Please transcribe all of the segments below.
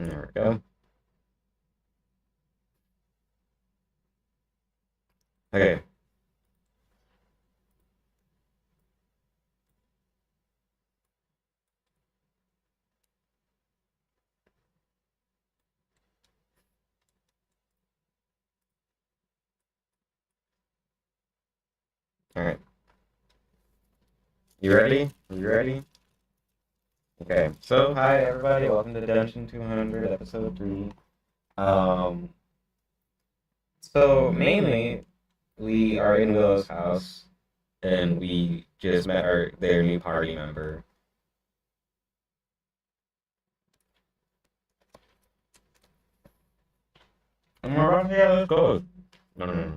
There we go. Okay. All right. You ready? You ready? Okay. So, hi everybody. Welcome to Dungeon 200, episode 3. Um, so mainly we are in Willow's house and we just met their new party member. And we're about to see how this goes. No, no, no.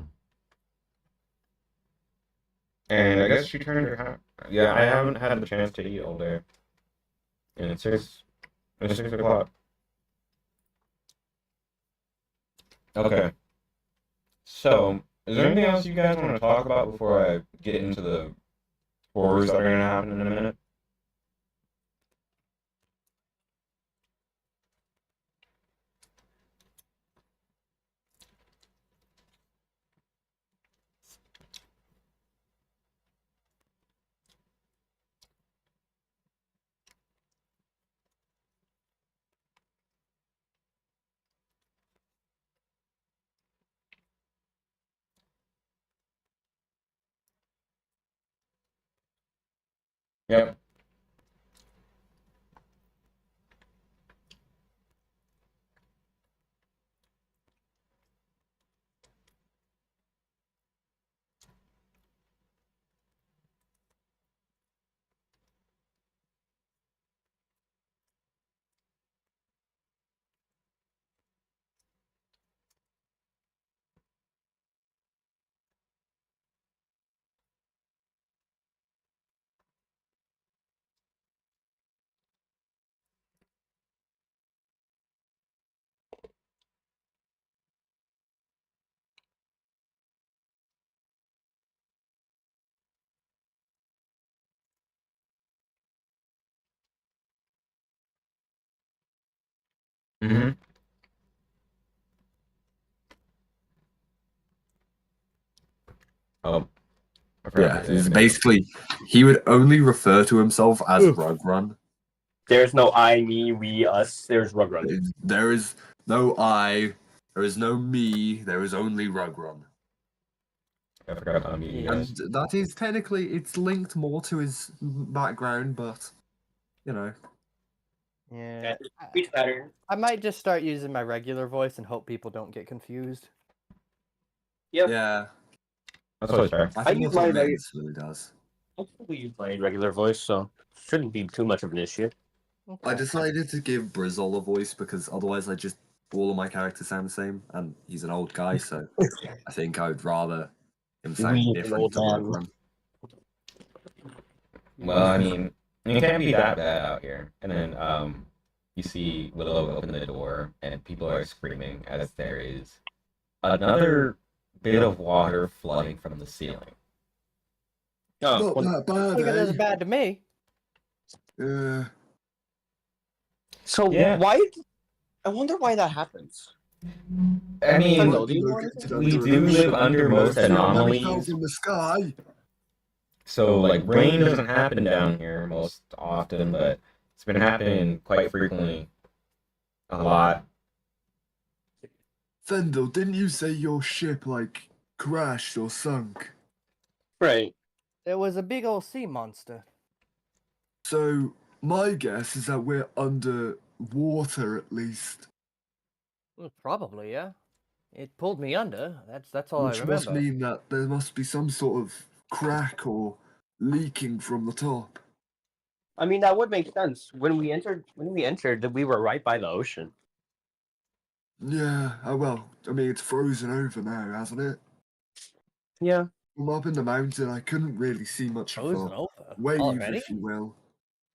And I guess she turned her hat. Yeah, I haven't had the chance to eat all day. And it's 6 o'clock. Okay. So, is there anything else you guys want to talk about before I get into the horrors that are going to happen in a minute? Yep. Mm-hmm. Oh, I forgot Yeah, to say basically, he would only refer to himself as Rug Run. There's no I, me, we, us. There's Rug Run. There is no I, there is no me, there is only Rug Run. I forgot to unmute you And guys. that is technically, it's linked more to his background, but, you know. Yeah, Speech pattern. I might just start using my regular voice and hope people don't get confused. Yep. Yeah. That's always fair. I think use that's what my Mittens really does. I probably use my regular voice, so shouldn't be too much of an issue. Okay. I decided to give Brizzle a voice because otherwise all of my characters sound the same, and he's an old guy, so I think I would rather him sound We, an different old to Rug man. Run. Well, I mean, it can't be that bad out here. And then, you see Willow open the door, and people are screaming as there is another bit of water flooding from the ceiling. Oh, Not that bad, Look at eh? this bad to me. so Yeah. why? I wonder why that happens. I mean, Might be located we do live under most anomalies. From the sky. So, like, rain doesn't happen down here most often, but it's been happening quite frequently. A lot. Fendel, didn't you say your ship, crashed or sunk? Right. It was a big old sea monster. So, my guess is that we're under water at least. Well, probably, yeah. It pulled me under. That's all Which I must remember. mean that there must be some sort of crack or leaking from the top. I mean, that would make sense. When we entered, that we were right by the ocean. Yeah, well, I mean, it's frozen over now, hasn't it? Yeah. I'm up in the mountain, I couldn't really see much of Frozen a over wave, already. if you will.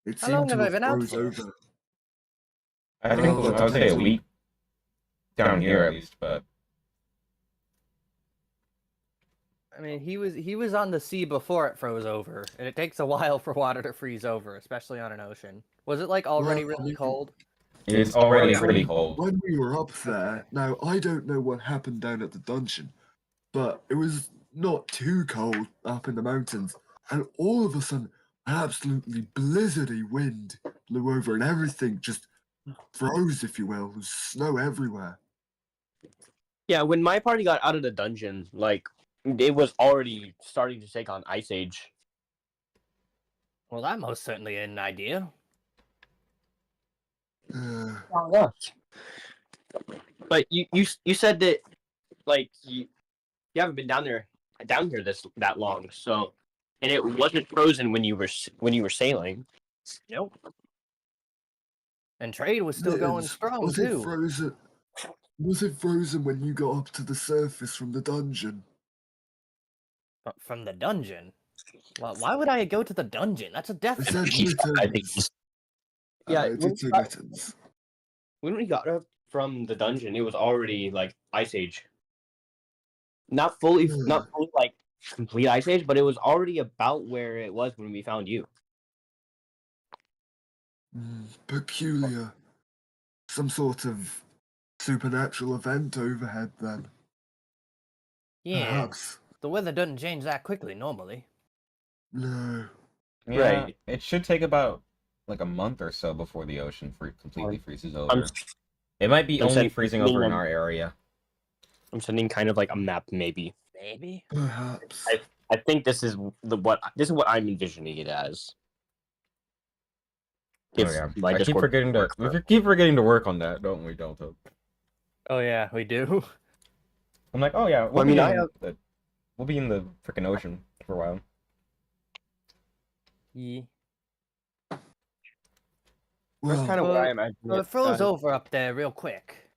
It How seemed long to have I have been out froze for? over. I think Well, I would say a week down here at least, but I mean, he was on the sea before it froze over, and it takes a while for water to freeze over, especially on an ocean. Was it like already Well, I really mean, cold? It's already already pretty cold. When we were up there, now I don't know what happened down at the dungeon, but it was not too cold up in the mountains, and all of a sudden, an absolutely blizzardy wind blew over, and everything just froze, if you will. There was snow everywhere. Yeah, when my party got out of the dungeon, like it was already starting to take on Ice Age. Well, that most certainly ain't an idea. Oh yeah. But you said that like you haven't been down here that long, so and it wasn't frozen when you were sailing. Nope. And trade was still going Mittens, strong was it too. frozen? Was it frozen when you got up to the surface from the dungeon? From the dungeon. Well, why would I go to the dungeon? That's a I death said trap. I think Mittens. Yeah, I did say Mittens. when we got up from the dungeon, it was already like Ice Age. Not fully like complete Ice Age, but it was already about where it was when we found you. Peculiar. Some sort of supernatural event overhead, then. Yeah. Perhaps. The weather doesn't change that quickly normally. No. Yeah, Right. it should take about like a month or so before the ocean completely freezes I'm, over. It might be I'm only sending- freezing over in I'm- our area. I'm sending kind of like a map, maybe. Maybe. Perhaps. I think this is what I'm envisioning it as. Oh If yeah, my I keep Discord forgetting to. work We for- keep forgetting to work on that, don't we, Delta? Oh yeah, we do. I'm like, oh yeah, Well, I mean, we'll be in the freaking ocean for a while. Yeah. That's Well, kind of what Well, I imagine. Well, it froze over up there real quick.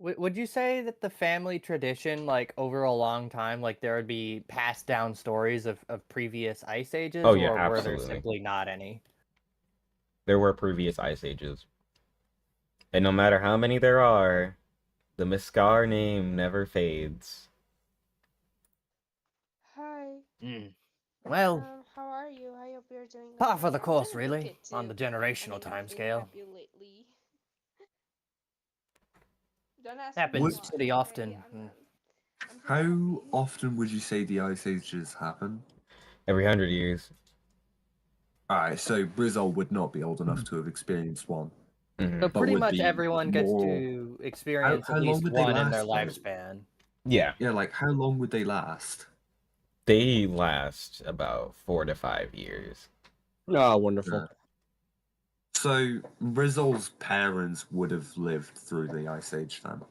Would you say that the family tradition, like over a long time, like there would be passed down stories of previous ice ages, Oh, yeah, or were there absolutely. simply not any? There were previous ice ages, and no matter how many there are, the Miskar name never fades. Hi. Well, How are you? I hope you're doing par okay. for the I'm course, doing really, good on the too. generational I time didn't scale. grab you lately. Don't ask Happens me why. pretty often. I'm just how happy. often would you say the ice ages happen? Every 100 years. Alright, so Brizzle would not be old enough to have experienced one. Mhm. So But pretty would much be everyone gets more- to experience how at long least would they one in their last, though? lifespan. Yeah, Yeah, like how long would they last? they last about 4 to 5 years. Oh, wonderful. So Brizzle's parents would have lived through the ice age then.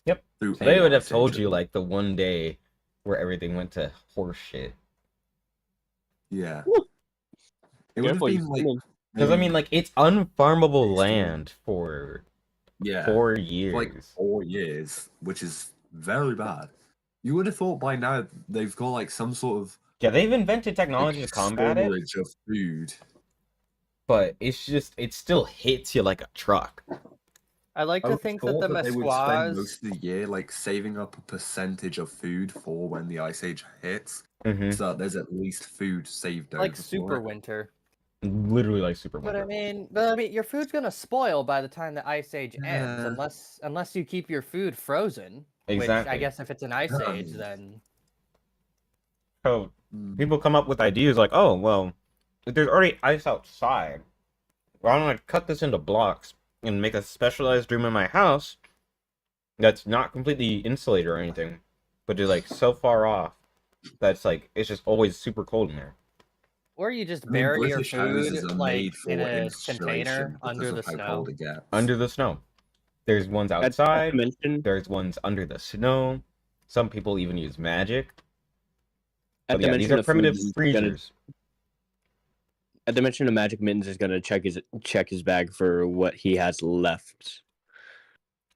Yep. Through So they a would have ice told age, you at like the one day where everything went to horse shit. Yeah. Woo. It would have Careful, you been like swimming. Because I mean, like, it's unfarmable land for yeah, 4 for years. like 4 years, which is very bad. You would have thought by now they've got like some sort of Yeah, they've invented technology to combat it, storage of food. but it's just it still hits you like a truck. I like I to would think have that the thought that they would spend Mesquas, most of the year like saving up a percentage of food for when the ice age hits, Mm-hmm. so that there's at least food saved like over for super it. winter. Literally like super But winter. I mean, your food's gonna spoil by the time the ice age ends, Yeah. unless you keep your food frozen. Which Exactly. I guess if it's an ice age, then So Mm. people come up with ideas like, oh well, if there's already ice outside, why don't I cut this into blocks and make a specialized room in my house that's not completely insulated or anything, but is like so far off that's like it's just always super cold in there. or you just I mean, bury your British food houses are like made for in a insulation container because under of the how snow. cold it gets. Under the snow. There's ones Not to outside, mention, there's ones under the snow. Some people even use magic. at But the yeah, these mention are of food, primitive he's freezers. at the mention of Magic Mittens is gonna check his bag for what he has left.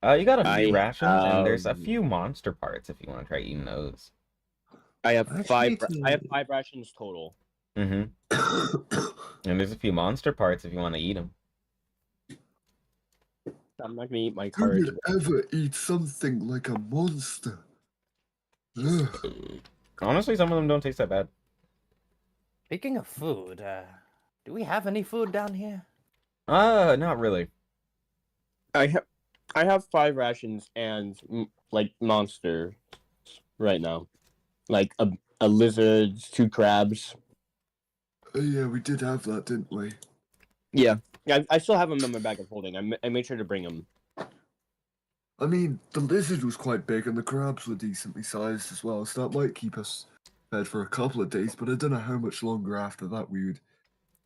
You got a few I rations, and there's a have- few monster parts if you want to try eating those. I have Actually, five. it's I have 5 rations total. Mm-hmm. And there's a few monster parts if you want to eat them. I'm not gonna eat my Who courage. would ever eat something like a monster? Ugh. honestly, some of them don't taste that bad. Speaking of food, do we have any food down here? Not really. I have 5 rations and like monster right now, like a lizard, 2 crabs. Oh, yeah, we did have that, didn't we? Yeah, I still have them in my bag of holding. I made sure to bring them. I mean, the lizard was quite big and the crabs were decently sized as well, so that might keep us fed for a couple of days, but I don't know how much longer after that we would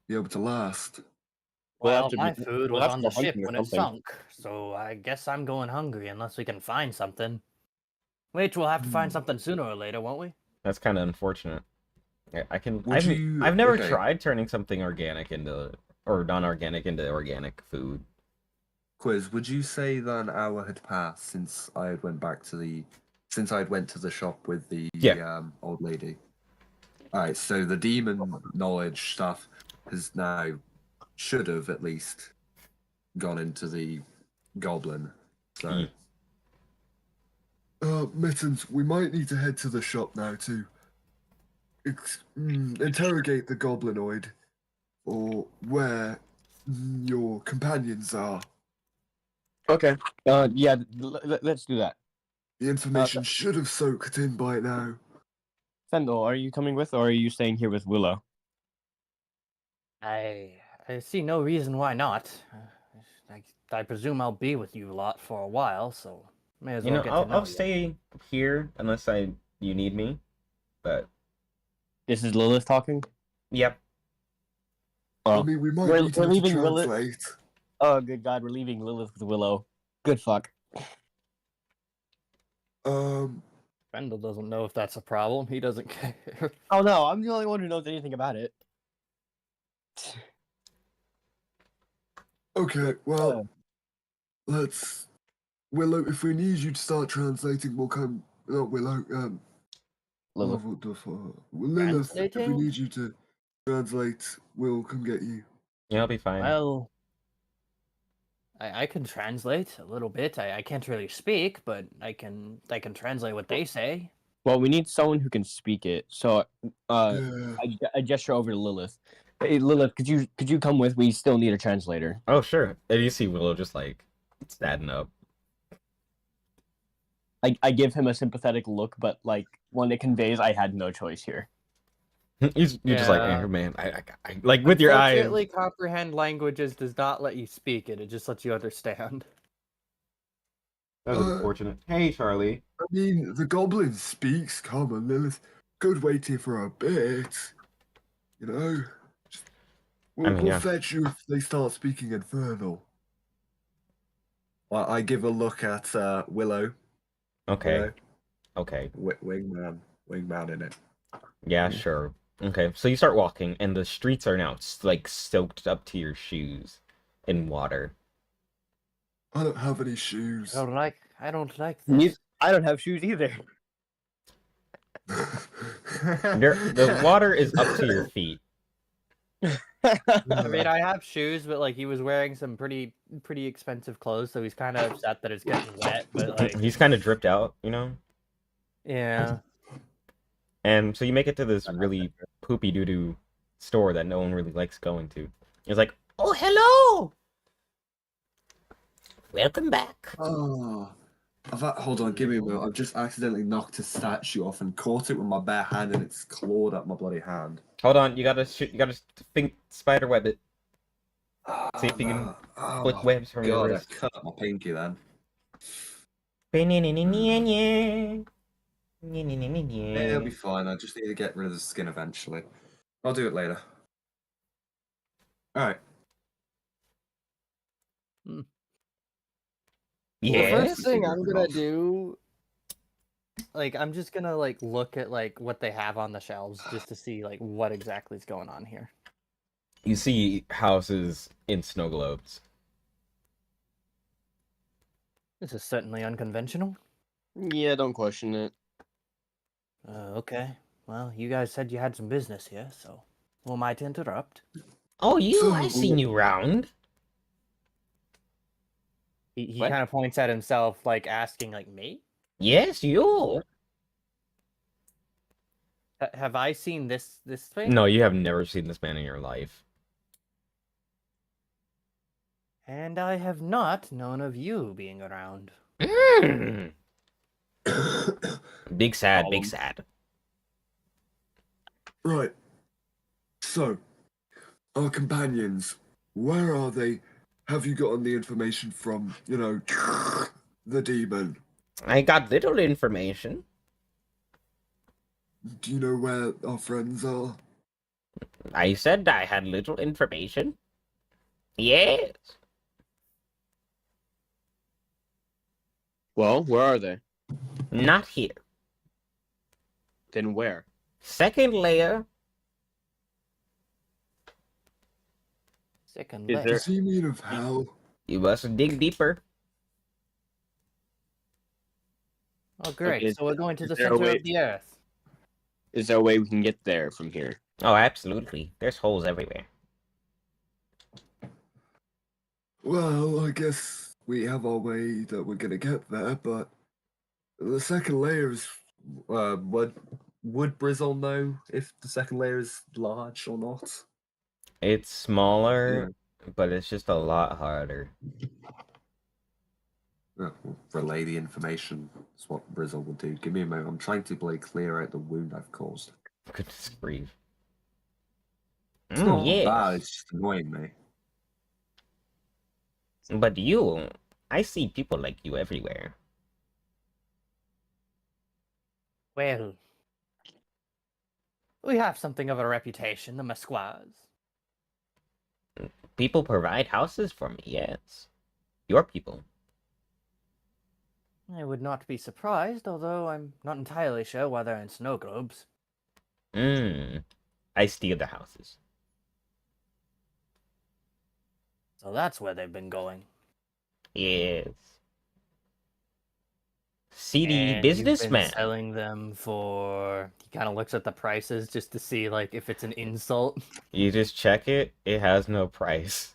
be able to last. We'll have Well, to my be- food we'll was have on to the go ship hunting or when it something. sunk, so I guess I'm going hungry unless we can find something. Which we'll have to find something sooner or later, won't we? That's kind of unfortunate. I can. Would I've never okay. tried turning something organic into or non-organic into organic food. Quiz, would you say that an hour had passed since I had went to the shop with the Yeah. old lady? Alright, so the demon knowledge stuff has now should have at least gone into the goblin. So Mittens, we might need to head to the shop now to interrogate the goblinoid or where your companions are. Okay. Yeah. Let's do that. The information should have soaked in by now. Fendel, are you coming with, or are you staying here with Willow? I see no reason why not. I presume I'll be with you a lot for a while, so may as You well know, get I'll to know I'll you. stay here unless you need me. But This is Lilith talking. yep. I Oh, mean, we might we're need her to leaving Lilith. translate. Oh, good God, we're leaving Lilith with Willow. Good fuck. Brendel doesn't know if that's a problem. He doesn't care. Oh no, I'm the only one who knows anything about it. Okay, well, let's. Willow, if we need you to start translating, we'll come. Not Willow, Lilith. what the fuck? Lilith, if we Translating? need you to translate, we'll come get you. Yeah, I'll be fine. Well, I can translate a little bit. I can't really speak, but I can translate what they say. Well, we need someone who can speak it. So, Yeah. I gesture over to Lilith. Hey, Lilith, could you come with? We still need a translator. Oh sure. And you see Willow just like standing up. I give him a sympathetic look, but like one that conveys I had no choice here. You're just like, Yeah. "Eh, man, I like with your eyes. Unfortunately, comprehend languages does not let you speak it. It just lets you understand. That's unfortunate. Hey, Charlie. I mean, the goblin speaks common, Lilith. Could wait here for a bit. You know? We'll, mean, we'll yeah. fetch you if they start speaking infernal. Well, I give a look at Willow. Okay. Willow. Okay. Wingman in it. Yeah, sure. Okay. So you start walking, and the streets are now like soaked up to your shoes in water. I don't have any shoes. I don't like this. I don't have shoes either. The water is up to your feet. I mean, I have shoes, but like he was wearing some pretty expensive clothes, so he's kind of upset that it's getting wet. But like, He's kind of dripped out, you know? yeah. And so you make it to this really poopy doo-doo store that no one really likes going to. It's like, oh, hello! Welcome back. Oh, hold on, give me a minute. I've just accidentally knocked a statue off and caught it with my bare hand, and it's clawed up my bloody hand. Hold on, you gotta think spider web it. See if you can flick webs from your God, I wrist. cut my pinky then. Yeah, it'll be fine. I just need to get rid of the skin eventually. I'll do it later. All right. The Yes. first thing I'm gonna do, like, I'm just gonna like look at like what they have on the shelves just to see like what exactly is going on here. You see houses in snow globes. This is certainly unconventional. Yeah, don't question it. Okay. Well, you guys said you had some business here, so who am I to interrupt? Oh, I've seen you round. He What? kind of points at himself, like asking, like, me? Yes, you. Have I seen this thing? No, you have never seen this man in your life. And I have not known of you being around. Mm. Big sad, big Solemn. sad. Right. So, our companions, where are they? Have you gotten the information from, the demon? I got little information. Do you know where our friends are? I said I had little information. Yes. Well, where are they? Not here. Then where? Second layer. Second Is leg. there- Does he mean of hell? You must dig deeper. Oh, great. is- So we're going to is the there a center way- of the earth. Is there a way we can get there from here? Oh, absolutely. There's holes everywhere. Well, I guess we have our way that we're gonna get there, but the second layer is. Would Brizzle know if the second layer is large or not? It's smaller, but it's just a lot harder. We'll relay the information. That's what Brizzle would do. Give me a moment. I'm trying to clear out the wound I've caused. Goodness grief. It's not yes. bad. It's just annoying me. But you, I see people like you everywhere. Well, we have something of a reputation, the Mesquas. People provide houses for me, yes. Your people. I would not be surprised, although I'm not entirely sure why they're in snow globes. I steal the houses. So that's where they've been going. Yes. Seedy And you've been businessman. selling them for. He kind of looks at the prices just to see like if it's an insult. You just check it, it has no price.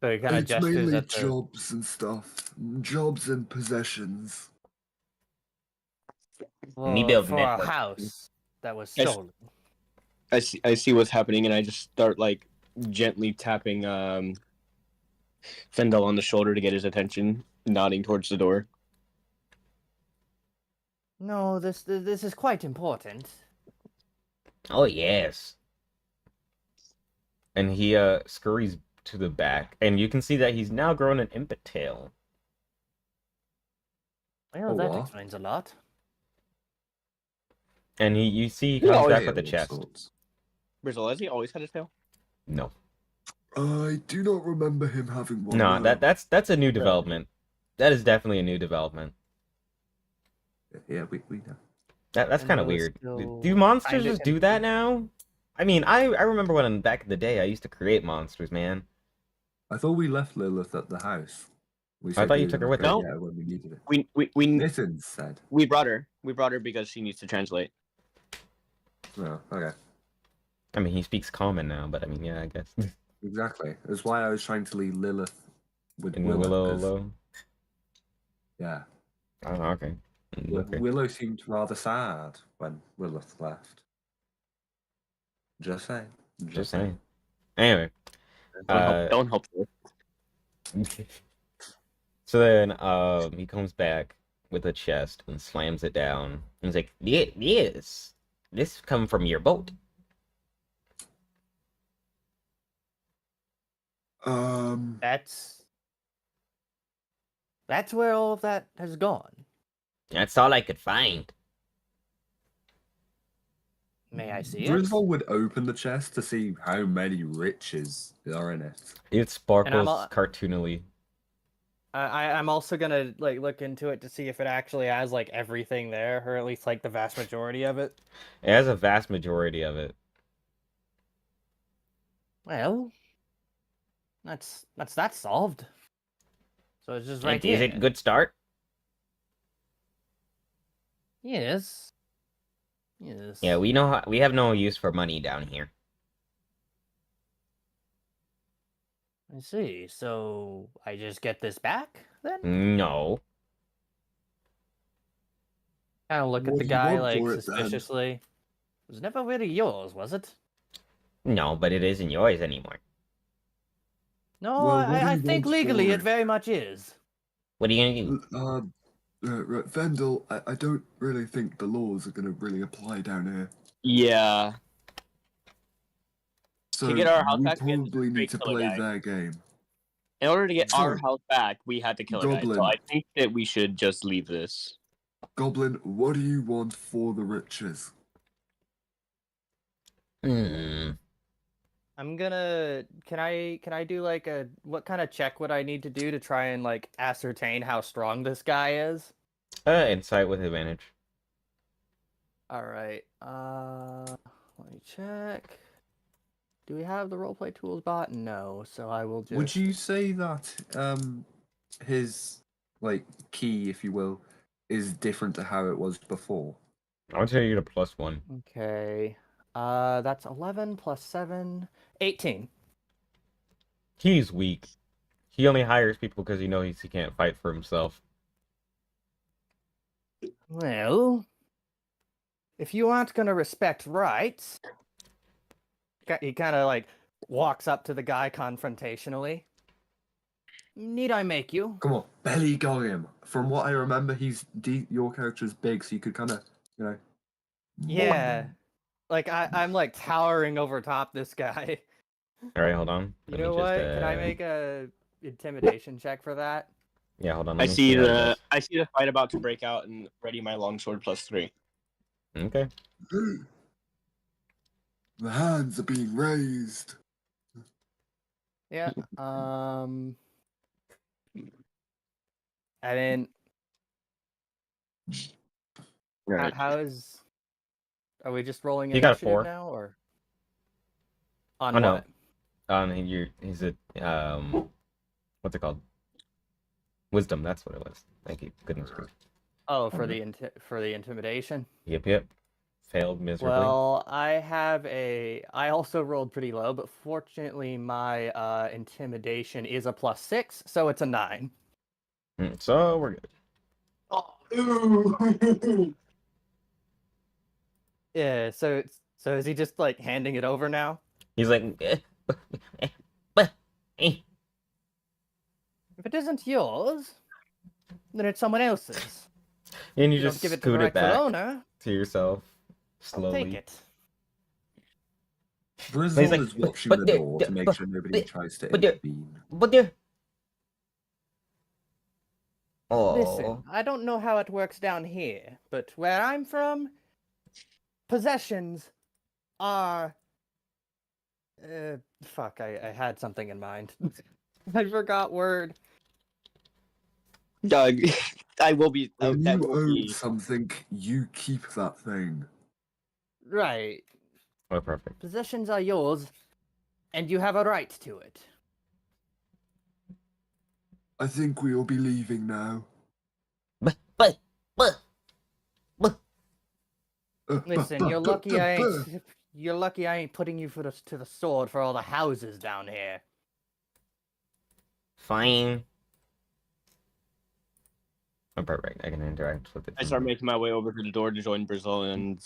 So he kind of It's gestures mainly at the. jobs and stuff. Jobs and possessions. Me Well, build for a network. house that was Yes. stolen. I see what's happening, and I just start like gently tapping Fendel on the shoulder to get his attention, nodding towards the door. No, this is quite important. Oh yes. And he scurries to the back, and you can see that he's now grown an impet tail. Well, Oh, that what? explains a lot. And you see he Yeah, comes oh, back Yeah, with a all chest. sorts. Brizzle, has he always had his tail? No. I do not remember him having one. No, that's a new development. That is definitely a new development. Yeah, we know. That's And kind of we're weird. still Do monsters kinda just do that now? I mean, I remember when back in the day I used to create monsters, man. I thought we left Lilith at the house. We thought said you we took were her with gonna us. get her when we needed it. We Mittens said. brought her. We brought her because she needs to translate. Oh, okay. I mean, he speaks common now, but I mean, yeah, I guess. Exactly. That's why I was trying to leave Lilith with In Willow. 'cause- Willow. Yeah. Oh, okay. Okay. Willow seemed rather sad when Lilith left. Just saying. Just saying. Anyway. Don't help her. So then he comes back with a chest and slams it down. He's like, yes, this come from your boat. That's where all of that has gone. That's all I could find. May I see it? Drizzle would open the chest to see how many riches are in it. It sparkles al- cartoonily. I'm also gonna like look into it to see if it actually has like everything there, or at least like the vast majority of it. It has a vast majority of it. Well, that's that solved. So it's just right Is here. it a good start? Yes. Yes. Yeah, we have no use for money down here. I see. So I just get this back then? No. Kind of look at What the do you guy want like for it, then? suspiciously. It was never really yours, was it? No, but it isn't yours anymore. No, Well, what do I you think want legally for it very much is. What are you gonna do? Right, Vendel, I don't really think the laws are going to really apply down here. Yeah. So get our house we back, we have to probably need to kill a play guy. their game. In order to get our So, house back, we had to kill a guy. So Goblin. I think that we should just leave this. Goblin, what do you want for the riches? Hmm. I'm gonna. Can I do like a what kind of check would I need to do to try and like ascertain how strong this guy is? Insight with advantage. All right. Let me check. Do we have the roleplay tools bot? No. So I will just. Would you say that his like key, if you will, is different to how it was before? I want you to get a +1. Okay. That's 11 plus 7, 18. He's weak. He only hires people because he can't fight for himself. Well, if you aren't gonna respect rights, he kind of like walks up to the guy confrontationally. Need I make you? Come on, belly got him. From what I remember, your character's big, so you could kind of, you know. Yeah. Like I'm like towering over top this guy. All right, hold on. You Let me know just, what? Can I make a intimidation check for that? Yeah, hold on. I Let me see how it the goes. I see the fight about to break out and ready my longsword +3. Okay. The hands are being raised. Yeah. I mean, Right. how is? Are we just rolling You got a initiative 4. now, or on Oh, no. what? He's a what's it called? Wisdom. That's what it was. Thank you. Goodness gracious. Oh, for the intimidation. Yep. Failed miserably. Well, I also rolled pretty low, but fortunately my intimidation is a +6, so it's a 9. So we're good. Yeah, so is he just like handing it over now? He's like, If it isn't yours, then it's someone else's. and you You don't just give it to the scoot it rightful back owner. to yourself I'll slowly. take it. Brizzle He's like, is watching but the there- door there- to make but- sure nobody but- tries to but there- intervene. But there. Listen, Oh. I don't know how it works down here, but where I'm from, possessions are. Fuck, I had something in mind. I forgot word. Doug, I will be. When that you will own be. something, you keep that thing. Right. Oh, perfect. Possessions are yours, and you have a right to it. I think we will be leaving now. But. Listen, you're lucky I ain't putting you to the sword for all the houses down here. Fine. Oh, perfect. I can interact with it. I start making my way over to the door to join Brazil and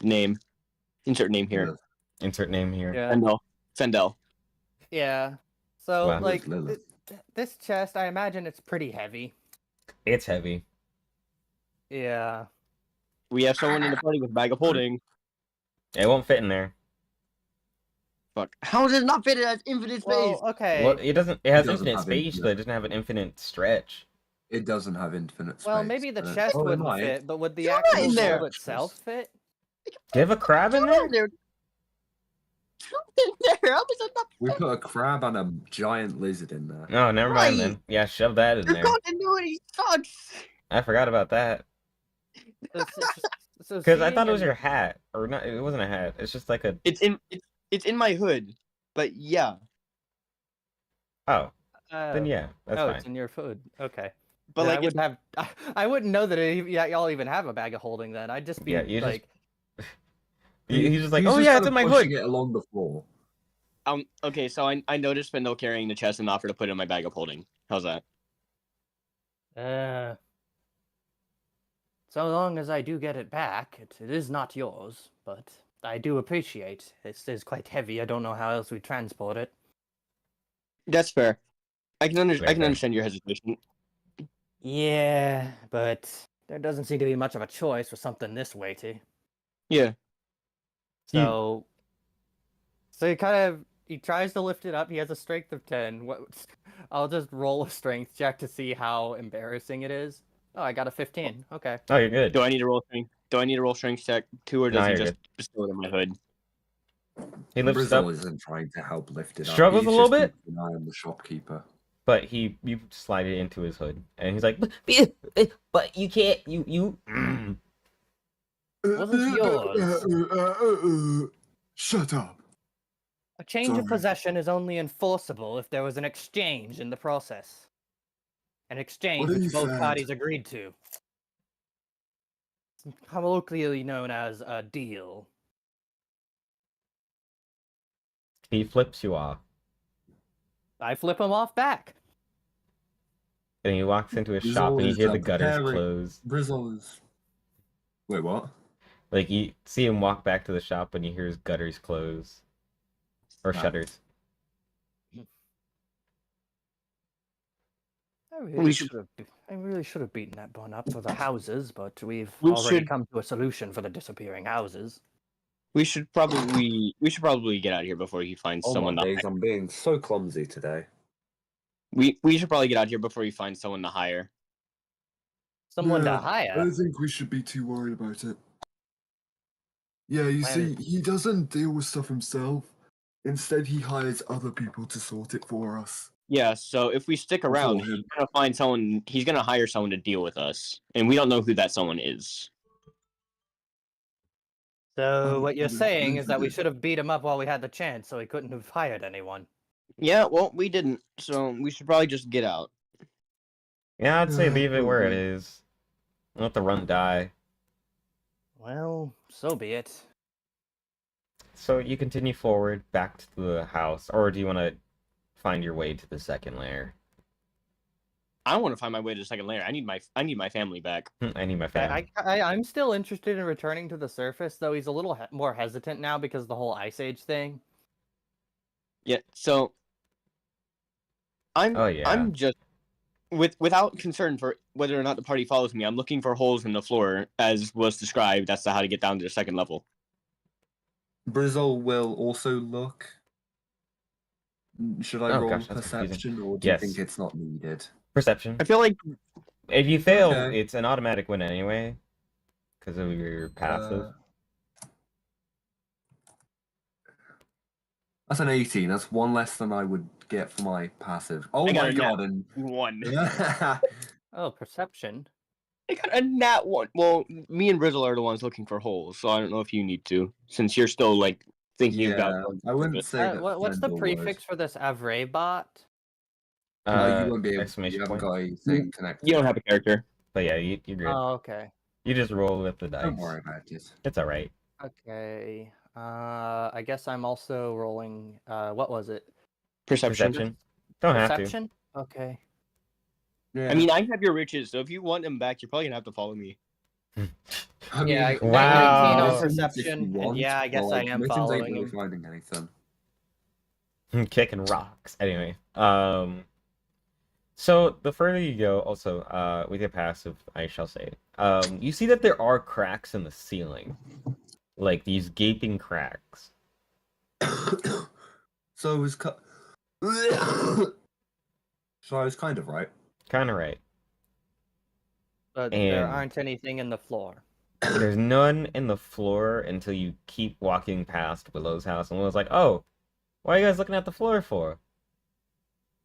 name. Insert name here. Insert name here. Yeah. Fendel. Yeah. So, Wow. like, Lilith. this chest, I imagine it's pretty heavy. It's heavy. Yeah. We have someone in the party with a bag of holding. It won't fit in there. Fuck. How does it not fit? It has infinite space. Well, okay. Well, it doesn't. It has doesn't infinite have space, infinite. but it doesn't have an infinite stretch. It doesn't have infinite space. Well, maybe the but- chest Oh, it wouldn't might. fit, but would the You're actual right in there. sword itself fit? Do you have a crab in there? There. How does it not We put a crab and a giant lizard in there. No, never mind then. Right. Yeah, shove that in Your there. continuity sucks. I forgot about that. So Because I seeing thought it was in- your hat. Or not, it wasn't a hat. It's just like a. It's in my hood, but yeah. Oh, then Oh. yeah, that's Oh, fine. it's in your food. Okay. But Then like, I would have. I wouldn't know that y'all even have a bag of holding. Then I'd just be Yeah, you just- like, He's just like, He's oh just yeah, kind it's of in my pushing hood. it along the floor. okay, so I noticed Fendel carrying the chest and offered to put it in my bag of holding. How's that? So long as I do get it back, it is not yours, but I do appreciate. This is quite heavy. I don't know how else we transport it. That's fair. I can Very fair. understand your hesitation. Yeah, but there doesn't seem to be much of a choice for something this weighty. Yeah. So, he tries to lift it up. He has a strength of 10. I'll just roll a strength check to see how embarrassing it is. Oh, I got a 15. Okay. Oh, you're good. Do I need to roll strength? Do I need to roll strength check too, or does No, he you're just good. bestow it on my hood? He lifts it Brizzle up, isn't trying to help lift it up. Struggles He's a little just bit. keeping an eye on the shopkeeper. but you slide it into his hood, and he's like, but you can't, you. Wasn't yours. Shut up. A change of Sorry. possession is only enforceable if there was an exchange in the process. An exchange What he which both said. parties agreed to. It's colloquially known as a deal. He flips you off, I flip him off back. and he walks into his Brizzle shop, and you is, hear the gutters preparing- close. Brizzle is. Wait, what? Like you see him walk back to the shop, and you hear his gutters close, or Ah. shutters. I really should have beaten that one up for the houses, but we've We already should- come to a solution for the disappearing houses. We should probably get out of here before he finds Oh someone my to days, I'm being so clumsy today. we should probably get out of here before he finds someone to hire. Someone to Yeah, I hire. don't think we should be too worried about it. Yeah, you Well- see, he doesn't deal with stuff himself. Instead, he hires other people to sort it for us. Yeah, so if we stick around, For him. he's gonna find someone. He's gonna hire someone to deal with us, and we don't know who that someone is. So what you're I'm saying is that we interested. should have beat him up while we had the chance, so he couldn't have hired anyone. Yeah, well, we didn't, so we should probably just get out. Yeah, I'd say leave it where it Probably. is. Let the run die. Well, so be it. So you continue forward back to the house, or do you want to find your way to the second lair? I want to find my way to the second layer. I need my family back. I need my family. I'm still interested in returning to the surface, though he's a little more hesitant now because of the whole Ice Age thing. Yeah, so Oh, yeah. I'm just without concern for whether or not the party follows me. I'm looking for holes in the floor, as was described. That's how to get down to the second level. Brizzle will also look. Should I Oh, roll gosh, that's confusing. perception, or do Yes. you think it's not needed? Perception. I feel like If you fail, Okay. it's an automatic win anyway, because of your passive. That's an 18. That's one less than I would get for my passive. Oh I got my a god! And 1. Oh, perception. I got a nat 1. Well, me and Brizzle are the ones looking for holes, so I don't know if you need to, since you're still like thinking about. yeah, I wouldn't say that. What's the Fendel prefix for this Avray bot? would. No, you won't be able. You Exclamation haven't point. got anything connected. You don't have a character. But yeah, you're good. Oh, okay. You just roll with the dice. Don't worry about it. It's all right. Okay. I guess I'm also rolling. What was it? Perception. Don't have to. Perception? Okay. Yeah. I mean, I have your riches, so if you want them back, you're probably gonna have to follow me. I Yeah, mean, Wow. 19 on if you perception, and want, yeah, I guess but, like, I am Mittens ain't following really him. finding anything. Kicking rocks. Anyway, so the further you go, also, with your passive, I shall say, you see that there are cracks in the ceiling, like these gaping cracks. So it was so I was kind of right. Kind of right. But there And- aren't anything in the floor. There's none in the floor until you keep walking past Willow's house, and Willow's like, "Oh, why are you guys looking at the floor for?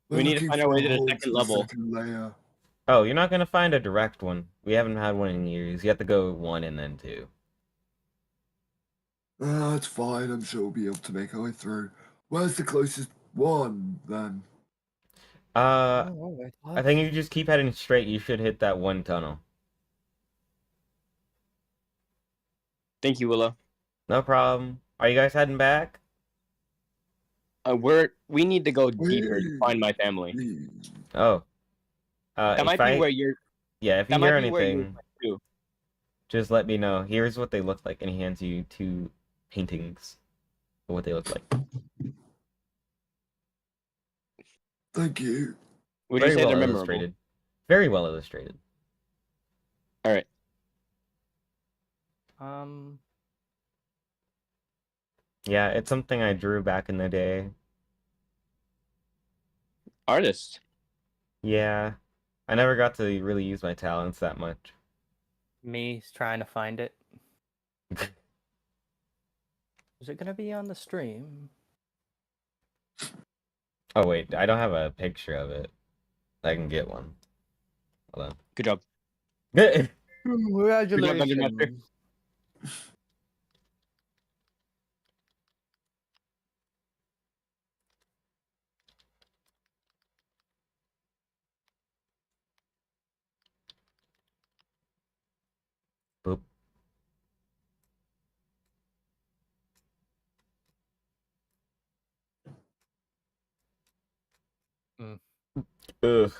We need to looking find our way to the for second the level. second layer. Oh, you're not gonna find a direct one. We haven't had one in years. You have to go 1 and then 2. It's fine. I'm sure we'll be able to make our way through. Where's the closest one, then? I Alright, think if you just keep heading straight, you should hit that one tunnel. Thank you, Willow. No problem. Are you guys heading back? We need to go deeper to find my family. Oh. That if might I, be where you're. Yeah, if you That hear might be where you anything, too. just let me know. Here's what they look like, and he hands you 2 paintings of what they look like. Thank you. Would you Very say well they're memorable? illustrated. Very well illustrated. All right. Yeah, it's something I drew back in the day. Artist. Yeah, I never got to really use my talents that much. Me trying to find it. Is it gonna be on the stream? Oh wait, I don't have a picture of it. I can get one. Hold Good job. on. Congratulations. Boop. Ugh.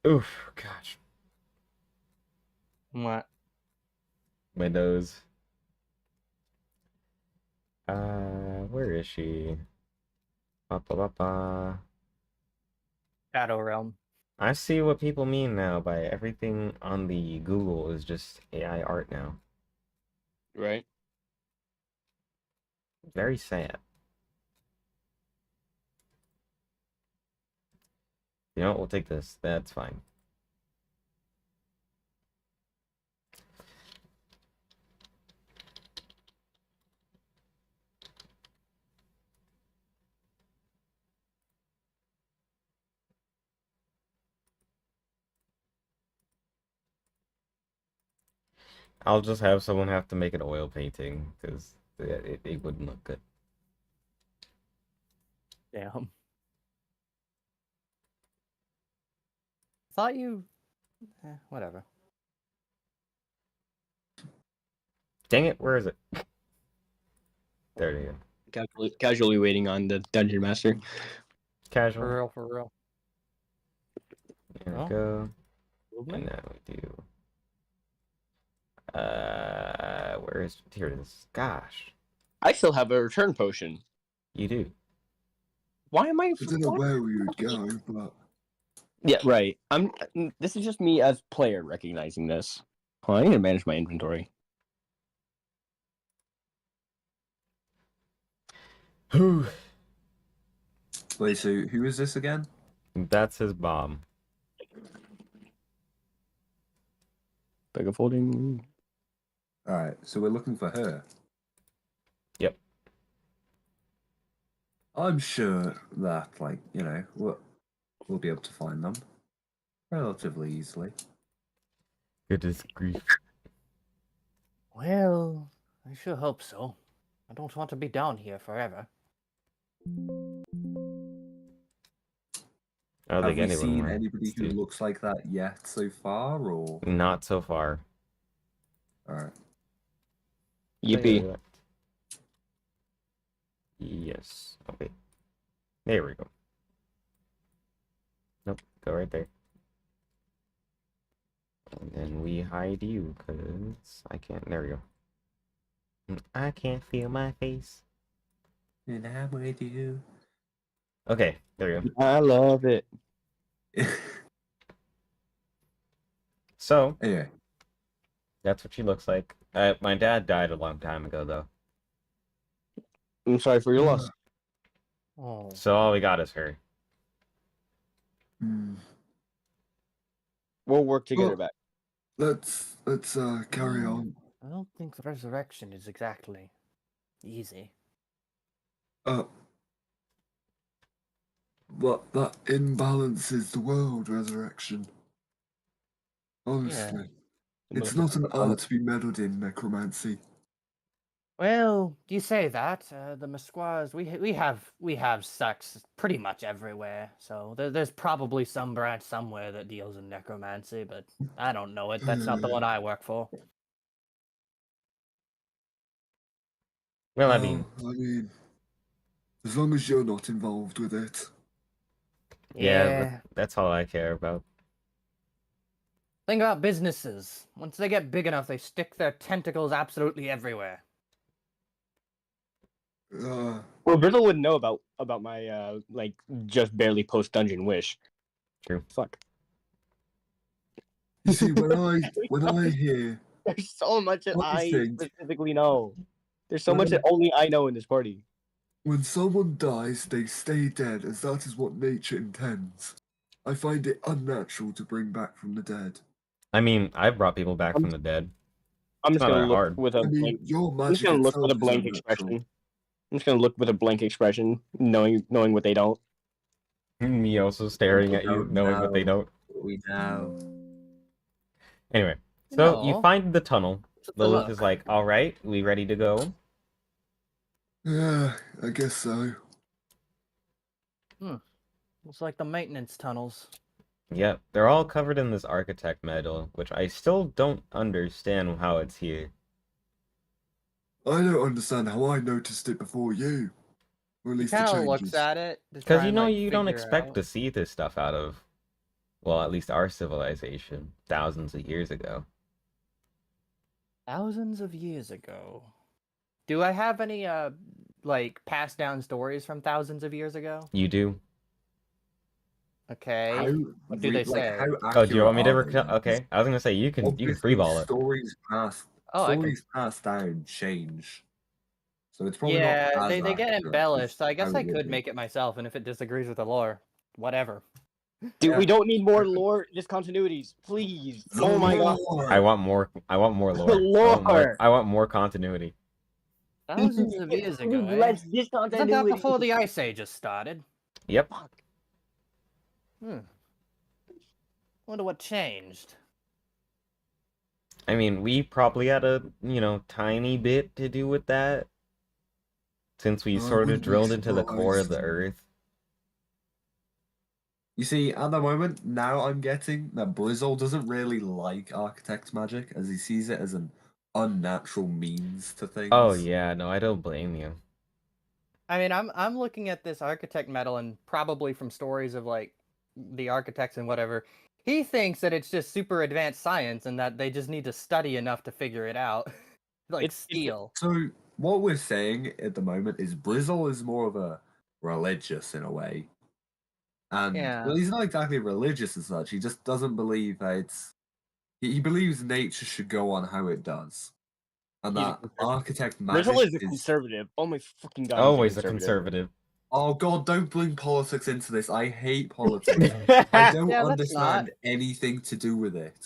Oof, gosh. What? My nose. Where is she? Ba, ba, ba, ba. Shadow Realm. I see what people mean now by everything on the Google is just AI art now. Right. Very sad. You know what? We'll take this. That's fine. I'll just have someone have to make an oil painting because it wouldn't look good. Damn. Thought you. Whatever. Dang it, where is it? There you go. Casually waiting on the dungeon master. Casual. For real, for real. There we Oh. go. Movement? And now we do. Where is here it is? Gosh, I still have a return potion. you do. Why am I? I don't know where we would go, but Yeah, right. This is just me as player recognizing this. Hold on, I need to manage my inventory. Whew. Wait, so who is this again? That's his bomb. Bag of holding. All right, so we're looking for her. Yep. I'm sure that, like, we'll be able to find them relatively easily. Goodness grief. Well, I sure hope so. I don't want to be down here forever. I don't Have think we anyone seen wants anybody who to. looks like that yet so far, or? Not so far. All right. Yippee. Yes. Okay. There we go. Nope. Go right there. And then we hide you, because I can't. There we go. I can't feel my face. And I'm with you. Okay, there we go. I love it. So, Anyway, that's what she looks like. My dad died a long time ago, though. I'm sorry for your loss. Oh. So all we got is her. hmm, We'll work to get her Well- back. let's carry on. I don't think the resurrection is exactly easy. But that imbalances the world, resurrection. Honestly, it's not an art to be meddled in, necromancy. Well, you say that. The Mesquas, we have sects pretty much everywhere. So there's probably some branch somewhere that deals in necromancy, but I don't know it. That's not the one I work for. Well, I mean, I mean, As long as you're not involved with it. Yeah, that's all I care about. Think about businesses. Once they get big enough, they stick their tentacles absolutely everywhere. Uh, Well, Brizzle wouldn't know about my like just barely post dungeon wish. True. Fuck. you see, when I hear There's so much that I I think- specifically know. There's so much that only I know in this party. when someone dies, they stay dead, as that is what nature intends. I find it unnatural to bring back from the dead. I mean, I've brought people back from the dead. I'm just not gonna that look hard. with a I mean, blank. your I'm just magic gonna look with a itself is blank unnatural. expression. I'm just gonna look with a blank expression, knowing what they don't. Me also staring at you, don't knowing what they know. don't. We know. Anyway, so you No. find the tunnel. Just a Lilith look. is like, all right, we ready to go? Yeah, I guess so. It's like the maintenance tunnels. Yep, they're all covered in this architect metal, which I still don't understand how it's here. I don't understand how I noticed it before you. Or at He least the kind of changes. looks at it. Because you don't expect to see this stuff out of, well, at least our civilization, thousands of years ago. Thousands of years ago. Do I have any like passed down stories from thousands of years ago? You do? Okay. How, What do they say? How Oh, do you want me to accurate are they? Okay, I was gonna say you can Obviously, freeball it. stories Oh, I can. passed down change. So it's probably Yeah, not as they get accurate embellished. as So I guess how I it would could be. make it myself, and if it disagrees with the lore, whatever. Dude, Yeah. we don't need more lore discontinuities, please. Oh my god. Lord. I want more lore. Lore. I want more continuity. Thousands of years ago, eh? Less Isn't that discontinuity. before the Ice Ages started? Yep. Wonder what changed. I mean, we probably had a, tiny bit to do with that. Since we I sort of wouldn't be drilled into the core of the surprised. earth. You see, at the moment, now I'm getting that Blizzle doesn't really like architect magic, as he sees it as an unnatural means to things. Oh yeah, no, I don't blame you. I mean, I'm looking at this architect metal, and probably from stories of like the architects and whatever, he thinks that it's just super advanced science, and that they just need to study enough to figure it out, like It's- steel. So what we're saying at the moment is Blizzle is more of a religious in a way. And Yeah. well, he's not exactly religious as such. He just doesn't believe that it's. He believes nature should go on how it does, and He's a that conservative. architect magic Brizzle is a conservative. Oh my fucking god. he's Always a conservative. Oh god, don't bring politics into this. I hate politics. I don't Yeah, let's understand anything to do with it.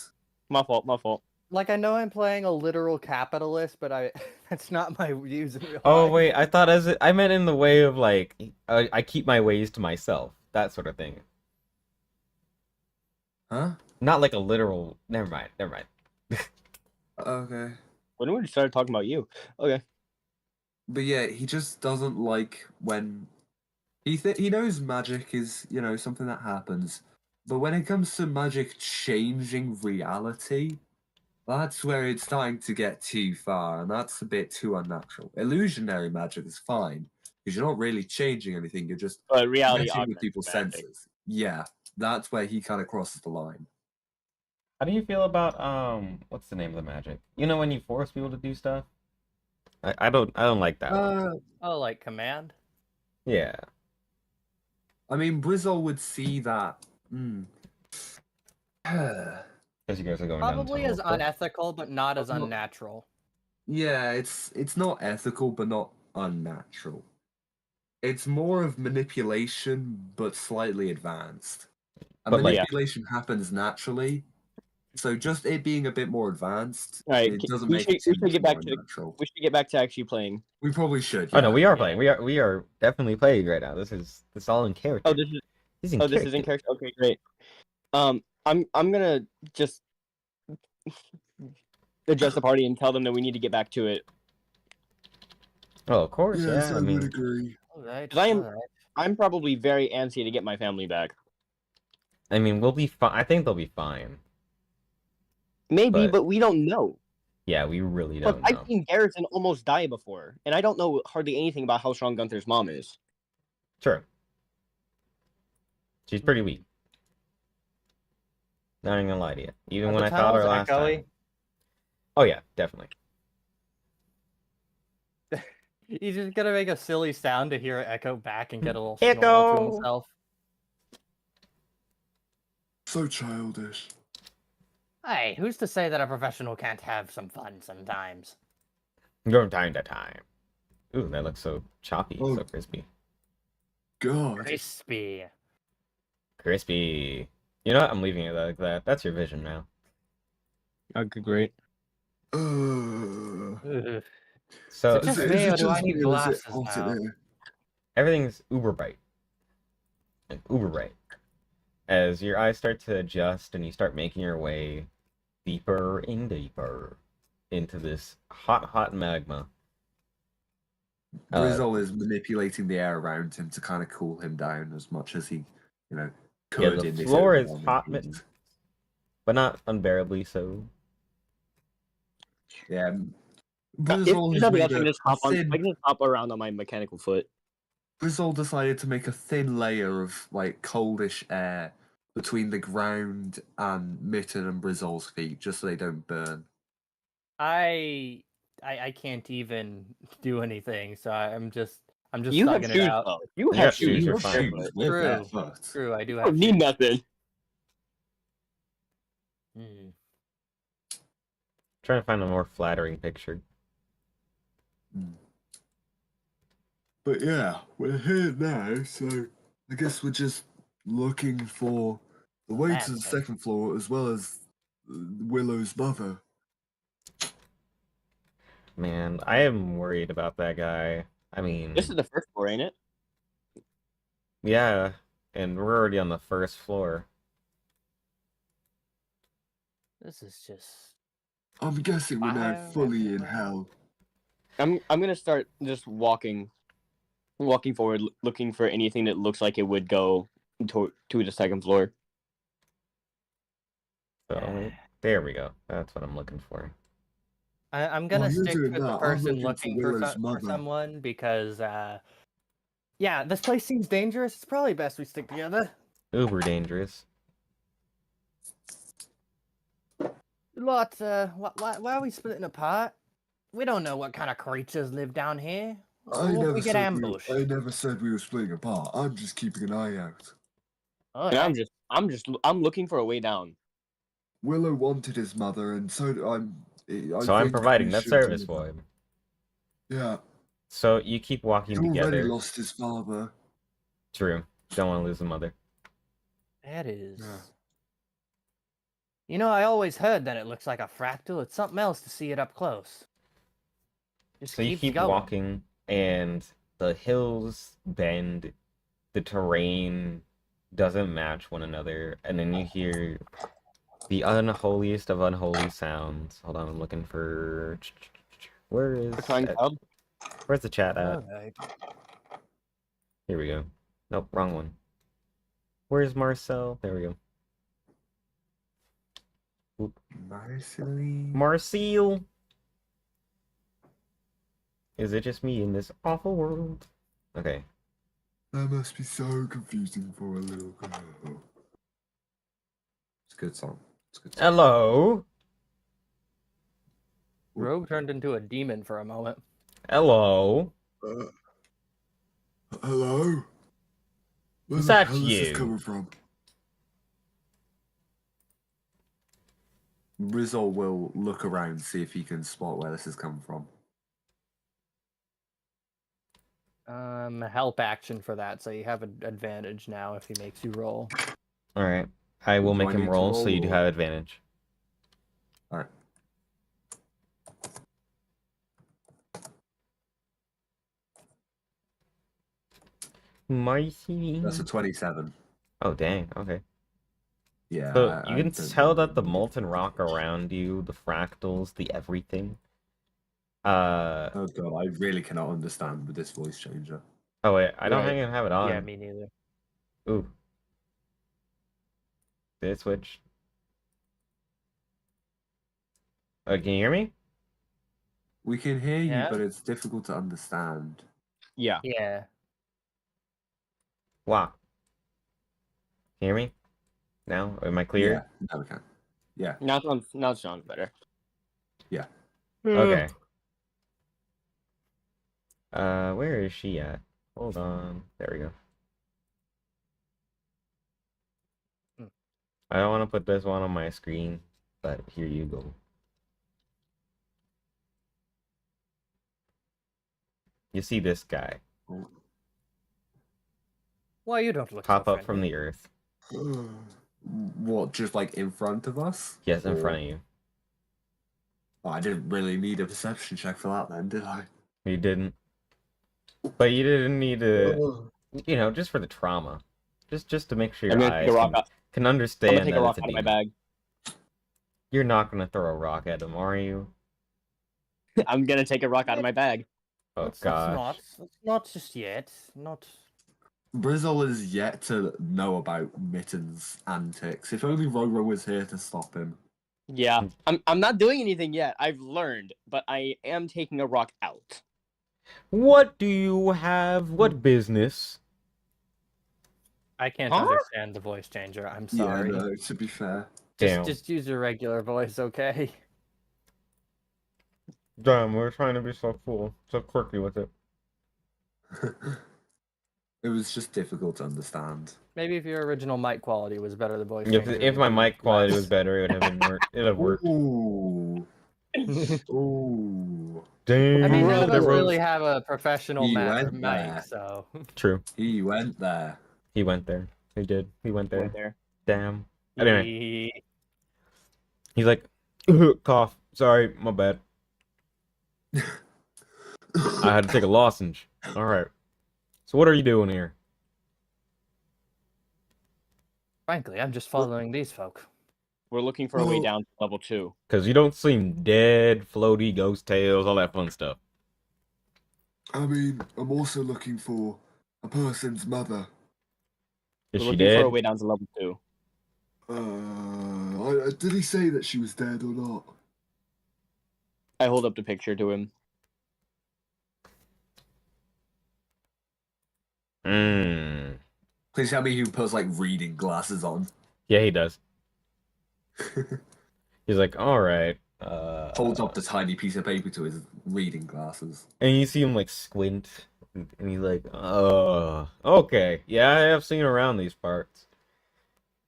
My fault. My fault. Like, I know I'm playing a literal capitalist, but that's not my views in real Oh life. wait, I meant in the way of like I keep my ways to myself, that sort of thing. Huh? Not like a literal. Never mind. Okay. When we started talking about you. Okay. But yeah, he just doesn't like when he knows magic is, something that happens. But when it comes to magic changing reality, that's where it's starting to get too far, and that's a bit too unnatural. Illusionary magic is fine, because you're not really changing anything, you're just Reality messing with augmented people's magic. senses. Yeah, that's where he kind of crosses the line. How do you feel about what's the name of the magic? You know when you force people to do stuff? I don't like that one. Oh, like command? Yeah. I mean, Brizzle would see that. Because you guys are going down the Probably tunnel, as of course. unethical, but not as Well, unnatural. Yeah, it's not ethical, but not unnatural. It's more of manipulation, but slightly advanced. And But, like- manipulation happens naturally, so just it being a bit more advanced, All right, it doesn't we make should- it too we should much get more back to- unnatural. We should get back to actually playing. We probably should. Oh no, yeah. we are Yeah. playing. We are definitely playing right now. This is all in character. Oh, this is This is in this is in character. Okay, great. I'm gonna just address the party and tell them that we need to get back to it. Oh, of course, Yes, yeah. I I mean, would agree. Alright, 'Cause I am- alright. I'm probably very antsy to get my family back. we'll be fine. I think they'll be fine. Maybe, But- but we don't know. Yeah, we really Look, don't know. I've seen Garrison almost die before, and I don't know hardly anything about how strong Gunther's mom is. Sure. She's pretty weak. Not even gonna lie to you. Even Are when the I fought her tunnels last echoey? time. Oh yeah, definitely. He's just gonna make a silly sound to hear it echo back and get a little snort to Echo! himself. So childish. Hey, who's to say that a professional can't have some fun sometimes? From time to time. Ooh, that looks so choppy, Oh. so crispy. God. Crispy. Crispy. You know what? I'm leaving it like that. That's your vision now. Okay, great. Uh, Ugh. So Is it just me, or do I need me or is it glasses hot in now? here? everything's uber bright. Like, uber bright. As your eyes start to adjust and you start making your way deeper and deeper into this hot, hot magma. Brizzle is manipulating the air around him to kind of cool him down as much as he, Yeah, could the in this floor is overwhelming hot, heat. Mittens, but not unbearably so. Yeah, If Brizzle has nothing made else, I can just hop on. I thin. can just hop around on my mechanical foot. Brizzle decided to make a thin layer of like coldish air between the ground and Mitten and Brizzle's feet, just so they don't burn. I can't even do anything, so I'm just You have thugging it shoes out. though. You You have got shoes, shoes. you're have fine. shoes with True. barefoot. True, I do You have don't need shoes. nothing. Hmm. Trying to find a more flattering picture. But yeah, we're here now, so I guess we're just looking for the way to the Lantern. second floor as well as Willow's mother. Man, I am worried about that guy. I mean, This is the first floor, ain't it? yeah, and we're already on the first floor. This is just. I'm guessing we're now Fire fully in everywhere. hell. I'm gonna start just walking forward, looking for anything that looks like it would go to the second floor. So, there we go. That's what I'm looking for. I'm gonna While you're stick doing with the that, I'm person looking looking for for, Willow's for mother. someone because, yeah, this place seems dangerous. It's probably best we stick together. Uber dangerous. Lot, why are we splitting apart? We don't know what kind of creatures live down here. I What if never we get said ambushed? I never said we were splitting apart. I'm just keeping an eye out. And Alright. I'm looking for a way down. Willow wanted his mother, and so I So I'm think providing we that should service deliver. for him. Yeah, So you keep walking he already together. lost his father. True. Don't want to lose the mother. That is. Yeah. You know, I always heard that it looks like a fractal. It's something else to see it up close. Just So you keeps keep going. walking, and the hills bend. The terrain doesn't match one another, and then you hear the unholiest of unholy sounds. Hold on, I'm looking for. Where is? A crying child. Where's the chat at? Alright. Here we go. Nope, wrong one. Where's Marcel? There we go. Marceline. Marcel! Is it just me in this awful world? Okay. That must be so confusing for a little girl. It's a good song. It's a good song. Hello! Rogue turned into a demon for a moment. Hello! Hello? Where Is the that hell is this you? coming from? Brizzle will look around, see if he can spot where this is coming from. Help action for that, so you have an advantage now if he makes you roll. Alright. I will Do make I him need to roll so you do roll, or- have advantage. Alright. Marcy. That's a 27. Oh, dang. Okay. Yeah. So I you can don't tell know. that the molten rock around you, the fractals, the everything. Oh god, I really cannot understand with this voice changer. Oh wait, I don't Right. even have it on. Yeah, me neither. Ooh. Did it switch? Can you hear me? We can hear you, Yeah? but it's difficult to understand. Yeah. Yeah. Wow. Can you hear me? Now? Am I clear? Yeah, now we can. Yeah. Now it sounds better. Yeah. Okay. Where is she at? Hold on. There we go. Hmm. I don't want to put this one on my screen, but here you go. You see this guy Why you don't look pop so up from friendly? the earth. What, just like in front of us? Yes, in Or- front of you. Oh, I didn't really need a perception check for that then, did I? You didn't. But you didn't need to, just for the trauma. Just to make sure I'm your gonna take a eyes rock out. can I'm gonna understand take a that rock it's a out of my demon. bag. You're not gonna throw a rock at him, are you? I'm gonna take a rock out of my bag. Oh Let's gosh. not. Let's not just yet. Not. Brizzle is yet to know about Mittens' antics. If only Roro was here to stop him. Yeah, I'm not doing anything yet. I've learned, but I am taking a rock out. What do you have? What business? I can't Huh? understand the voice changer. I'm sorry. Yeah, no, to be fair. Damn. Just use your regular voice, okay? Damn, we're trying to be so cool, so quirky with it. It was just difficult to understand. Maybe if your original mic quality was better, the voice If changer. if would my be mic quality less. was better, it would have been work. It'd have worked. Ooh. Ooh. Damn. I mean, none of that us really rose. have a professional He mic, went there. so. True. He went there. He went there. He did. He went there. Right there. Damn. Anyway, He- he's like, cough. Sorry, my bad. I had to take a lozenge. All right. So what are you doing here? Frankly, I'm just following these folk. We're looking for a way Well- down to level 2. Because you don't seem dead, floaty, ghost tails, all that fun stuff. I mean, I'm also looking for a person's mother. Is We're she looking for a dead? way down to level 2. Did he say that she was dead or not? I hold up the picture to him. Mmm. Please tell me he puts like reading glasses on. Yeah, he does. He's like, all right. Holds up the tiny piece of paper to his reading glasses. And you see him like squint, and he's like, okay, yeah, I have seen around these parts.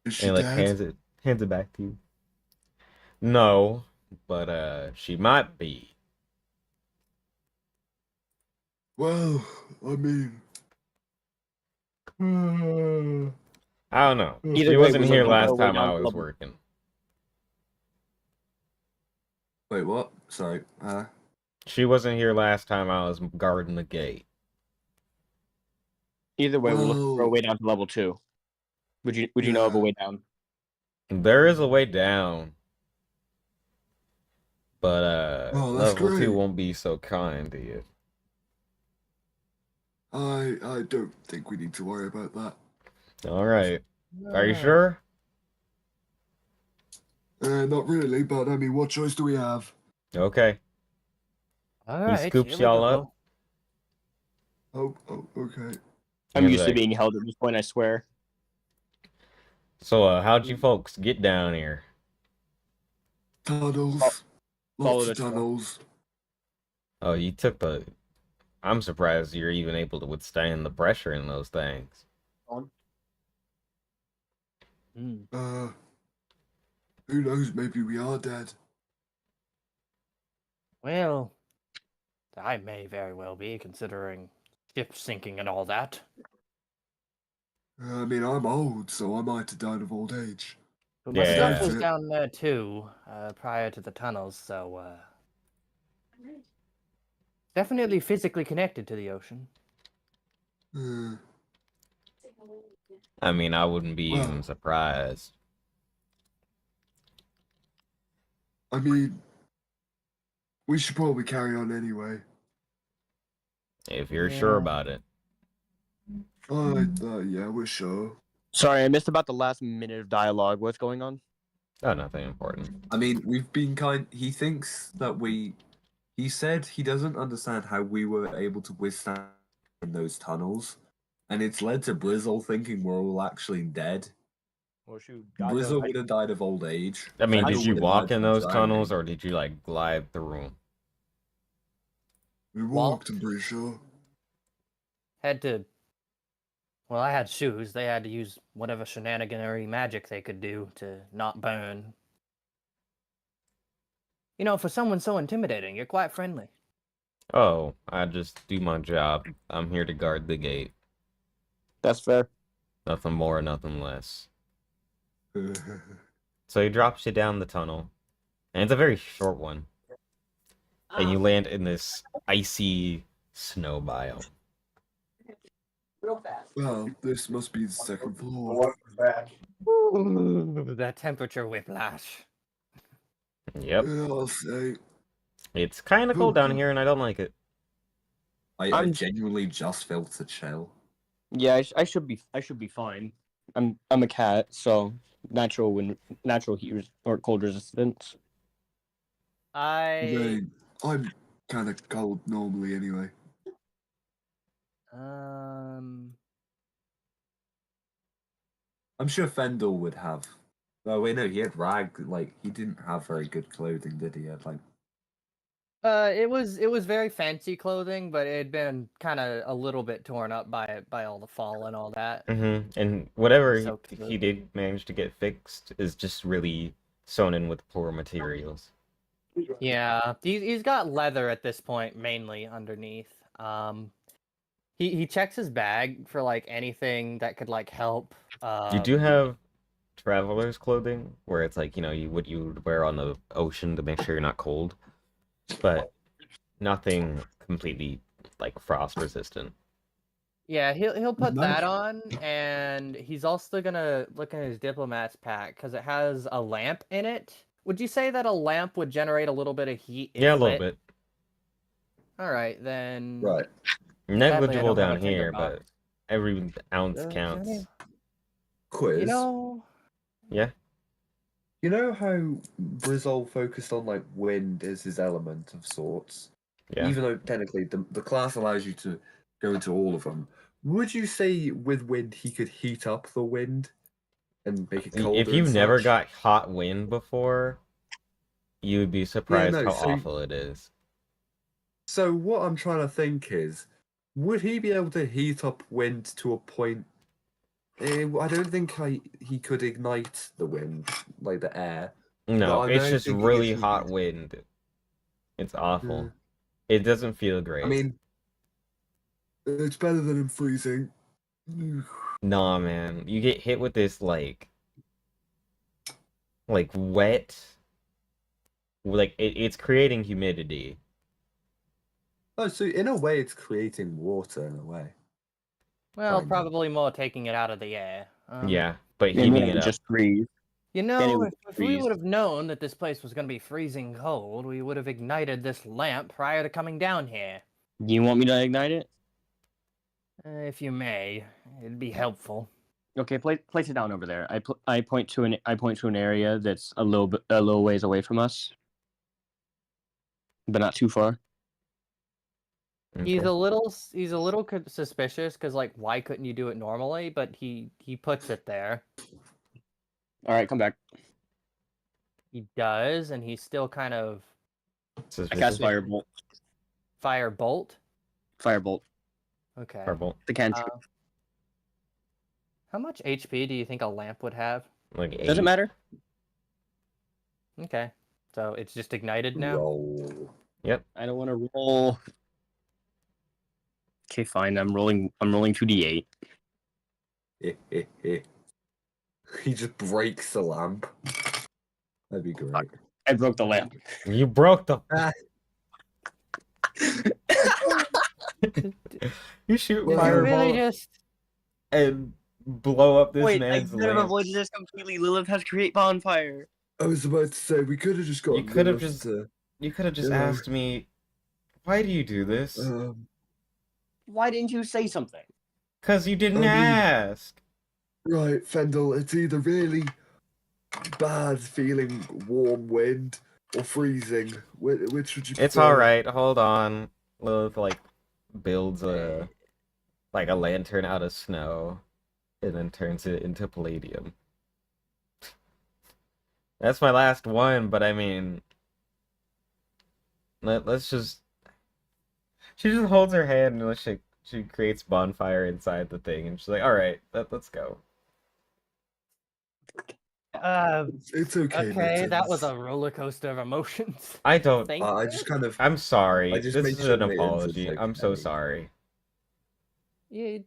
Is she And he, like dead? hands it back to you. No, but she might be. Well, I mean, I don't know. Either She way, wasn't we're here looking for a last way time down I to was level- working. Wait, what? Sorry. She wasn't here last time I was guarding the gate. Either way, we're looking for a Well- way down to level 2. Would you know of a Yeah. way down? There is a way down. But Oh, that's level 2 great. won't be so kind to you. I don't think we need to worry about that. Alright. Are you Ah. sure? Not really, but I mean, what choice do we have? Okay. All He right, scoops here we y'all go. up. Oh, okay. I'm He's used to like, being held at this point, I swear. So, how'd you folks get down here? Tunnels. Follow Lots the of trail. tunnels. Oh, you took the... I'm surprised you're even able to withstand the pressure in those things. Hmm. Who knows? Maybe we are dead. Well, I may very well be, considering ship sinking and all that. I mean, I'm old, so I might have died of old age. But my Yeah. stuff was Yeah. down there too, prior to the tunnels, so definitely physically connected to the ocean. Uh, I mean, I wouldn't be Well- even surprised. I mean, we should probably carry on anyway. If you're sure Yeah. about it. Yeah, we're sure. Sorry, I missed about the last minute of dialogue. What's going on? Oh, nothing important. I mean, we've been he thinks that he said he doesn't understand how we were able to withstand those tunnels, And it's led to Brizzle thinking we're all actually dead. Well, shoot, God knows. Brizzle would have died of old age. I mean, Fendel did you would have walk died in from those drowning. tunnels or did you like glide through? We walked, I'm pretty sure. Had to. Well, I had shoes. They had to use whatever shenaniganery magic they could do to not burn. You know, for someone so intimidating, you're quite friendly. Oh, I just do my job. I'm here to guard the gate. That's fair. Nothing more, nothing less. So he drops you down the tunnel, and it's a very short one. And you land in this icy snow biome. Well, this must be the second floor. Ooh, that temperature whiplash. Yep. Yeah, I'll say. It's kind of cold down here, and I don't like it. I genuinely just felt a chill. Yeah, I should be fine. I'm a cat, so natural heat or cold resistance. I'm kind of cold normally anyway. I'm sure Fendel would have. Oh wait, no, he had rag. Like he didn't have very good clothing, did he? He had like. It was very fancy clothing, but it had been kind of a little bit torn up by all the fall and all that. And whatever Soaked he through. did manage to get fixed is just really sewn in with poor materials. Yeah, he's got leather at this point mainly underneath. He checks his bag for like anything that could like help. You do have traveler's clothing, where it's like, you know, you would wear on the ocean to make sure you're not cold, but nothing completely like frost resistant. Yeah, he'll put Nice. that on, and he's also gonna look in his diplomat's pack because it has a lamp in it. Would you say that a lamp would generate a little bit of heat? If Yeah, a little lit? bit. All right, then. Right. Sadly, I Negligible don't have a down here, tinderbox. but every ounce Johnny, counts. Quiz. You know, Yeah. You know how Brizzle focused on like wind as his element of sorts? Yeah. Even though technically the class allows you to go into all of them. Would you say with wind he could heat up the wind and make it colder? If you've and never such? got hot wind before, you would be surprised no, how so- awful it is. So what I'm trying to think is, would he be able to heat up wind to a point? I don't think he could ignite the wind, like the air. No, I'm it's only just thinking really if he hot could- wind. It's awful. Yeah. It doesn't feel great. I mean, It's better than him freezing. Nah, man. You get hit with this like wet, like it's creating humidity. oh, so in a way, it's creating water in a way. well, Kinda. probably more taking it out of the air. Yeah, but Yeah, heating it up. just freeze. You it know, would if we freeze. would have known that this place was going to be freezing cold, we would have ignited this lamp prior to coming down here. You want me to ignite it? If you may, it'd be helpful. Okay, place it down over there. I point to an area that's a little ways away from us, but not too far. He's Okay. a little suspicious because like, why couldn't you do it normally? But he puts it there. All right, come back. He does, and he's still kind of I Suspicious. cast firebolt. firebolt. Firebolt. Okay. Firebolt. The cantrip. How much HP do you think a lamp would have? Like Does it 8. matter? Okay, so it's just ignited now. Roll. I don't want to roll. Okay, fine. I'm rolling 2d8. He just breaks the lamp. That'd be great. I broke the lamp. You broke the. You shoot Well, Did you really fireball just? and blow up this Wait, I man's could have lamp. avoided this completely. Lilith has create bonfire. I was about to say we could have just got. You could have Lilith just- to, You could have just Yeah. asked me, why do you do this? Why didn't you say something? Because you didn't I mean- ask. Right, Fendel. It's either really bad feeling warm wind or freezing. Which would you? It's prefer? all right. Hold on. Lilith like builds a like a lantern out of snow and then turns it into palladium. That's my last one, but I mean, let's just. She just holds her hand and she creates bonfire inside the thing, and she's like, "All right, let's go." It's okay, Okay, that was Mittens. a roller coaster of emotions. I don't. Thank I you. just kind of. I'm sorry. I just This made is sure an Mittens was apology. I'm so okay. sorry. You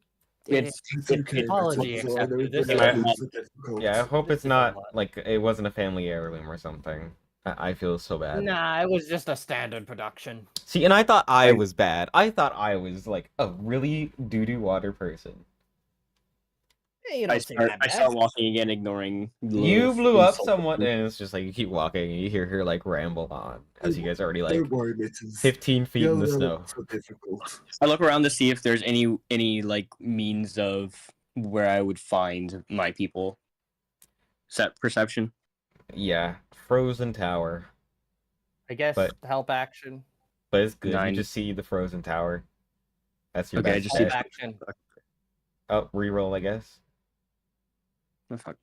It's It's okay, apology Mittens. I know accepted. This it's I- been so difficult. Yeah, I hope This it's is a not lot. like it wasn't a family heirloom or something. I feel so bad. Nah, it was just a standard production. See, and I thought I I- was bad. I thought I was like a really doo-doo water person. You don't seem that I bad. start walking again, ignoring. You blew up insults. somewhat, and it's just like you keep walking, and you hear her like ramble on as you guys are already like Don't worry, Mittens. 15 feet in the Yell snow. out so difficult. I look around to see if there's any like means of where I would find my people. Set perception. Yeah, frozen tower, I guess But- help action. but it's good. 9. You just see the frozen tower. That's your Okay, I best just see Help bet. action. Oh, reroll, I guess. Oh, fuck.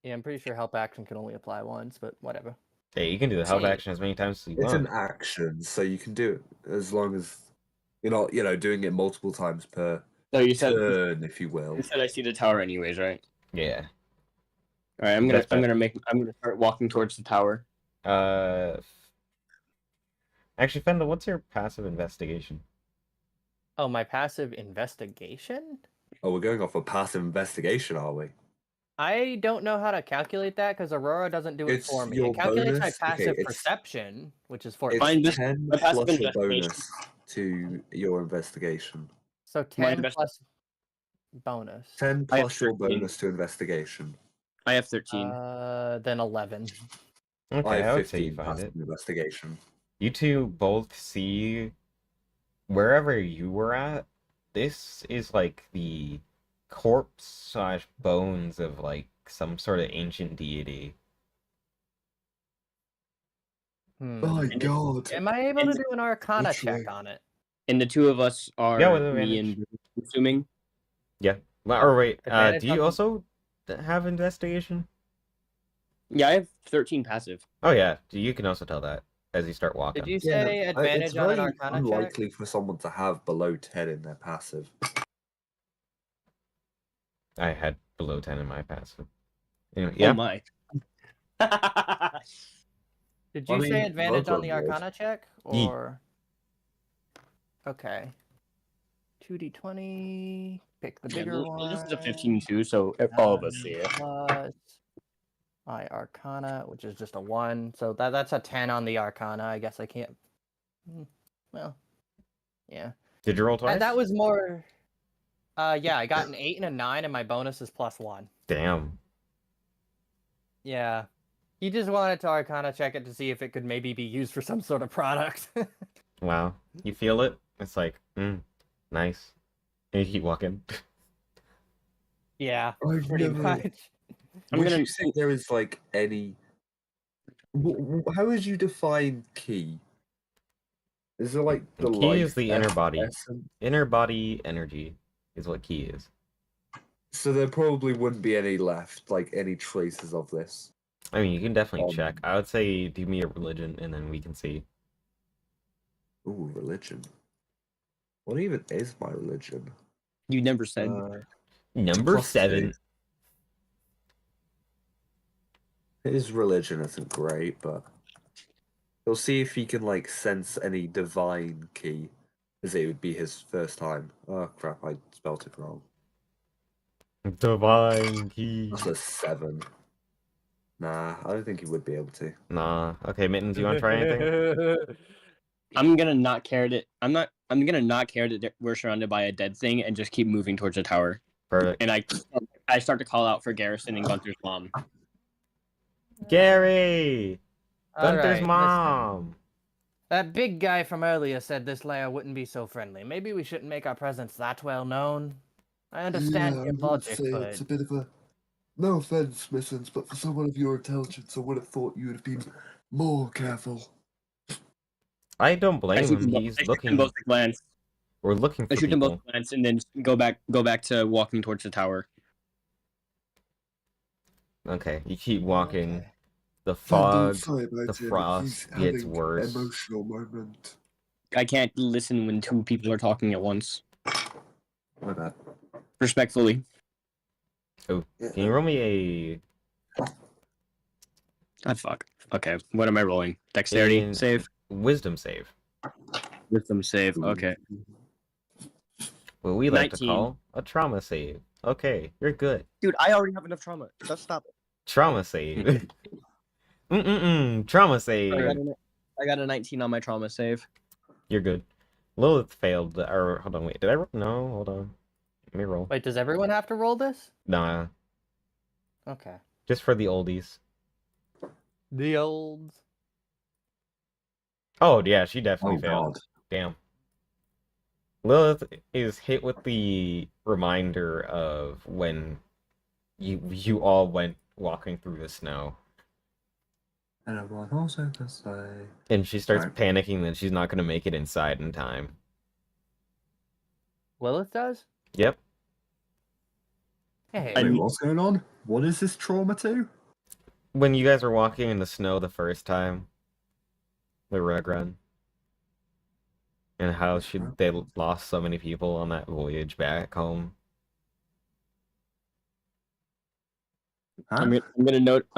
Yeah, I'm pretty sure help action can only apply once, but whatever. Hey, you can do the help See. action as many times as you It's want. an action, so you can do it as long as you're not, doing it multiple times per So you said turn, if you will. I see the tower anyways, right? Yeah. All right, I'm That's better. gonna start walking towards the tower. Actually, Fendel, what's your passive investigation? Oh, my passive investigation? Oh, we're going off a passive investigation, are we? I don't know how to calculate that because Aurora doesn't do it It's for me. your It calculates bonus. my Okay, passive it's- perception, which is It's 14. Fine, this- 10 my passive plus your investigation. bonus to your investigation. So My 10 invest- plus bonus. 10 I have plus your 13. bonus to investigation. I have 13. Then 11. Okay, I I have would say you 15 find passive it. investigation. You two both see wherever you were at. This is like the corpse / bones of like some sort of ancient deity. My God. Am I able to Is- do an Arcana Which check way? on it? And the two of us are Yeah, with me advantage. and Bruce, assuming. Or wait, Advantage do you on- also have investigation? Yeah, I have 13 passive. Oh yeah, you can also tell that as you start walking. Did you say it's advantage on an very Arcana check? unlikely for someone to have below 10 in their passive. I had below 10 in my passive. Anyway, Oh yeah. my. Did I you say mean, advantage on the Rogue would. Arcana check? Ye- Or. Okay. 2d20. Pick the Yeah, bigger this one. is a 15 too, so all of us see it. Plus my Arcana, which is just a 1. So that's a 10 on the Arcana. I guess I can't. Well, yeah. Did you roll twice? That was more. Yeah, I got an 8 and a 9, and my bonus is +1. Damn. Yeah. He just wanted to Arcana check it to see if it could maybe be used for some sort of product. Wow. You feel it? It's like, nice. And you keep walking. I've Yeah, pretty never. much. I'm Would gonna- you say there is like any? How would you define key? Is it like the Key life is the inner body. essence? Inner body energy is what key is. So there probably wouldn't be any left, like any traces of this. I mean, you can definitely check. Um, I would say do me a religion, and then we can see. Ooh, religion. What even is my religion? You never said. Number Plus 7. His religion isn't great, but he'll see if he can like sense any divine key, as it would be his first time. Oh crap! I spelt it wrong. Divine key. That's a 7. Nah, I don't think he would be able to. Nah. Okay, Mittens, you want to try anything? I'm gonna not care that I'm gonna not care that we're surrounded by a dead thing and just keep moving towards the tower. Perfect. And I start to call out for Garrison and Gunther's mom. Gary! Gunther's Alright, listen. mom! That big guy from earlier said this lair wouldn't be so friendly. Maybe we shouldn't make our presence that well known. I understand Yeah, I your would logic, say but it's a bit of a. No offense, Mittens, but for someone of your intelligence, I would have thought you would have been more careful. I don't I blame see him. them He's both- I see them looking. both at glance. We're looking for I shoot them people. both once and then go back to walking towards the tower. Okay, you keep walking. Okay. The Fandom, fog, sorry about the him. frost He's gets having worse. emotional moment. I can't listen when two people are talking at once. My bad. Respectfully. Oh, can you roll me Ah, fuck. Okay, what am I rolling? Dexterity a save? wisdom save? Wisdom save. Okay. What we like to 19. call a trauma save. Okay, you're good. Dude, I already have enough trauma. Just stop it. Trauma save. Trauma I save. got a 19 on my trauma save. You're good. Lilith failed. Or hold on, wait. Did I roll? No, hold on. Let me roll. Wait, does everyone have to roll this? Nah, Okay. just for the oldies. The old. Oh yeah, she definitely Oh failed. god. Damn. Lilith is hit with the reminder of when you all went walking through the snow. And everyone also can say. And she starts Right. panicking that she's not going to make it inside in time. Lilith does? Yep. Hey. Wait, what's going on? What is this trauma to? When you guys were walking in the snow the first time, the rug run, and how they lost so many people on that voyage back home. Huh? I'm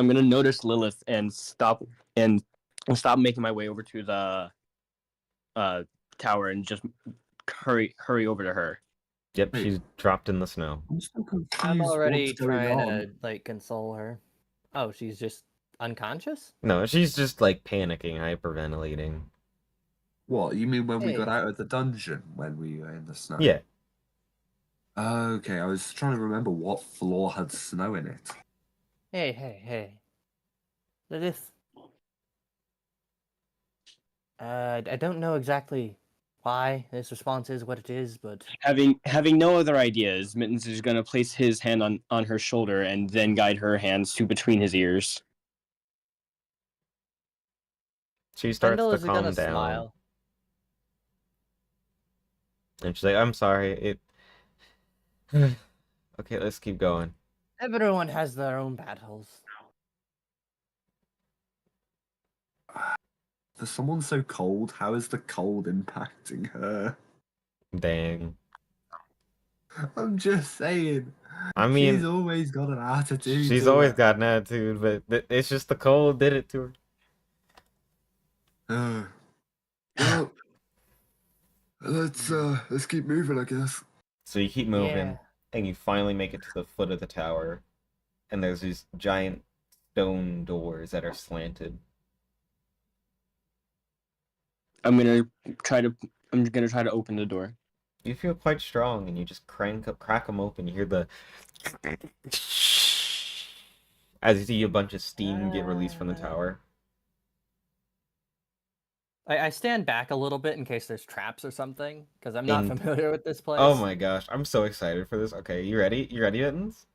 gonna notice Lilith and stop making my way over to the tower and just hurry over to her. Yep, Wait. she's dropped in the snow. I'm still confused. I'm already what's going trying on. to like console her. Oh, she's just unconscious? No, she's just like panicking, hyperventilating. What, you mean when we got Hey. out of the dungeon when we were in the snow? Yeah. Okay, I was trying to remember what floor had snow in it. Hey. Lilith. I don't know exactly why this response is what it is, but Having no other ideas, Mittens is gonna place his hand on her shoulder and then guide her hands to between his ears. She starts Kendall to is gonna calm down. smile. And she's like, I'm sorry, Okay, let's keep going. Everyone has their own battles. For someone so cold, how is the cold impacting her? Dang. I'm just saying. I mean, she's always got an attitude. she's to always her. got an attitude, but it's just the cold did it to her. Well, let's keep moving, I guess. So you keep moving, Yeah. and you finally make it to the foot of the tower, and there's these giant stone doors that are slanted. I'm gonna try to open the door. You feel quite strong, and you just crack them open. You hear the as you see a bunch of steam get released from the tower. I stand back a little bit in case there's traps or something, because I'm not And- familiar with this place. Oh my gosh, I'm so excited for this. Okay, you ready? You ready, Mittens?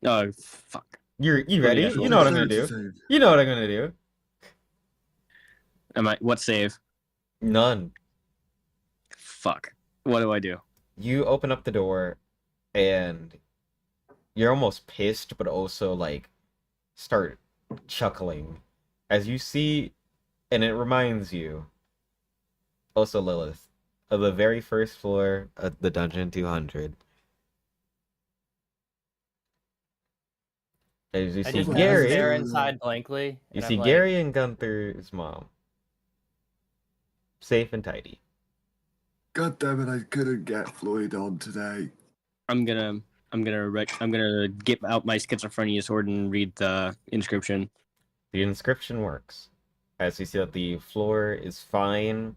Oh fuck! You Oh, ready? yeah. You know what I'm gonna do. You know what I'm gonna do. What save? None. Fuck! What do I do? You open up the door, and you're almost pissed, but also like start chuckling as you see, and it reminds you, also Lilith, of the very first floor of the Dungeon 200. As you I see just Gary, stare inside blankly. you and see I'm like, Gary and Gunther's mom, safe and tidy. God damn it, I couldn't get Floyd on today. I'm gonna get out my schizophrenia sword and read the inscription. The inscription works. As you see that the floor is fine,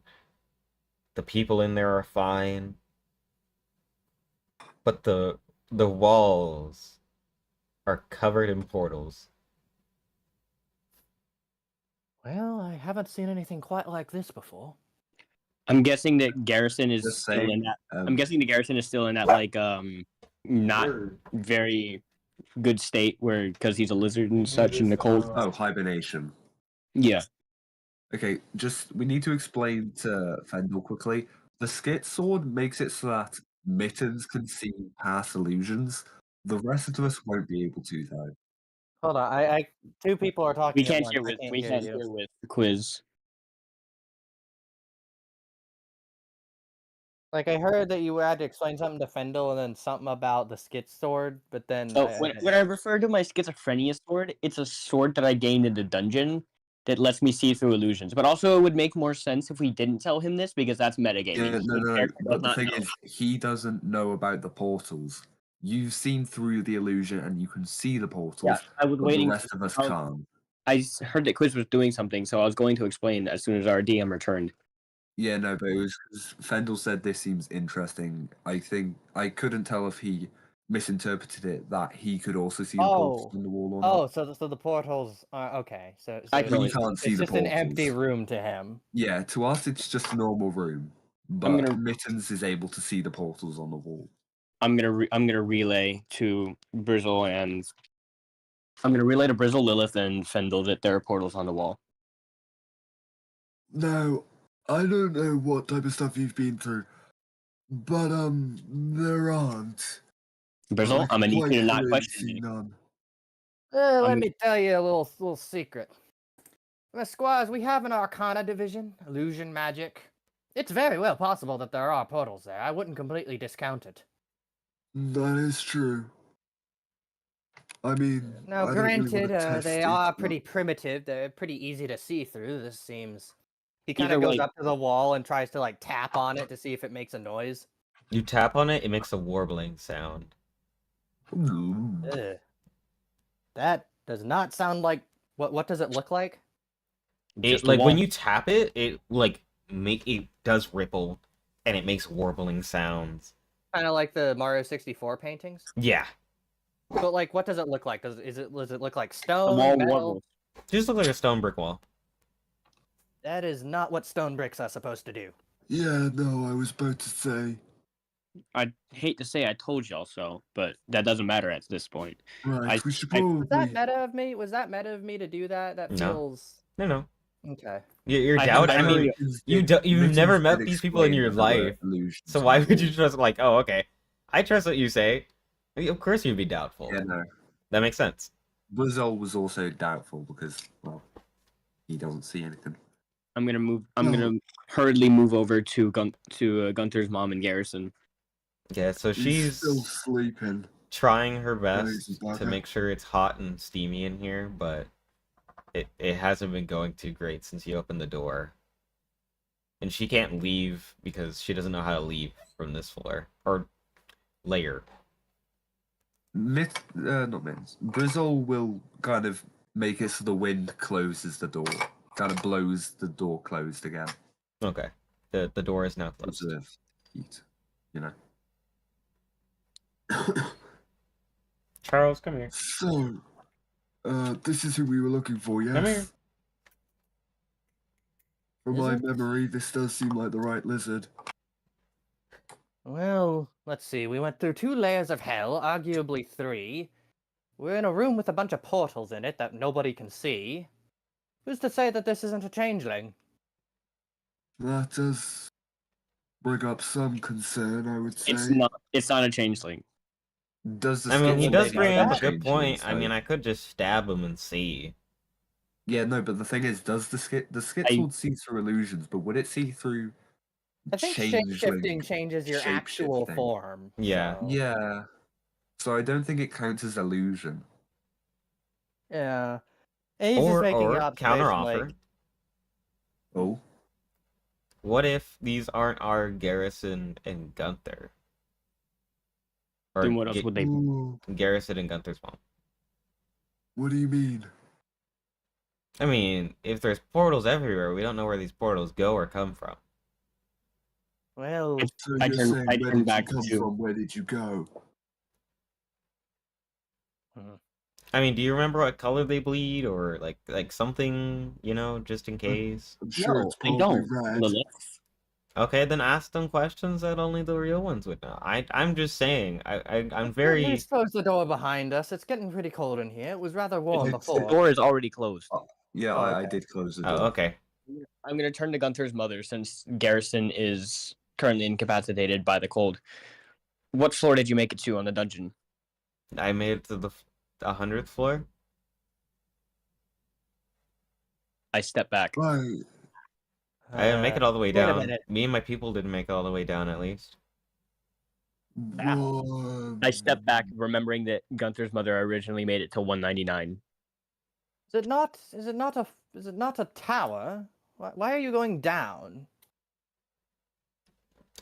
the people in there are fine, but the walls are covered in portals. well, I haven't seen anything quite like this before. I'm guessing that Garrison is Just still in saying, that. I'm guessing the Garrison is still in that like not very good state where because he's a lizard and such in the cold. Oh, hibernation. Yeah. Okay, we need to explain to Fendel quickly. The skit sword makes it so that Mittens can see past illusions. The rest of us won't be able to, though. Hold on, I two people are talking We at can't once. hear I with can't we hear can't you. hear with the quiz. Like I heard that you had to explain something to Fendel and then something about the skit sword, but then So I when didn't. I refer to my schizophrenia sword, it's a sword that I gained in the dungeon that lets me see through illusions. But also, it would make more sense if we didn't tell him this because that's metagaming. Yeah, The no. character does But the not thing know. is, he doesn't know about the portals. You've seen through the illusion and you can see the portals, Yeah, I was but the waiting. rest of us I was- can't. heard that quiz was doing something, so I was going to explain as soon as our DM returned. Yeah, no, but it was 'cause Fendel said this seems interesting. I think I couldn't tell if he misinterpreted it that he could also see the portals Oh, on the wall or oh, not. so the portals are okay. So I it's, can He only. can't see it's the just an portals. empty room to him. Yeah, to us it's just a normal room, but gonna- Mittens is able to see the portals on the wall. I'm gonna relay to Brizzle and Lilith, and Fendel that there are portals on the wall. Now, I don't know what type of stuff you've been through, but there aren't. Brizzle, I I'm gonna need quite you to not clearly question see me. none. Let me tell you a little secret. Squires, we have an Arcana division, illusion magic. It's very well possible that there are portals there. I wouldn't completely discount it. That is true. I mean, Now, I don't really granted, want to test they it, are but- pretty primitive. They're pretty easy to see through. This seems. He kind Either of goes way- up to the wall and tries to like tap on it to see if it makes a noise. You tap on it, it makes a warbling sound. Ooh. Ugh. That does not sound like. What does it look like? It Just a like wall. when you tap it, it does ripple, and it makes warbling sounds. Kind of like the Mario 64 paintings. Yeah, But like, what does it look like? Does it look like The stone, wall metal? warbles. just look like a stone brick wall. That is not what stone bricks are supposed to do. Yeah, no, I was about to say. I hate to say I told y'all so, but that doesn't matter at this point. Right, we should I- probably. Was that meta of me? Was that meta of me to do that? That No. feels No. okay. You're I doubt. have I mean, memory- you've Mittens never did met these people in explain your that there were life, illusions so on why the would you wall. trust? Like, oh, okay, I trust what you say. I mean, of course, you'd be doubtful. Yeah, no. That makes sense. Brizzle was also doubtful because, well, he doesn't see anything. I'm gonna No. hurriedly move over to Gunther's mom and Garrison. Yeah, so He's still she's sleeping. trying her Crazy best to bugger. make sure it's hot and steamy in here, but it hasn't been going too great since you opened the door. And she can't leave because she doesn't know how to leave from this floor or layer. Not Mittens. Brizzle will kind of make it so the wind closes the door, kind of blows the door closed again. Okay, the door is now closed. Observe heat, you know. Charles, come here. So, this is who we were looking for, yes? Come here. From Is my it? memory, this does seem like the right lizard. Well, let's see. We went through 2 layers of hell, arguably 3. We're in a room with a bunch of portals in it that nobody can see. Who's to say that this isn't a changeling? That does bring up some concern, I would say. It's not a changeling. Does the I mean, he skit does sword bring see up a the good point. changelings, I mean, though? I could just stab him and see. Yeah, no, but the thing is, does the skit I- sword see through illusions? But would it see through? I think changeling shape-shifting changes your actual shape-shifting? form. Yeah. so- Yeah. So I don't think it counts as illusion. Yeah. And he's just making an observation, counteroffer. like, Oh, What if these aren't our Garrison and Gunther? Or Then what else would they? Ooh, Garrison and Gunther's mom. what do you mean? I mean, if there's portals everywhere, we don't know where these portals go or come from. well, So I you're turn- saying, I where turn did back you come to- from? Where did you go? I mean, do you remember what color they bleed or like something, just in case? I'm sure No, it's I probably don't. red. Lilith. Okay, then ask them questions that only the real ones would know. I'm just saying. I'm let's very. close the door behind us. It's getting pretty cold in here. It was rather warm It's- The before. door is already closed. yeah, Oh, I okay. did close the Oh, door. okay. I'm gonna turn to Gunther's mother since Garrison is currently incapacitated by the cold. What floor did you make it to on the dungeon? I made it to the 100th floor. I step back. Right. I didn't make it all the way Wait a down. minute. Me and my people didn't make it all the way down, at least. I step back, remembering that Gunther's mother originally made it to 199. Is it not? Is it not a? Is it not a tower? Why are you going down?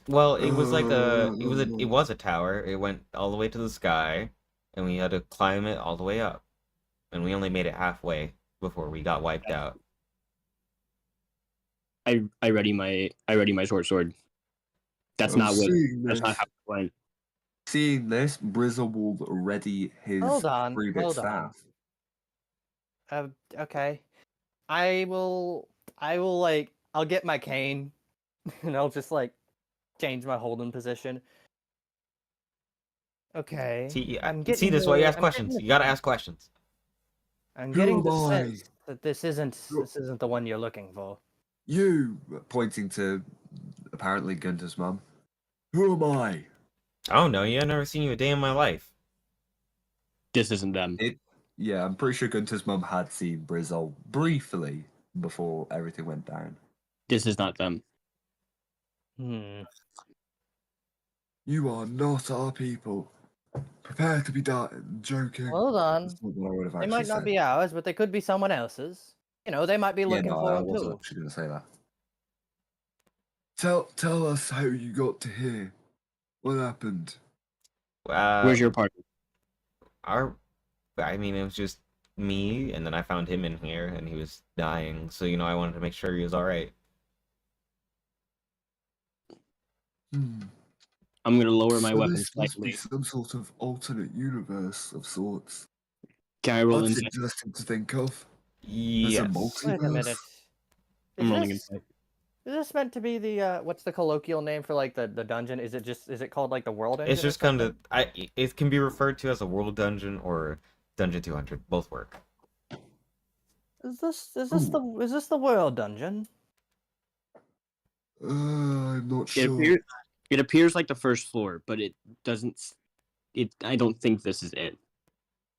Well, it was like it was a tower. It went all the way to the sky, and we had to climb it all the way up. And we only made it halfway before we got wiped out. I ready my sword. That's I'm not what. seeing That's not this. how it went. Seeing this, Brizzle will ready his Hold on, 3-bit hold on. staff. Okay. I will like I'll get my cane and I'll just like change my holding position. Okay. See, I'm see, getting this is why you the- ask I'm questions. getting You gotta ask questions. I'm Who getting the am I? sense that this isn't the one you're looking for. You, Pointing to apparently Gunter's mum. who am I? I don't know. You. I've never seen you a day in my life. This isn't them. Yeah, I'm pretty sure Gunter's mum had seen Brizzle briefly before everything went down. This is not them. You are not our people. Prepare to be joking. Hold on. That's not what I would have They actually might not said. be ours, but they could be someone else's. You know, they might be Yeah, looking no, for I them wasn't too. actually going to say that. Tell us how you got to here. What happened? Where's your partner? I mean, it was just me, and then I found him in here, and he was dying. So I wanted to make sure he was all right. I'm gonna lower my So weapon this must be slightly. some sort of alternate universe of sorts. Can I roll That's insight? interesting to think of. There's Yes. a multiverse. Wait a minute. I'm Is rolling this, insight. is this meant to be the what's the colloquial name for like the dungeon? Is it called like the world engine? It's just kind of it can be referred to as a world dungeon or Dungeon 200. Both work. Is this the world dungeon? I'm not It sure. appears, it appears like the first floor, but it doesn't. I don't think this is it.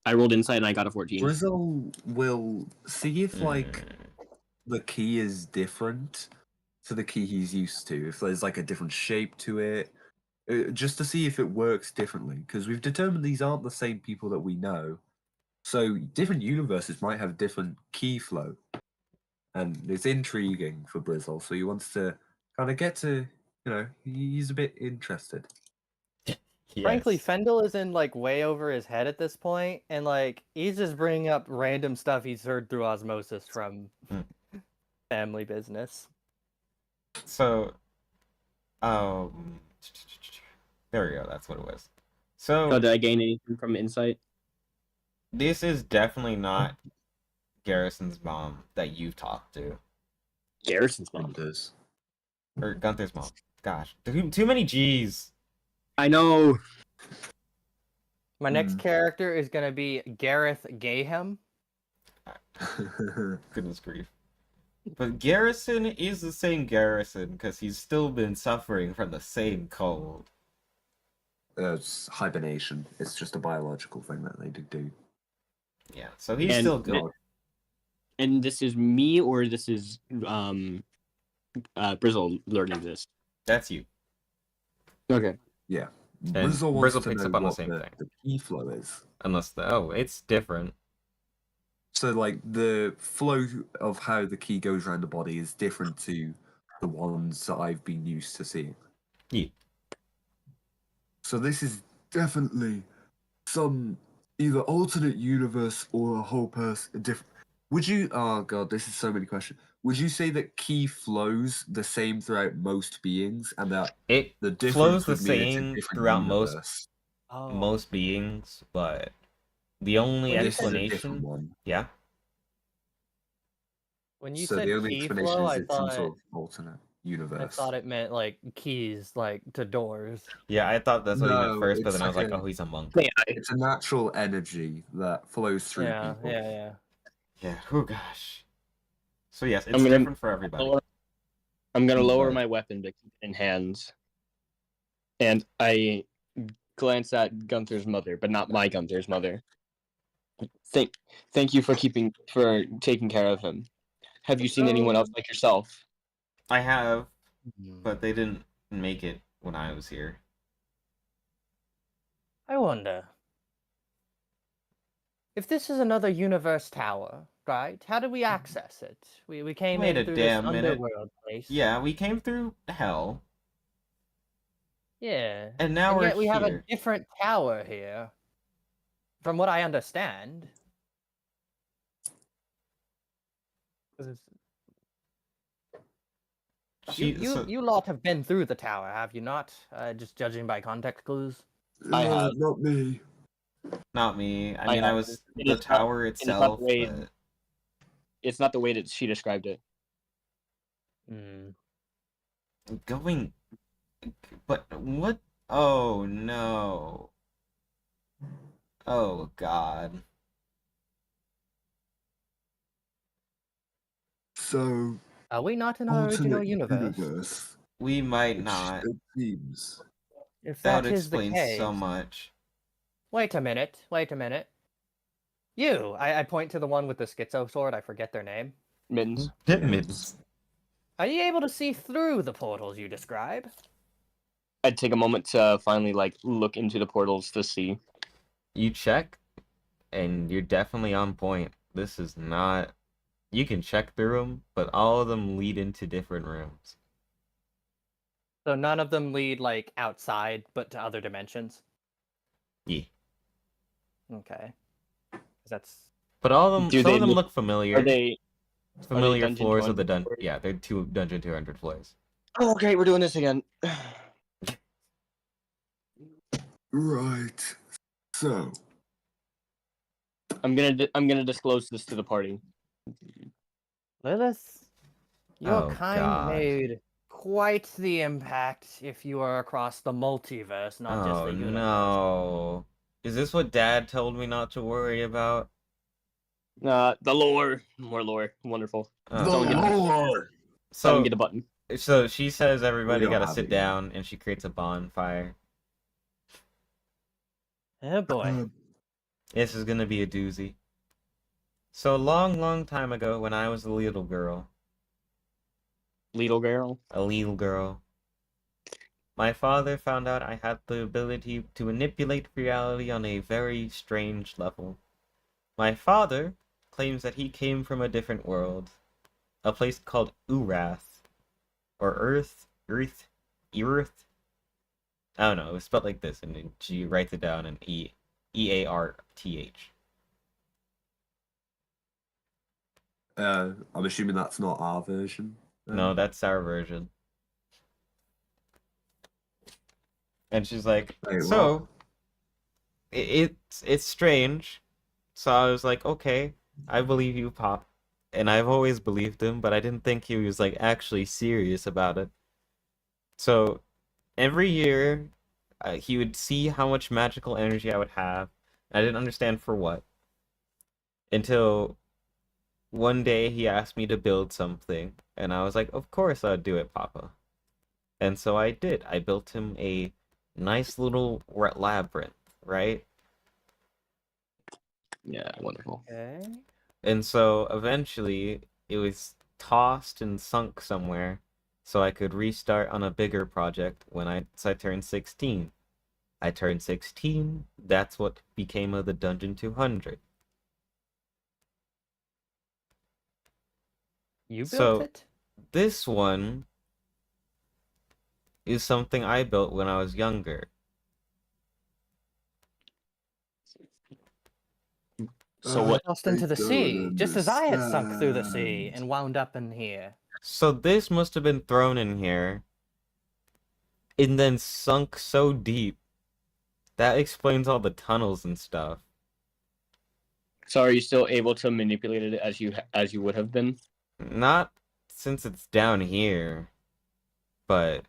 I rolled insight and I got a 14. Brizzle will see if like Mm. the key is different to the key he's used to. If there's like a different shape to it, just to see if it works differently. Because we've determined these aren't the same people that we know. So different universes might have different key flow, and it's intriguing for Brizzle. So he wants to kind of get to, he's a bit interested. Frankly, Yes. Fendel is in like way over his head at this point, and like he's just bringing up random stuff he's heard through osmosis from family business. So, there we go. That's what it was. So So did I gain anything from insight? this is definitely not Garrison's mom that you've talked to, Garrison's mom. Wonders. or Gunther's mom. Gosh, too many G's. I know. My next character is gonna be Gareth Gayhem. Goodness grief. But Garrison is the same Garrison because he's still been suffering from the same cold. It's hibernation. It's just a biological thing that they do. Yeah, so he's And- still good. And this is me, or this is Brizzle learning this. That's you. Okay. Yeah. And Brizzle wants Brizzle to picks know up on the what same thing. the key flow is. Unless it's different. So, like, the flow of how the key goes around the body is different to the ones that I've been used to seeing. Yeah. So this is definitely some either alternate universe or a whole person different. Would you? Oh god, this is so many questions. Would you say that key flows the same throughout most beings, and that It the difference flows the would mean it's a same different throughout universe? most beings, but the only When you This is a different explanation, one. yeah, When you So said the only key explanation flow, is it's some sort of alternate I universe. thought it meant like keys, like to doors. yeah, I thought that's what he meant No, first, but it's then I was like like, a- oh, he's a monk. It's a natural energy that flows through Yeah, people. yeah. Yeah. Oh gosh. So yes, it's I'm gonna- different for everybody. I'm gonna lower Okay. my weapon to keep it in hands. And I glance at Gunther's mother, but not my Gunther's mother. Thank you for taking care of him. Have you seen anyone else like yourself? I have, Hmm. but they didn't make it when I was here. I wonder if this is another universe tower, right? How did we access it? We came Wait in a through this damn minute. underworld place. Yeah, we came through hell, Yeah. and now And we're yet we have a here. different tower here. From what I understand. You lot have been through the tower, have you not? Just judging by context clues. I have. Not me. Not me. I I mean, I have. was It the is not- tower it is not itself, the way- but It's not the way that she described it. Hmm. going. But what? Oh no. Oh God. So, Are we not in our original alternate universe? We might not. It seems. If That that would is the explain case. so much. Wait a minute. You! I point to the one with the schizo sword, I forget their name. Mittens. Mittens. Are you able to see through the portals you describe? I'd take a moment to finally look into the portals to see. You check, and you're definitely on point. This is not. You can check through them, but all of them lead into different rooms. So none of them lead outside, but to other dimensions. Yeah. Okay. 'Cause that's But all of them, Do some they of them look- look familiar. Are they Familiar Dungeon floors of the 200 dungeon. Yeah, they're Dungeon 200 floors. Oh, okay, we're doing this again. Right. So, I'm gonna disclose this to the party. Lilith, your Oh, kind God. made quite the impact if you are across the multiverse, not just Oh the universe. no. Is this what Dad told me not to worry about? The lore, more lore, wonderful. Oh, Someone get- God. Lord! Someone So, get a button. so she says everybody We gotta are sit having- down, and she creates a bonfire. Oh boy. Um, This is gonna be a doozy. So long time ago, when I was a little girl, Little girl. my father found out I had the ability to manipulate reality on a very strange level. My father claims that he came from a different world, a place called Urath, or Earth. I don't know. It was spelled like this, and then she writes it down in Earth. I'm assuming that's not our version. No, that's our version. And she's like, Wait, so it's strange. So I was like, okay, I believe you, Pop. And I've always believed him, but I didn't think he was actually serious about it. So every year, he would see how much magical energy I would have. I didn't understand for what. Until one day he asked me to build something, and I was like, of course I'd do it, Papa. And so I did. I built him a nice little labyrinth, right? Yeah, wonderful. Okay. And so eventually it was tossed and sunk somewhere so I could restart on a bigger project when I turned 16. I turned 16, that's what became of the Dungeon 200. You built So- it? This one is something I built when I was younger. So what? Tossed into I the sea, don't just as I had sunk through the sea understand. and wound up in here. So this must have been thrown in here and then sunk so deep. That explains all the tunnels and stuff. So are you still able to manipulate it as you would have been? Not since it's down here, but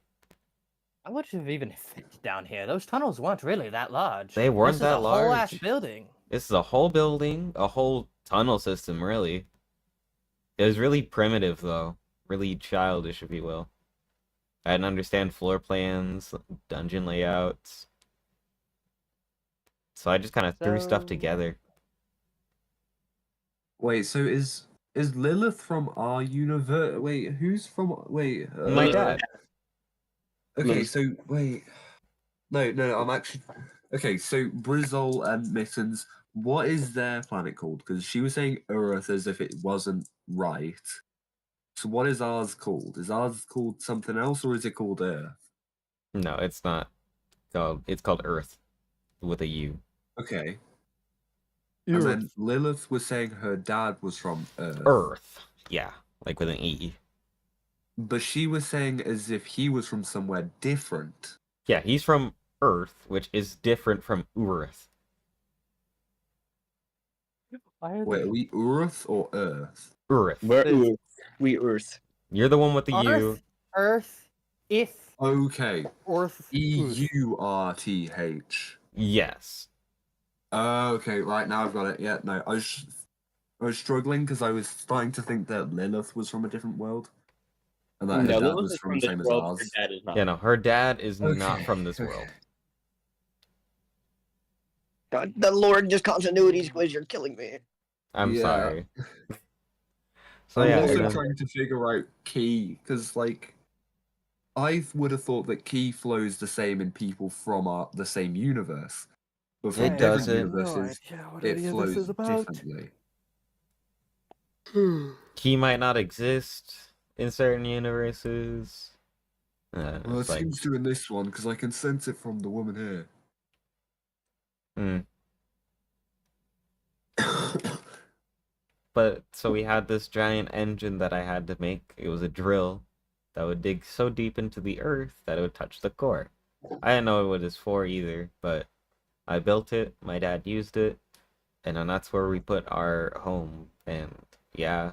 I would have even fit down here. Those tunnels weren't really that large. They weren't this that is a whole ass large. building. this is a whole building, a whole tunnel system, really. It was really primitive, though. Really childish, if you will. I didn't understand floor plans, dungeon layouts. So I just kind of threw stuff So- together. Wait, so is Lilith from our universe? Wait, who's from? Wait, My dad. Okay, Lilith. so wait, no, I'm actually okay. So Brizzle and Mittens, what is their planet called? Because she was saying Earth as if it wasn't right. So what is ours called? Is ours called something else, or is it called Earth? No, it's not called. It's called Earth with a U. Okay. And then Lilith was saying her dad was from Earth. Earth. Yeah, like with an E. But she was saying as if he was from somewhere different. Yeah, he's from Earth, which is different from Urith. Why are Wait, they- are we Earth or Earth? Urith. We're Is- Earth. We Earth. You're the one with the U. Earth, if Okay. Earth, EURTH. Yes. Okay, right now I've got it. Yeah, no, I was struggling because I was starting to think that Lilith was from a different world, and that her No, dad Lilith was is from from the this same as world. Her ours. dad is not. Yeah, no, her dad is not Okay, from this okay. world. God, the Lord just continuities quiz. You're killing me. I'm Yeah. sorry. So I'm yeah, also and then- trying to figure out Key because, like, I would have thought that Key flows the same in people from the same universe, but from It different doesn't. universes, what it flows differently. Key might not exist in certain universes. Well, it It's like, seems to in this one because I can sense it from the woman here. hmm. But so we had this giant engine that I had to make. It was a drill that would dig so deep into the earth that it would touch the core. I didn't know what it was for either, but I built it. My dad used it, and then that's where we put our home. And yeah,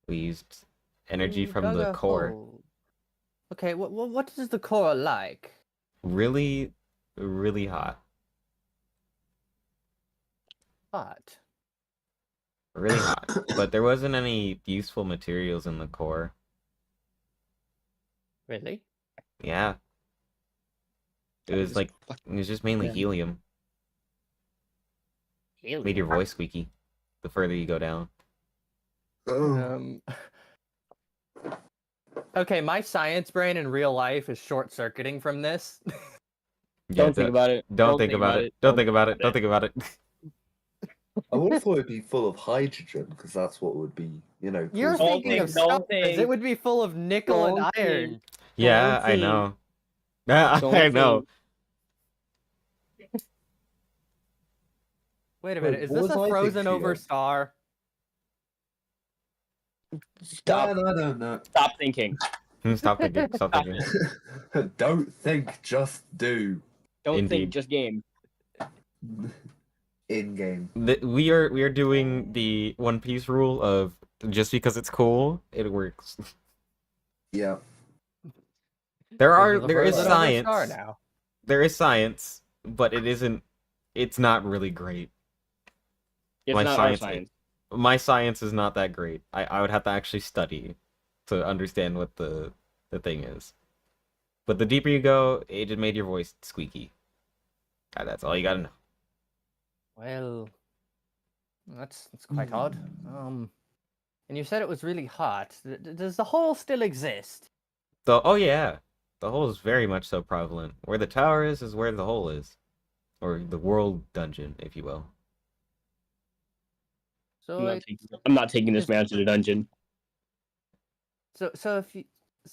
we used energy You from dug the a core. hole. Okay, what is the core like? Really, really hot. Hot. Really hot. But there wasn't any useful materials in the core. Really? Yeah. It was like, it was just mainly Yeah. helium. Made your voice squeaky the further you go down. Um. Okay, my science brain in real life is short circuiting from this. Yeah, Don't think about it. Don't think about it. Don't think about it. Don't think about it. I would have thought it'd be full of hydrogen because that's what would be, You're cause Don't thinking of think, don't stars. It think. would be full of nickel and Don't iron. think. Yeah, I think. know. I Don't know. Wait a Wait, minute, is what this was a I frozen thinking over of? star? Stop. Man, I don't know. Stop thinking. Stop thinking. Stop thinking. Don't think, just do. Don't Indeed. think. Just game. In game. We are doing the One Piece rule of just because it's cool, it works. Yeah. There is Frozen over star science. now. There is science, but it isn't. It's not really great. It's My not science- our science. My science is not that great. I would have to actually study to understand what the thing is. But the deeper you go, it just made your voice squeaky. That's all you gotta know. Well, that's quite odd. And you said it was really hot. Does the hole still exist? So, oh yeah, the hole is very much so prevalent. Where the tower is where the hole is, or the world dungeon, if you will. So I'm not taking this man to the dungeon. so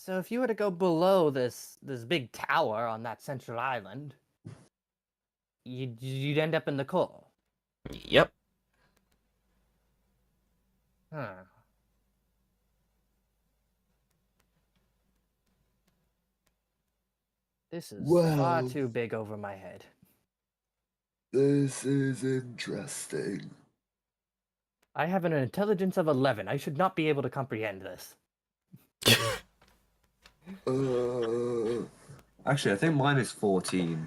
if you were to go below this big tower on that central island, you'd end up in the core. Yep. Huh. This is far Well. too big over my head. This is interesting. I have an intelligence of 11. I should not be able to comprehend this. Actually, I think mine is 14.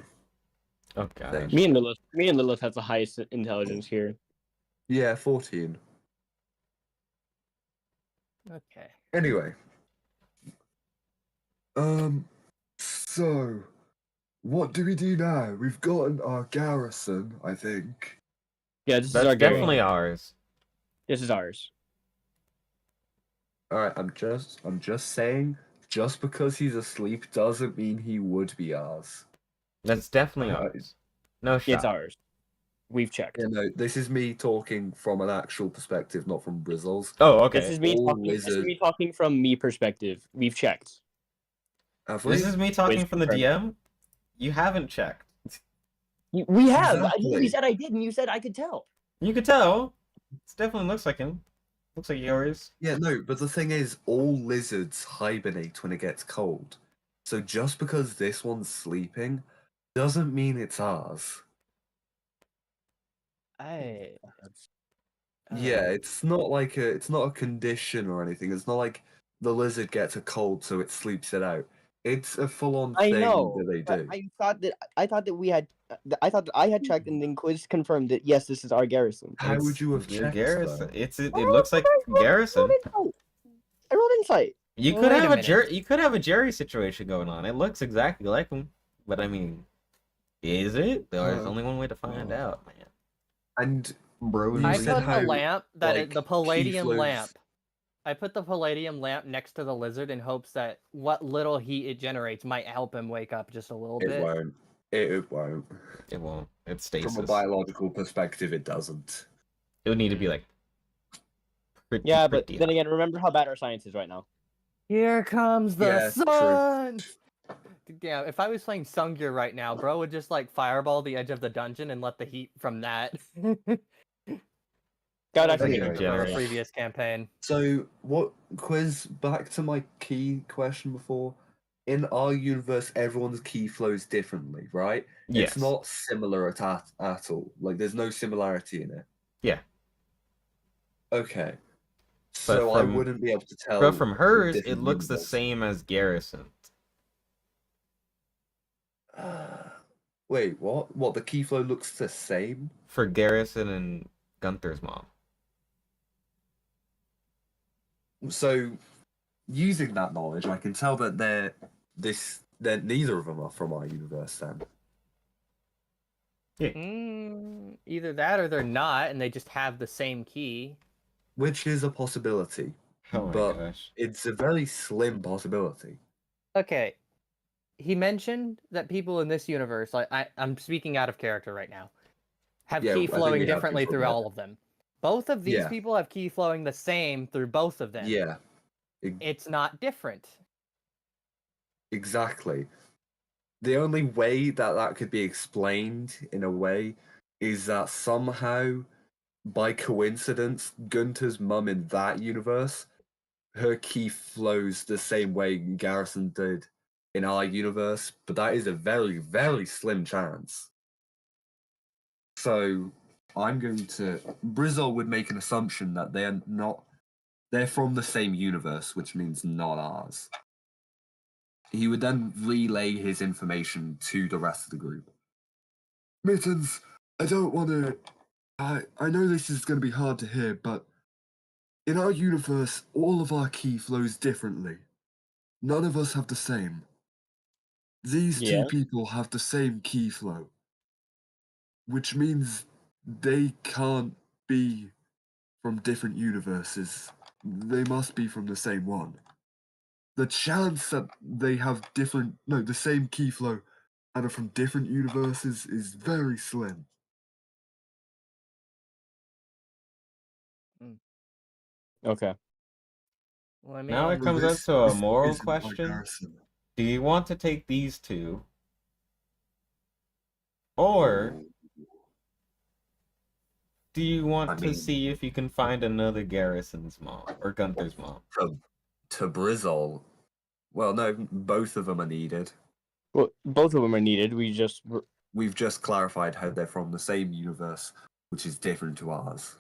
Oh gosh. Me and Lilith has the highest intelligence here. Yeah, 14. Okay. Anyway. So, what do we do now? We've gotten our garrison, I think. Yeah, this is That's our definitely garrison. ours. This is ours. All right, I'm just saying. Just because he's asleep doesn't mean he would be ours. That's definitely Uh, ours. No It's shot. ours. We've checked. You know, this is me talking from an actual perspective, not from Brizzle's. Oh, This okay. is me All talking. This is lizard- me talking from me perspective. We've checked. Have we? This is me talking Wiz from the confirmed. DM. You haven't checked. We have. I Exactly. literally said I did, and you said I could tell. You could tell. It definitely looks like him. Looks like yours. Yeah, no, but the thing is, all lizards hibernate when it gets cold. So just because this one's sleeping doesn't mean it's ours. Yeah, it's not like it's not a condition or anything. It's not like the lizard gets a cold so it sleeps it out. It's a full-on I thing know. that they but do. I thought that we had. I thought that I had checked, and then Quiz confirmed that yes, this is our garrison. How would you have It's the checked Garrison. though? It looks like Garrison. I rolled insight. You Wait could a have a minute. You could have a Jerry situation going on. It looks exactly like him, but I mean, is it? There's only one way to find out, man. And Bro, You I said put how, the lamp that like, the palladium key lamp. flows- I put the palladium lamp next to the lizard in hopes that what little heat it generates might help him wake up just a little it bit. won't. It won't. it won't. It's From a stasis. biological perspective, it doesn't. It would need to be like. Pretty, Yeah, but pretty then high. again, remember how bad our science is right now. Here comes the Yeah, true. sun. Yeah, if I was playing Sungir right now, bro would just like fireball the edge of the dungeon and let the heat from that. God, That was actually, a Okay. from a generous. previous campaign. So, what quiz? Back to my key question before. In our universe, everyone's key flows differently, right? Yes. It's not similar at all. Like, there's no similarity in it. Yeah. Okay. So I from- wouldn't be able to tell. But from the hers, it different looks the universes. same as Garrison. Wait, what? What? The key flow looks the same? For Garrison and Gunther's mom. So, using that knowledge, I can tell that neither of them are from our universe. Then. Either that or they're not, and they just have the same key. Which is a possibility, Oh my but gosh. it's a very slim possibility. Okay. He mentioned that people in this universe, like I'm speaking out of character right now, have Yeah, I key think flowing we have been differently for a through bit. all of them. Both of these Yeah. people have key flowing the same through both of them. Yeah, It's not different. exactly. The only way that could be explained in a way is that somehow, by coincidence, Gunther's mum in that universe, her key flows the same way Garrison did in our universe, but that is a very, very slim chance. So I'm going to. Brizzle would make an assumption that they're not. They're from the same universe, which means not ours. He would then relay his information to the rest of the group. Mittens, I don't want to. I know this is going to be hard to hear, but in our universe, all of our key flows differently. None of us have the same. These Yeah. two people have the same key flow, which means they can't be from different universes. They must be from the same one. The chance that they have the same key flow and are from different universes is very slim. Okay. Well, I mean, Now it So comes up this- to a this moral isn't our question. garrison. Do you want to take these two? Or do you want I to mean- see if you can find another Garrison's mom or Gunther's mom? To Brizzle, well, no, both of them are needed. Well, both of them are needed. We've just clarified how they're from the same universe, which is different to ours.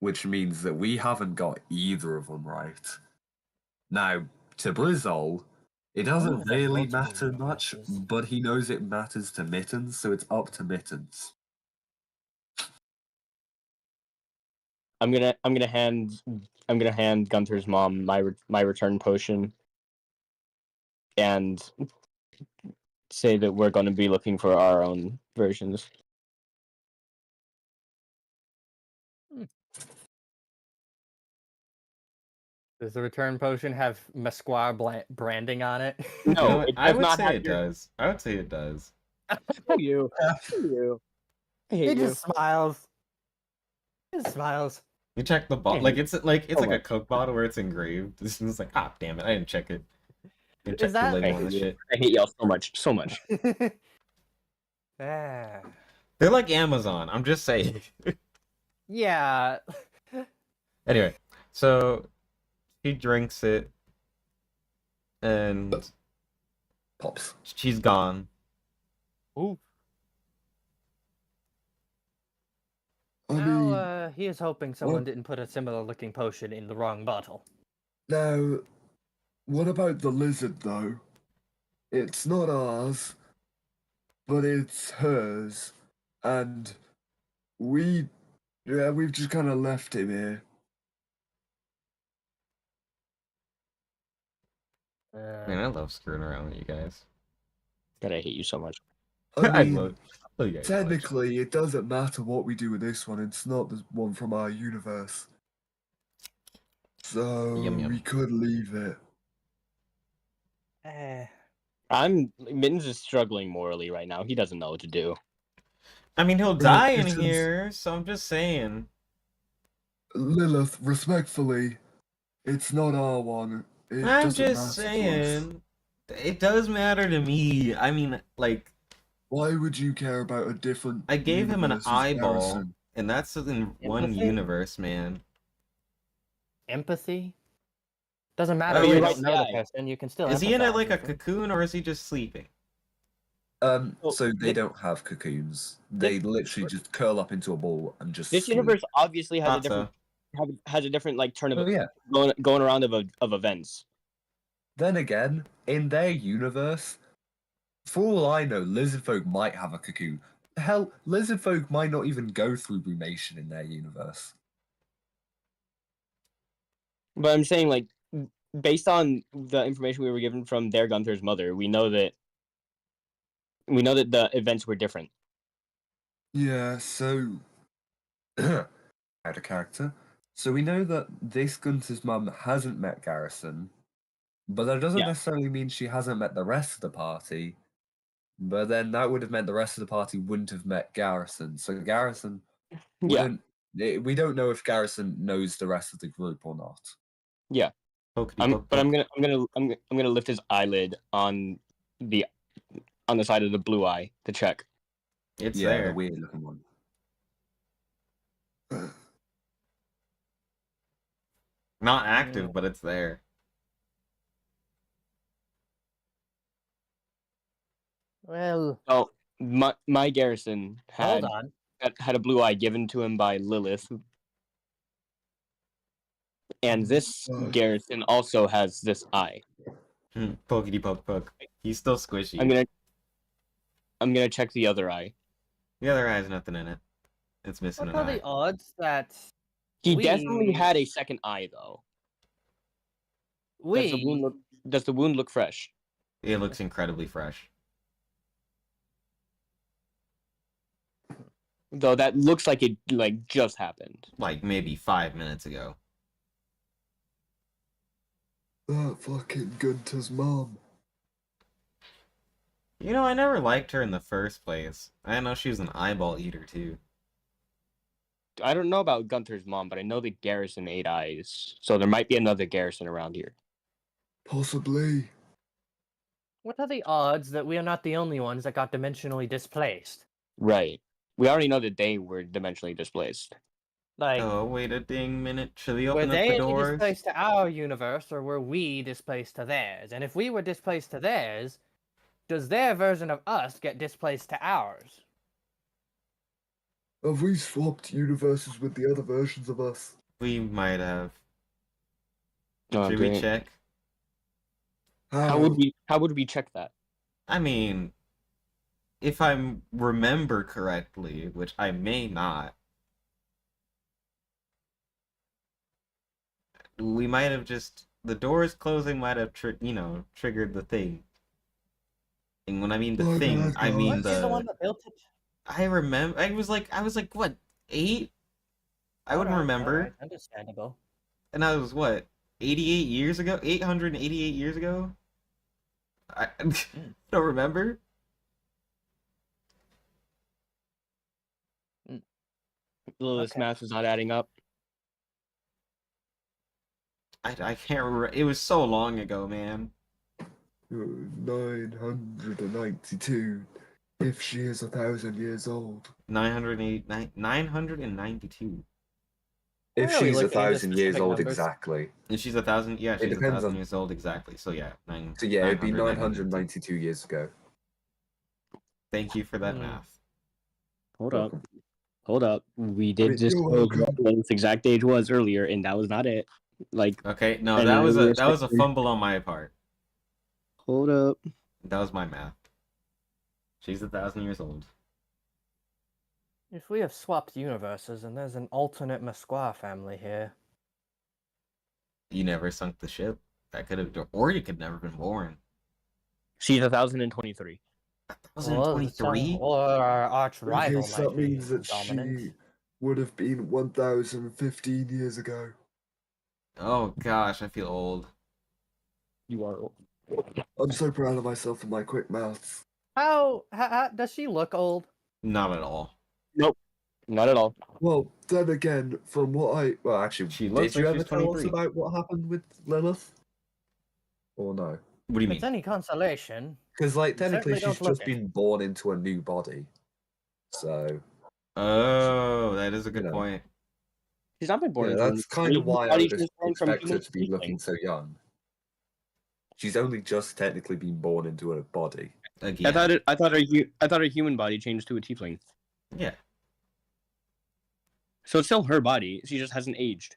Which means that we haven't got either of them right. Now, to Brizzle, it doesn't of the really multiple matter much, universes. but he knows it matters to Mittens, so it's up to Mittens. I'm gonna hand gonna hand Gunther's mom my return potion, and say that we're gonna be looking for our own versions. Does the return potion have Mesquire branding on it? You know No, what? it I does would not say have it your. does. I would say it does. Screw you. Screw you. I He hate you. just smiles. He just smiles. You check the bottle, Hey, like it's like so a much. Coke bottle where it's engraved. This is like, ah, damn it, I didn't check it. Didn't check Is the that? label I on hate this you. shit. I hate y'all so much. So much. Ah. They're like Amazon. I'm just saying. Yeah. Anyway, so she drinks it, and Pops. she's gone. Ooh. I Now, mean, he is hoping someone didn't put a similar looking potion in the wrong bottle. now, what about the lizard though? It's not ours, but it's hers, and we've just kind of left him here. Man, I love screwing around with you guys. God, I hate you so much. I I mean, love you guys so much. technically, it doesn't matter what we do with this one. It's not the one from our universe, so Yum, yum. we could leave it. Mittens is struggling morally right now. He doesn't know what to do. I mean, he'll die in Mittens- here, so I'm just saying. Lilith, respectfully, it's not our one. It I'm doesn't just matter to us. saying. It does matter to me. I mean, like, Why would you care about a different? I gave him an universe's eyeball, Garrison? and that's in one Empathy? universe, man. Empathy? Doesn't matter Oh, if you're you right, don't know the guy. person, you can still Is he in it empathize like a with them. cocoon, or is he just sleeping? Well, So they thi- don't have cocoons. They literally just curl up into a ball and just This sleep. universe obviously has a Thought different so. has a different like turn of Oh yeah. going around of events. Then again, in their universe, for all I know, lizard folk might have a cocoon. Hell, lizard folk might not even go through brumation in their universe. But I'm saying like based on the information we were given from their Gunther's mother, we know that the events were different. Yeah, so Out of character. So we know that this Gunther's mum hasn't met Garrison, but that doesn't Yeah. necessarily mean she hasn't met the rest of the party. But then that would have meant the rest of the party wouldn't have met Garrison. So Garrison Yeah. wouldn't. We don't know if Garrison knows the rest of the group or not. Yeah. Pokety I'm poke gonna lift his eyelid on the side of the blue eye to check. It's yeah, there. the weird looking one. Not active, but it's there. Well, Oh, my Garrison hold had on. had a blue eye given to him by Lilith, and this Garrison also has this eye. Pokety poke poke. He's still squishy. I'm gonna check the other eye. The other eye has nothing in it. It's missing What an are eye. the odds that He we definitely had a second eye, though. Does the wound look fresh? It looks incredibly fresh. Though that looks like it just happened. Like maybe 5 minutes ago. that fucking Gunter's mom. You know, I never liked her in the first place. I didn't know she was an eyeball eater too. I don't know about Gunther's mom, but I know that Garrison ate eyes, so there might be another Garrison around here. Possibly. What are the odds that we are not the only ones that got dimensionally displaced? Right. We already know that they were dimensionally displaced. Like, Oh, wait a ding minute. Should we were open up they the doors? displaced to our universe, or were we displaced to theirs? And if we were displaced to theirs, does their version of us get displaced to ours? Have we swapped universes with the other versions of us? We might have. Oh, Should we great. check? How would we check that? I mean, if I remember correctly, which I may not, we might have just the doors closing might have triggered the thing. And when I mean the My thing, bad, I mean guys. You're the one that built it. I remember. I was like what 8? I wouldn't remember. Alright, understandable. And I was what 88 years ago, 888 years ago. I don't remember. This Okay. math is not adding up. I can't remember. It was so long ago, man. 992. If she is 1,000 years old. 992. If Really she's looking into 1,000 years specific old numbers. exactly. And she's 1,000. Yeah, It she's depends 1,000 on- years old exactly. So yeah, So yeah, it'd be 992. 992 years ago. Thank you for that Hmm. math. Hold up. Hold up. We did mean, just you're know welcome. what its exact age was earlier, and that was not it. Like, Okay, no, And that then was we a were that was a expecting- fumble on my part. hold up. That was my math. She's 1,000 years old. If we have swapped universes and there's an alternate Mesqua family here. You never sunk the ship. That could have, or you could never been born. She's 1,023. 1,023. Or our arch rival Okay, so might that be means that dominant. she would have been 1,015 years ago. Oh gosh, I feel old. You are old. I'm so proud of myself for my quick maths. How does she look old? Not at all. Not at all. Well, then again, from what well, actually, She looks did you like ever she's tell us 23. about what happened with Lilith? Or no? What do you If mean? it's any consolation, Because, like, You technically certainly she's don't look just it. been born into a new body. So, Oh, that is a good Yeah. point. She's not been born yeah, into a that's new kind of body. why I Body would she's born from expect her human to be looking tiefling. so young. She's only just technically been born into a body. Again. I thought her human body changed to a tiefling. Yeah. So it's still her body. She just hasn't aged.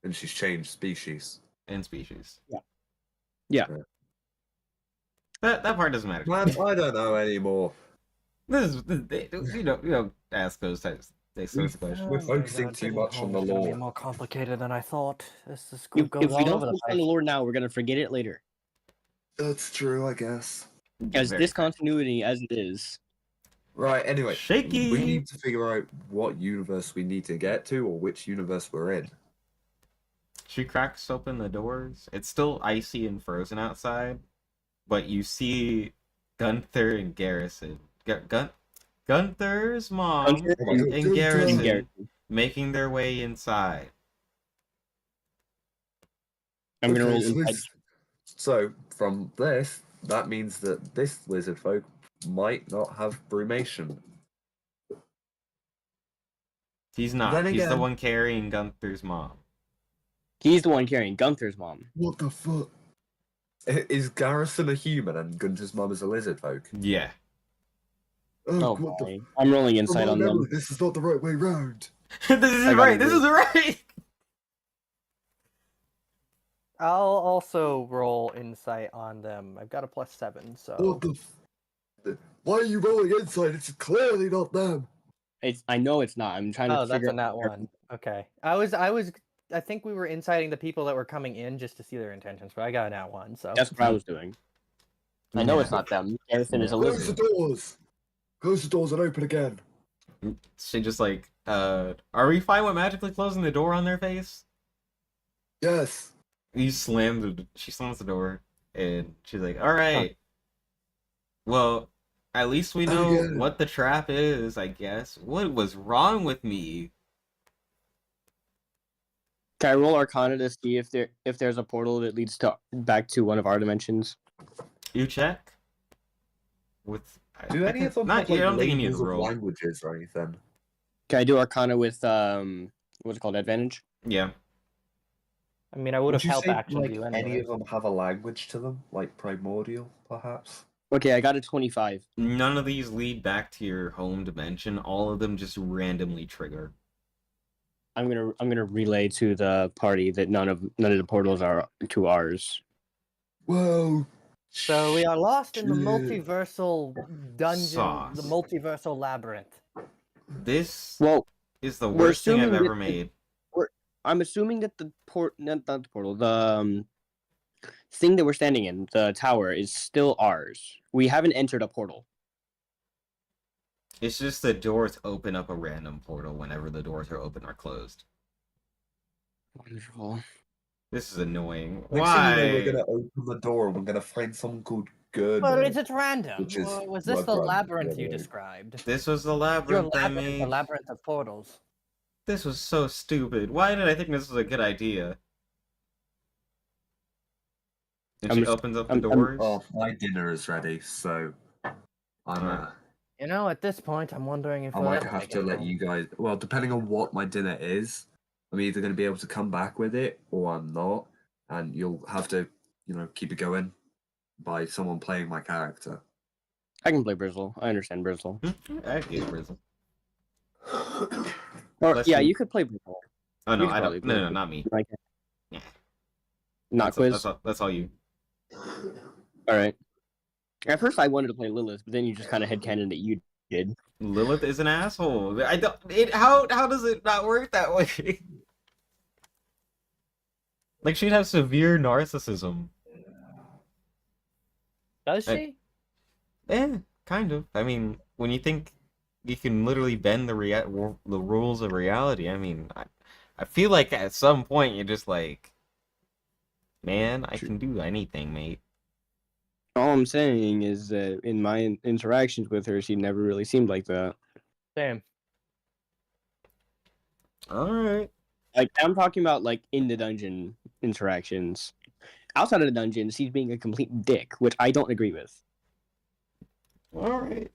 And she's changed species. And species. Yeah. That part doesn't matter. Man, I don't know anymore. You don't ask those types. They sorts of questions. We're focusing too much on the It's gonna be lore. more complicated than I thought. This If, group goes if we all don't over the focus on place. the lore now, we're gonna forget it later. That's true, I guess. As Very discontinuity as it is. Right, anyway. Shaky. We need to figure out what universe we need to get to or which universe we're in. She cracks open the doors. It's still icy and frozen outside, but you see Gunther and Garrison. Gunther's mom Gunther and and Gunther. Garrison And Garrison. making their way inside. I'm gonna Okay, roll so inside. So, from this, that means that this lizard folk might not have brumation. He's not. Then He's the again- one carrying Gunther's mom. He's the one carrying Gunther's mom. What the fuck? Is Garrison a human and Gunter's mum is a lizard folk? Yeah. Oh, what the my. I'm rolling From insight my on memory, them. this is not the right way round. This I is got right. it. This is right. I'll also roll insight on them. I've got a +7, so What the why are you rolling inside? It's clearly not them. I know it's not. I'm trying to oh, that's figure a nat one. Okay, I think we were inciting the people that were coming in just to see their intentions, but I got a nat one, so That's what I was doing. I know Yeah. it's not them. Garrison is a Close lizard. the doors. Close the doors and open again. She just like, are we fine with magically closing the door on their face? Yes. She slams the door, and she's like, all right. Well, at least we know Again. what the trap is, I guess. What was wrong with me? Can I roll Arcana to see if there's a portal that leads back to one of our dimensions? You check? With Do any of them not have like I don't think you need labels to of roll. languages or anything? Can I do Arcana with what's it called, advantage? Yeah. I mean, I would have you help say, action like, you any anyway. of them have a language to them, like primordial, perhaps? Okay, I got a 25. None of these lead back to your home dimension. All of them just randomly trigger. I'm gonna relay to the party that none of the portals are to ours. Well, So we are lost in the shit. multiversal dungeon, Sauce. the multiversal labyrinth. This Well, is the we're worst thing I've assuming ever that- made. I'm assuming that the not the portal, the thing that we're standing in, the tower, is still ours. We haven't entered a portal. It's just the doors open up a random portal whenever the doors are open or closed. Wonderful. This is annoying. Next thing you know, we're Why? gonna open the door and we're gonna find someone called Gurno. Well, is it random? Which is Or was this the Blood Run, labyrinth the you other way. described? This was the Your labyrinth I labyrinth, the made. labyrinth of portals. This was so stupid. Why did I think this was a good idea? And she opens up the doors. Oh, my dinner is ready, so I'm You know, at this point, I'm wondering if I we'll might ever have make to it let home. you guys. Well, depending on what my dinner is, I'm either going to be able to come back with it or I'm not, and you'll have to, keep it going by someone playing my character. I can play Brizzle. I understand Brizzle. I get Brizzle. Or, Bless yeah, you. you could play Brizzle. Oh no, You could I probably don't. No, play no, not me. Like, Yeah. not quiz. That's all you. All right. At first, I wanted to play Lilith, but then you just kind of headcanon that you did. Lilith is an asshole. I don't. How does it not work that way? Like she'd have severe narcissism. Does she? Kind of. I mean, when you think you can literally bend the rules of reality, I mean, I feel like at some point you're just like, man, I can do anything, mate. All I'm saying is that in my interactions with her, she never really seemed like that. Same. All right. Like, I'm talking about, like, in the dungeon interactions. Outside of the dungeon, she's being a complete dick, which I don't agree with. All right.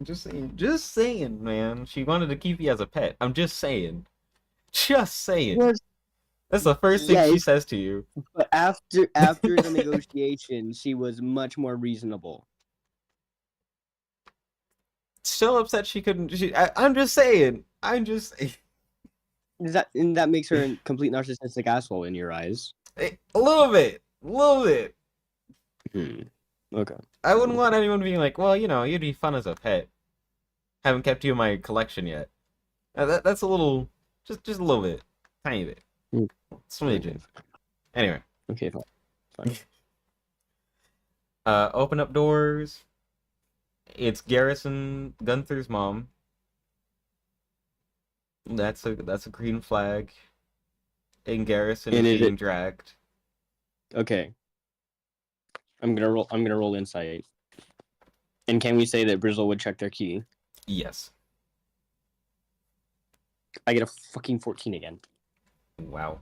Just saying, man. She wanted to keep you as a pet. I'm just saying. Well, That's the first thing she says to you. but after the negotiation, she was much more reasonable. So upset she couldn't. I'm just saying. That makes her a complete narcissistic asshole in your eyes? A little bit. Okay. I wouldn't want anyone being like, well, you'd be fun as a pet. Haven't kept you in my collection yet. That's a little, just a little bit, tiny bit, smidgen. Anyway. Okay, fine. Open up doors. It's Garrison Gunther's mom. That's a green flag. And Garrison is being dragged. Okay. I'm gonna roll insight. And can we say that Brizzle would check their key? Yes. I get a fucking 14 again. Wow.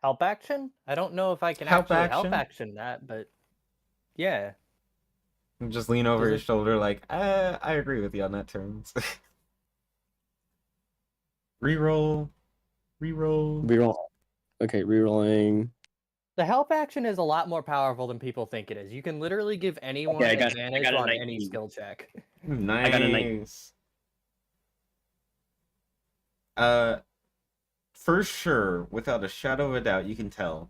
Help action? I don't know if I can Help actually help action? action that, but yeah. Just lean over Does his it- shoulder like, I agree with you on that terms. Reroll. Reroll. Okay, rerolling. The help action is a lot more powerful than people think it is. You can literally give anyone I got advantage a on any 19. skill check. Nice. I got a 19. For sure, without a shadow of a doubt, you can tell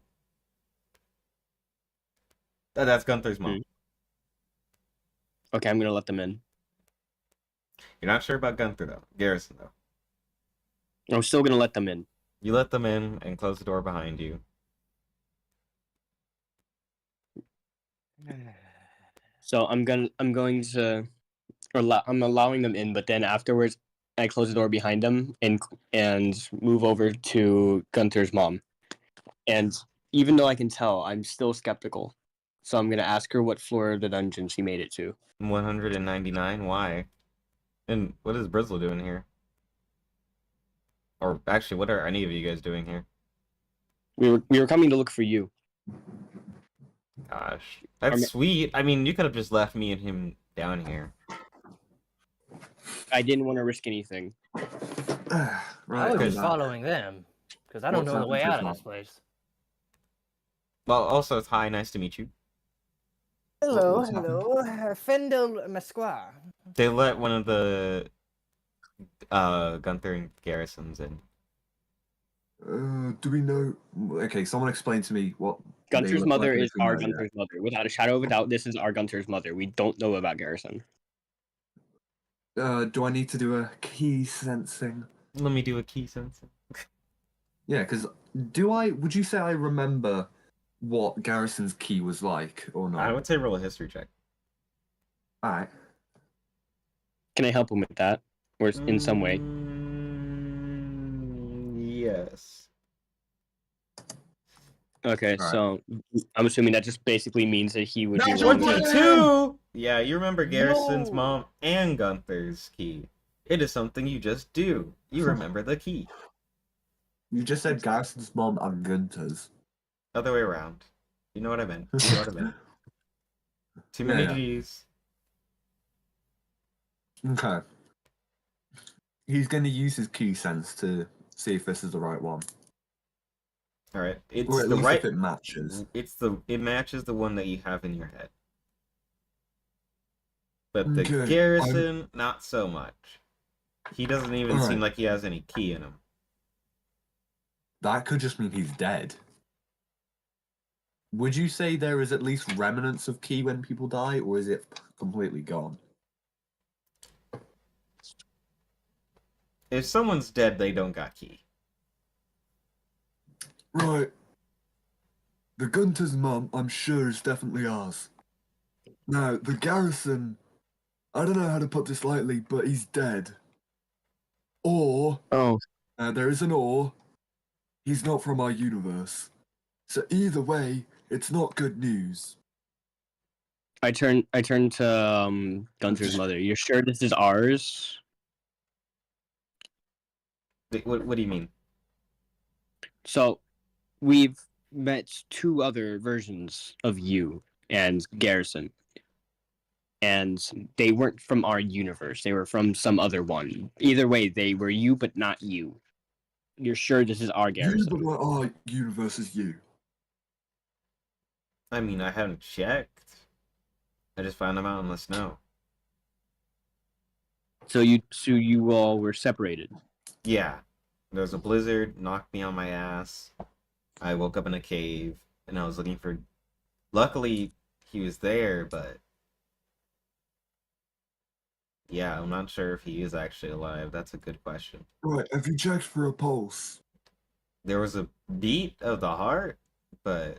that's Gunther's mom. Okay, I'm gonna let them in. You're not sure about Gunther though. Garrison though. I'm still gonna let them in. You let them in and close the door behind you. So I'm allowing them in, but then afterwards I close the door behind them and move over to Gunther's mom. And even though I can tell, I'm still skeptical. So I'm gonna ask her what floor of the dungeon she made it to. 199. Why? And what is Brizzle doing here? Or actually, what are any of you guys doing here? We were coming to look for you. Gosh, that's sweet. I mean, you could have just left me and him down here. I didn't want to risk anything. I Right. was okay. just following them because I don't What's know the way happened out to of his this place. Well, also, it's hi, nice to meet you. Hello, What's happened? Fendel Mesquire. They let one of the Gunther and Garrisons in. Do we know? Okay, someone explain to me what they Gunther's look mother like is if we our know yet. Gunther's mother. Without a shadow of a doubt, this is our Gunther's mother. We don't know about Garrison. Do I need to do a key sensing? Let me do a key sensing. Yeah, because would you say I remember what Garrison's key was like or I not? would say roll a history check. Alright. Can I help him with that, or in some way? Yes. Okay, Alright. so I'm assuming that just basically means that he would be Natural willing to. 22! Yeah, you remember Garrison's No. mom and Gunther's key. It is something you just do. You remember the key. You just said Garrison's mom and Gunter's. Other way around. You know what I meant. You know what I meant. Too many Yeah. G's. Okay. He's going to use his key sense to see if this is the right one. Alright. It's Or at the least right if it matches. it matches the one that you have in your head. But the Okay, Garrison, not so much. He doesn't even seem Alright. like he has any key in him. That could just mean he's dead. Would you say there is at least remnants of key when people die, or is it completely gone? If someone's dead, they don't got key. Right. The Gunter's mum, I'm sure, is definitely ours. Now, the Garrison, I don't know how to put this lightly, but he's dead. Or, Oh, there is an or, he's not from our universe. So either way, it's not good news. I turn to Gunther's mother. You're sure this is ours? Wait, what do you mean? So, we've met two other versions of you and Garrison, and they weren't from our universe. They were from some other one. Either way, they were you, but not you. You're sure this is our You, Garrison? but not our universe is you. I mean, I haven't checked. I just found him out in the snow. So you all were separated. Yeah. There was a blizzard, knocked me on my ass. I woke up in a cave, and I was looking for... Luckily, he was there, but... Yeah, I'm not sure if he is actually alive. That's a good question. Right, have you checked for a pulse? There was a beat of the heart, but...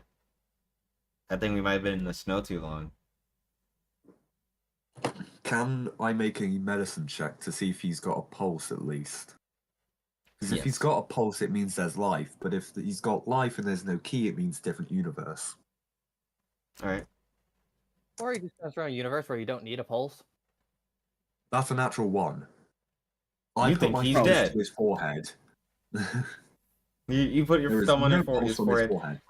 I think we might have been in the snow too long. Can I make a medicine check to see if he's got a pulse at least? Because if he's Yes. got a pulse, it means there's life. But if he's got life and there's no key, it means different universe. Alright. Or you just goes around a universe where you don't need a pulse. That's a natural one. I You put think my he's thumb dead. to his forehead. You put There your is thumb on no his pulse on his forehead, forehead.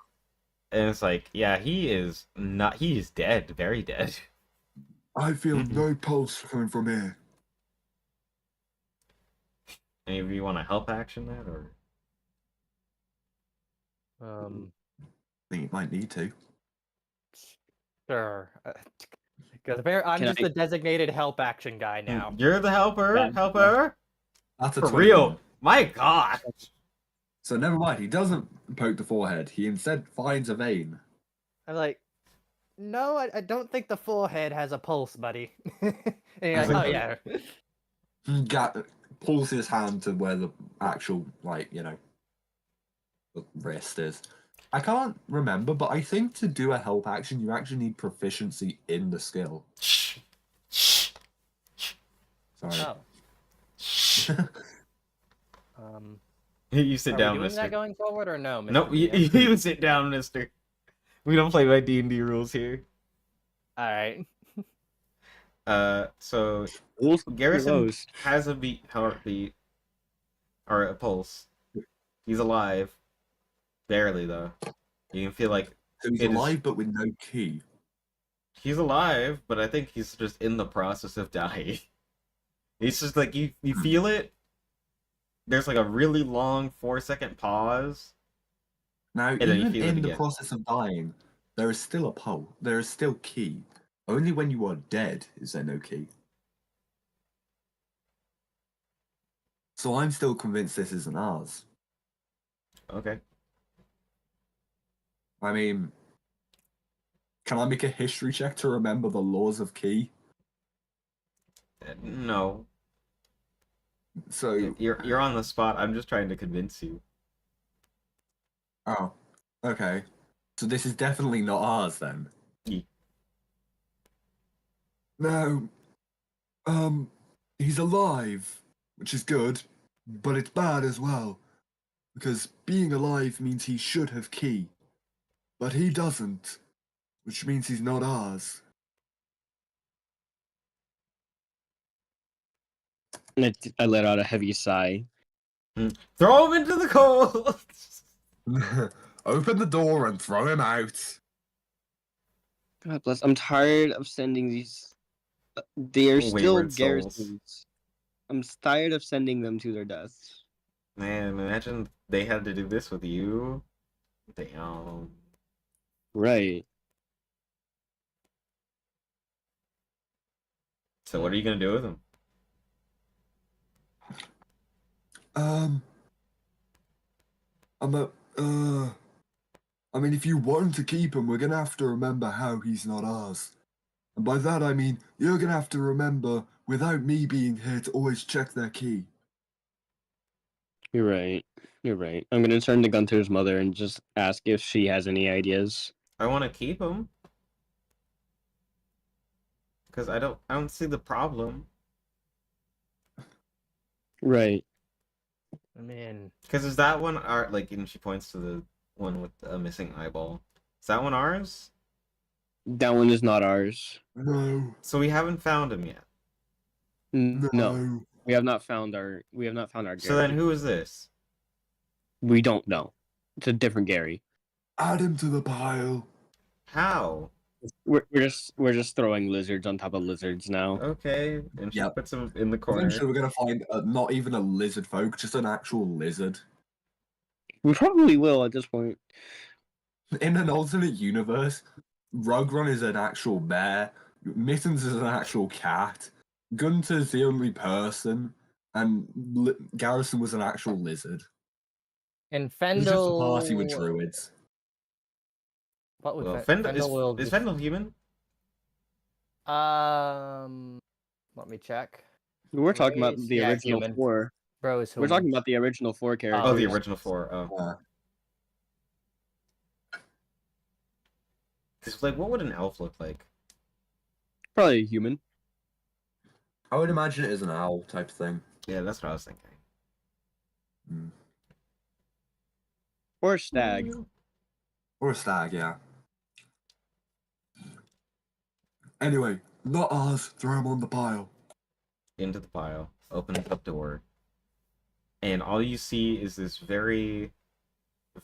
and it's like, yeah, he is not... He is dead. Very dead. I feel Mm-hmm. no pulse coming from here. Any of you want to help action that, or... I think you might need to. Sure. Because I'm Can just I- the designated help action guy now. You're the helper? Yeah. Helper? That's a For 21. real? My god! So never mind, he doesn't poke the forehead. He instead finds a vein. I'm like, no, I don't think the forehead has a pulse, buddy. And you're like, Like, oh yeah. He pulls his hand to where the actual, the wrist is. I can't remember, but I think to do a help action, you actually need proficiency in the skill. Sorry. Oh. You sit Are down, we doing mister. that going forward or no? Mr. Nope, DM? you sit down, mister. We don't play by D&D rules here. All right. So Rules Garrison close. has a heartbeat, or a pulse. He's alive, barely though. You can feel like So he's it is- alive, but with no key. he's alive, but I think he's just in the process of dying. It's just like you feel it. There's like a really long 4-second pause. Now, then you even feel it in the again. process of dying, there is still a pulse. There is still key. Only when you are dead is there no key. So I'm still convinced this isn't ours. Okay. I mean, can I make a history check to remember the laws of key? No. So, You're on the spot. I'm just trying to convince you. oh, okay. So this is definitely not ours then. Ye- No, he's alive, which is good, but it's bad as well. Because being alive means he should have key. But he doesn't, which means he's not ours. And I let out a heavy sigh. Throw him into the cold. Open the door and throw him out. God bless. I'm tired of sending these. They are still Wayward souls. garrisons. I'm tired of sending them to their deaths. Man, imagine they had to do this with you. Damn. Right. So what are you gonna do with him? I mean, if you want to keep him, we're gonna have to remember how he's not ours. And by that I mean, you're gonna have to remember, without me being here, to always check their key. You're right. You're right. I'm gonna turn to Gunther's mother and just ask if she has any ideas. I want to keep him because I don't see the problem. Right. I mean, Because is that one like? And she points to the one with a missing eyeball. Is that one ours? That one is not ours. No, So we haven't found him yet. No, we have not found our. So then Gary. who is this? We don't know. It's a different Gary. add him to the pile. How? We're just throwing lizards on top of lizards now. Okay, and she Yep. puts him in the corner. Eventually, we're gonna find not even a lizard folk, just an actual lizard. We probably will at this point. In an alternate universe, Rugrun is an actual bear, Mittens is an actual cat, Gunter's the only person, and Garrison was an actual lizard. and It was just a party Fendel. with druids. What would Well, Fendel Fendel will is just- Fendel human? Let me check. We're talking about Race- the yeah, original human. four. Bro is We're talking about the original four characters. Oh, the original four. Oh, because like, what would an elf look like? Probably a human. I would imagine it is an owl type thing. Yeah, that's what I was thinking. Or a stag. Or a stag, yeah. Anyway, not ours, throw him on the pile. Into the pile, open up door, and all you see is this very,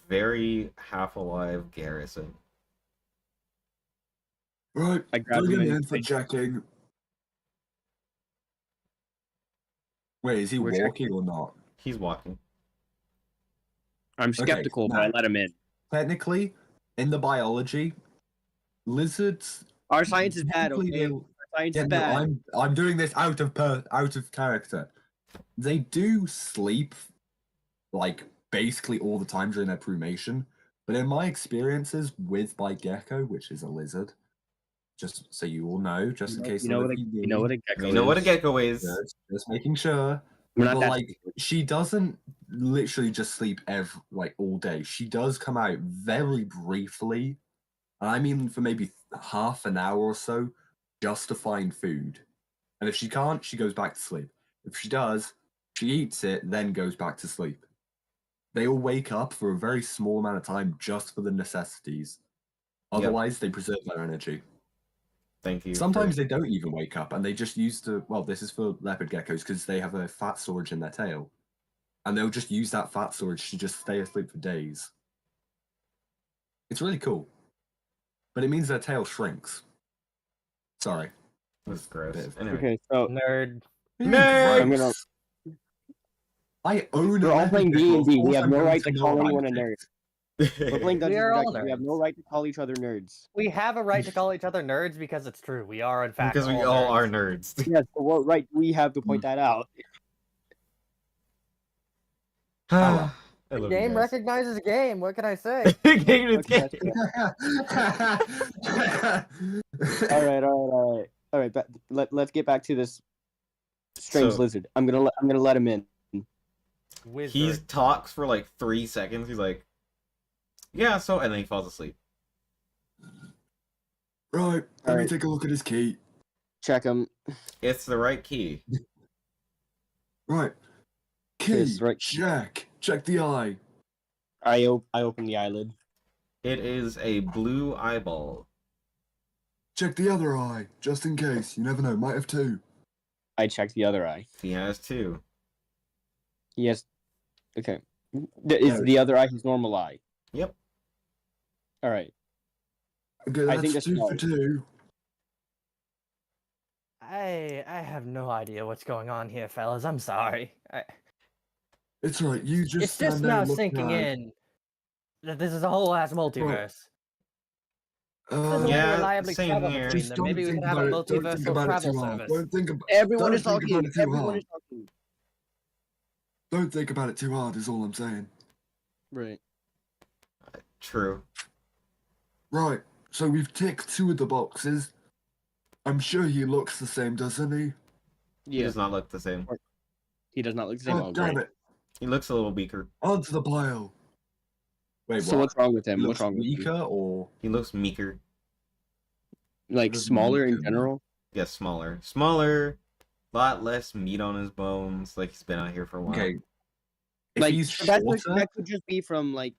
very half-alive Garrison. Right, I grabbed bring him him and in for checking. Wait, is he We're walking or not? He's walking. I'm skeptical, but I now- let him in. Technically, in the biology, lizards. Our science is bad, typically okay? they'll- Our science Yeah, is no, bad. I'm doing this out of character. They do sleep, like basically all the time during their plumation. But in my experiences with my gecko, which is a lizard, just so you all know, just in case You know what a gecko You know what a is. gecko is. just making sure. We're not But that like, she doesn't literally just sleep all day. She does come out very briefly, and I mean for maybe half an hour or so, just to find food. And if she can't, she goes back to sleep. If she does, she eats it, then goes back to sleep. They all wake up for a very small amount of time just for the necessities. Yep. Otherwise, they preserve their energy. Thank you. Sometimes they don't even wake up and they just use this is for leopard geckos because they have a fat storage in their tail. And they'll just use that fat storage to just stay asleep for days. It's really cool. But it means their tail shrinks. Sorry. That's gross. Bit of- Anyway. Okay, so Nerd. Nerd! I'm gonna. I own We're a all leopard playing gecko, of D&D. We course have I'm no going right to call know anyone a I'm nerd. picked. We're playing Dungeons are and all Dragons. We have no nerds. right to call each other nerds. We have a right to call each other nerds because it's true. We are, in fact, Because we all are nerds. Yes, but what right we have to point that out? I The love game you guys. recognizes game. What can I say? Game is Okay, game. All right. All right. Let's get back to this strange So- lizard. I'm gonna let him in. Wizard. He talks for like 3 seconds. He's like, yeah, so, and then he falls asleep. Right, let me Alright. take a look at his key. Check him. It's the right key. Right. Key, Yes, right. check. Check the eye. I open the eyelid. It is a blue eyeball. Check the other eye, just in case. You never know, might have two. I check the other eye. He has 2. Yes. Okay. Is the other eye his normal eye? Yep. All right. Okay, I that's think that's 2 for right. 2. I have no idea what's going on here, fellas. I'm sorry. It's right, you just It's just stand there now looking sinking at it. in that this is a whole ass multiverse. There's a way to Yeah, reliably same travel here. between Just them. don't Maybe we think could have a about it. Don't think multiversal about it travel too hard. service. Don't think about. Everyone don't is think talking. about it too Everyone hard. is talking. Don't think about it too hard. Is all I'm saying. Right. True. Right. So we've ticked 2 of the boxes. I'm sure he looks the same, doesn't he? He Yeah. does not look the same. He does not look the same. God Oh, damn great. it! He looks a little weaker. Onto the pile. Wait, So what? what's wrong with He him? looks What's wrong with him? weaker or He looks meeker. Like Looks smaller in weaker. general? Yes, smaller. Smaller, lot less meat on his bones. Like he's been out here for a while. okay? If Like he's so shorter, that could just be from like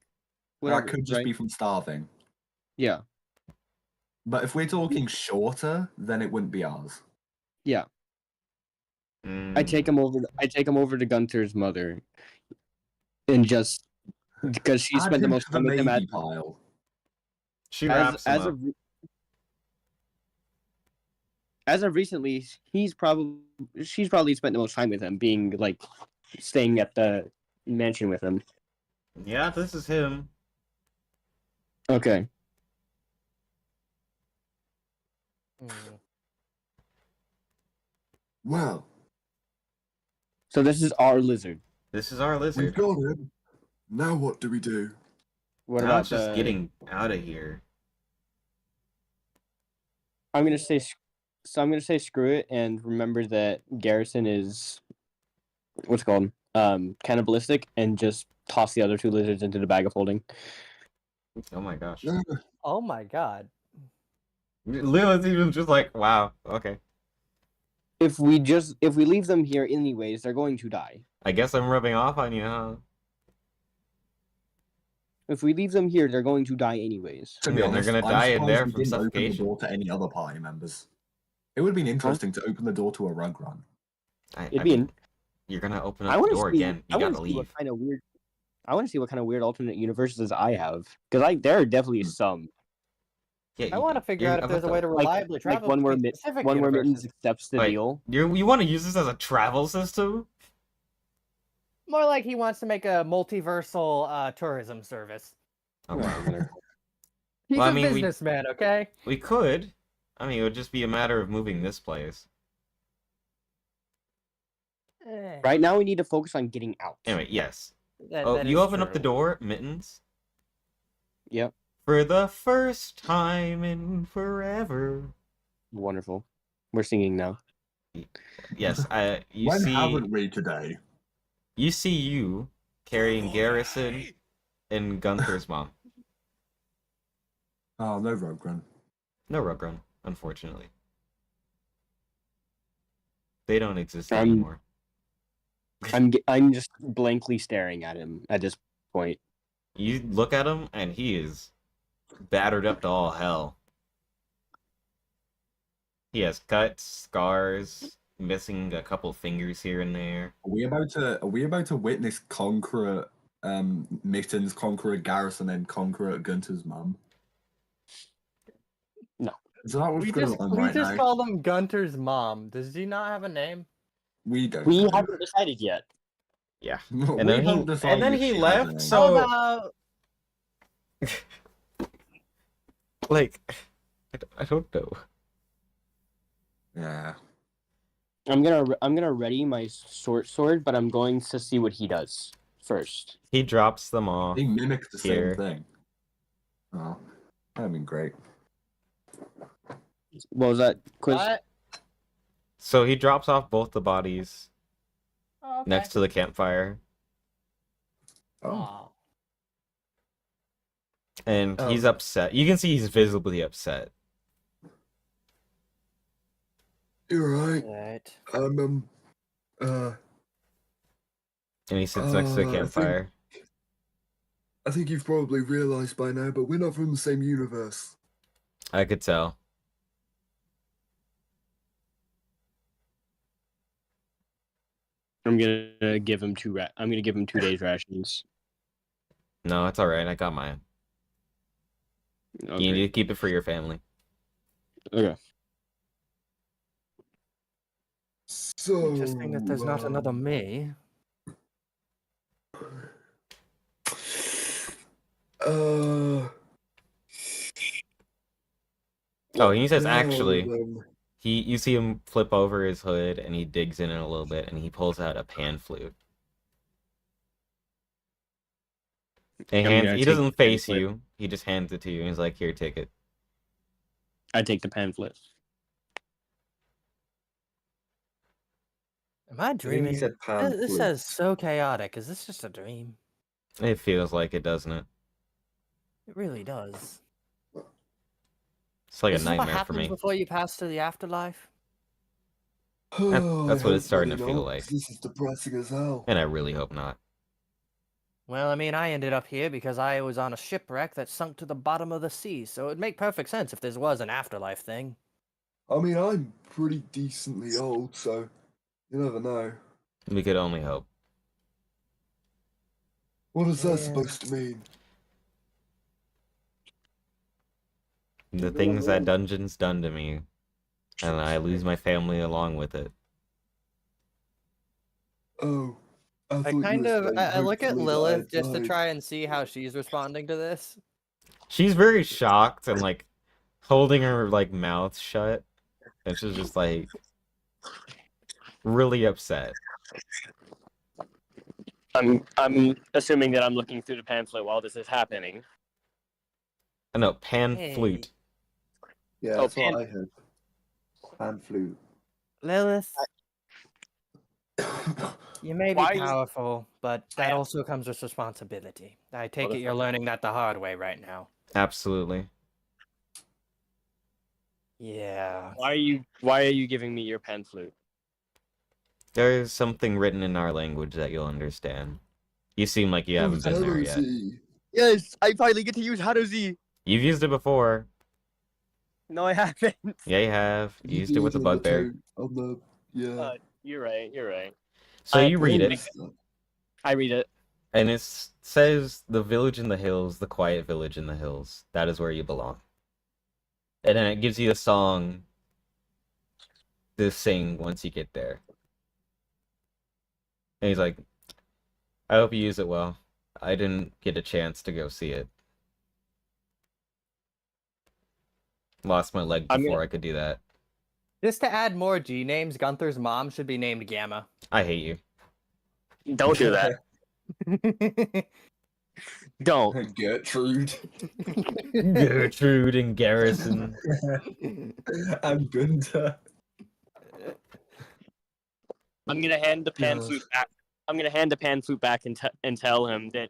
whatever. that could just right? be from starving. Yeah. But if we're talking shorter, then it wouldn't be ours. Yeah. Mm. I take him over to Gunther's mother, and just because she Add spent the him most to the time with him maybe pile. She wraps him up. As of recently, she's probably spent the most time with him, being like staying at the mansion with him. Yeah, this is him. Okay. Hmm. Well, So this is our lizard. This is our we've lizard. got him. Now what do we do? What Now about it's just getting out of here. I'm gonna say screw it and remember that Garrison is what's it called cannibalistic and just toss the other 2 lizards into the bag of holding. Oh my gosh. Oh my god. Leland's even just like, wow, okay. If we leave them here anyways, they're going to die. I guess I'm rubbing off on you, huh? If we leave them here, they're going to die anyways. To be Yeah, they're honest, gonna I'm die in surprised there we from didn't open the suffocation. door to any other party members. It would have been interesting to open the door to a rug run. It'd be. You're gonna open I up the want to door see. again. You I want gotta to see leave. what kind of weird. I want to see what kind of weird alternate universes I have, because there are definitely some. Yeah, I want to figure out if there's a way to Like- reliably Like travel one where between specific Mittens universes. accepts the Like- deal. You want to use this as a travel system? More like he wants to make a multiversal tourism service. Okay. He's Well, I a mean, we- businessman, okay? We could. I mean, it would just be a matter of moving this place. Right now, we need to focus on getting out. Anyway, yes. That- Oh, that you is open up the true. door, Mittens. Yep. For the first time in forever. Wonderful. We're singing now. Yes, you When see haven't we today? you carrying Garrison and Gunther's mom. Oh, no rug run. No Rugrun, unfortunately. They don't exist I'm- anymore. I'm just blankly staring at him at this point. You look at him, and he is battered up to all hell. He has cuts, scars, missing a couple fingers here and there. Are we about to witness Conqueror Mittens, Conqueror Garrison, and Conqueror Gunter's mum? No. Is that what's We going just, on we right just now? called him Gunter's mom. Does he not have a name? We don't. We know. haven't decided yet. Yeah. We And then haven't decided then if he she has left, a name. so- How about Like, I don't know. Yeah. I'm gonna ready my sword, but I'm going to see what he does first. He drops them off. They mimic the Here. same thing. Oh, that'd been great. What was that quiz? what? So he drops off both the bodies Oh, okay. next to the campfire, Oh. Aw. and he's upset. You can see he's visibly upset. You're right. Right. Uh, And he sits next to the campfire. I think you've probably realized by now, but we're not from the same universe. I could tell. I'm gonna give him I'm gonna give him 2 days rations. No, it's all right. I got mine. You need to keep it for your family. Okay. So Interesting that there's not another me. Uh. Oh, and he says what the hell, actually. then? You see him flip over his hood, and he digs in it a little bit, and he pulls out a pan flute. And he doesn't face you. He just hands it to you, and he's like, "Here, take it." I take the pamphlet. Am I I think dreaming? he said This pamphlet. is so chaotic. Is this just a dream? It feels like it, doesn't it? It really does. It's like Is a this what nightmare for happens me. before you pass to the afterlife? That's I what it's hope starting to really feel not, like. 'cause This is depressing as hell. And I really hope not. Well, I mean, I ended up here because I was on a shipwreck that sunk to the bottom of the sea, so it'd make perfect sense if this was an afterlife thing. I mean, I'm pretty decently old, so you never know. We could only hope. What is that Yeah. supposed to mean? The things that dungeon's done to me, and I lose my family along with it. Oh, I I thought you kind were of saying I look at hopefully that I Lilith had just to died. try and see how she's responding to this. She's very shocked and like holding her like mouth shut, and she's just like really upset. I'm assuming that I'm looking through the pamphlet while this is happening. No, pan Hey. flute. Yeah, Oh, that's pan- what I heard. Pan flute. Lilith, you may be Why- powerful, but that also comes with responsibility. I take it that's you're learning that the hard way right now. Absolutely. Yeah. Why are you giving me your pan flute? There is something written in our language that you'll understand. You seem like you haven't been there yet. Jealousy. Yes, I finally get to use Haruzi. You've used it before. No, I haven't. Yeah, you have. You used it did with the on bugbear. On the yeah. You're right. You're right. So I- you read What it, is that? I read it. and it says the village in the hills, the quiet village in the hills. That is where you belong. And then it gives you a song to sing once you get there. And he's like, I hope you use it well. I didn't get a chance to go see it. Lost my leg I'm before gonna- I could do that. Just to add more G names, Gunther's mom should be named Gamma. I hate you. Don't do that. Don't. Gertrude. Gertrude and Garrison. And Gunther. I'm gonna hand the pan Yeah. flute back. I'm gonna hand the pan flute back and tell him that.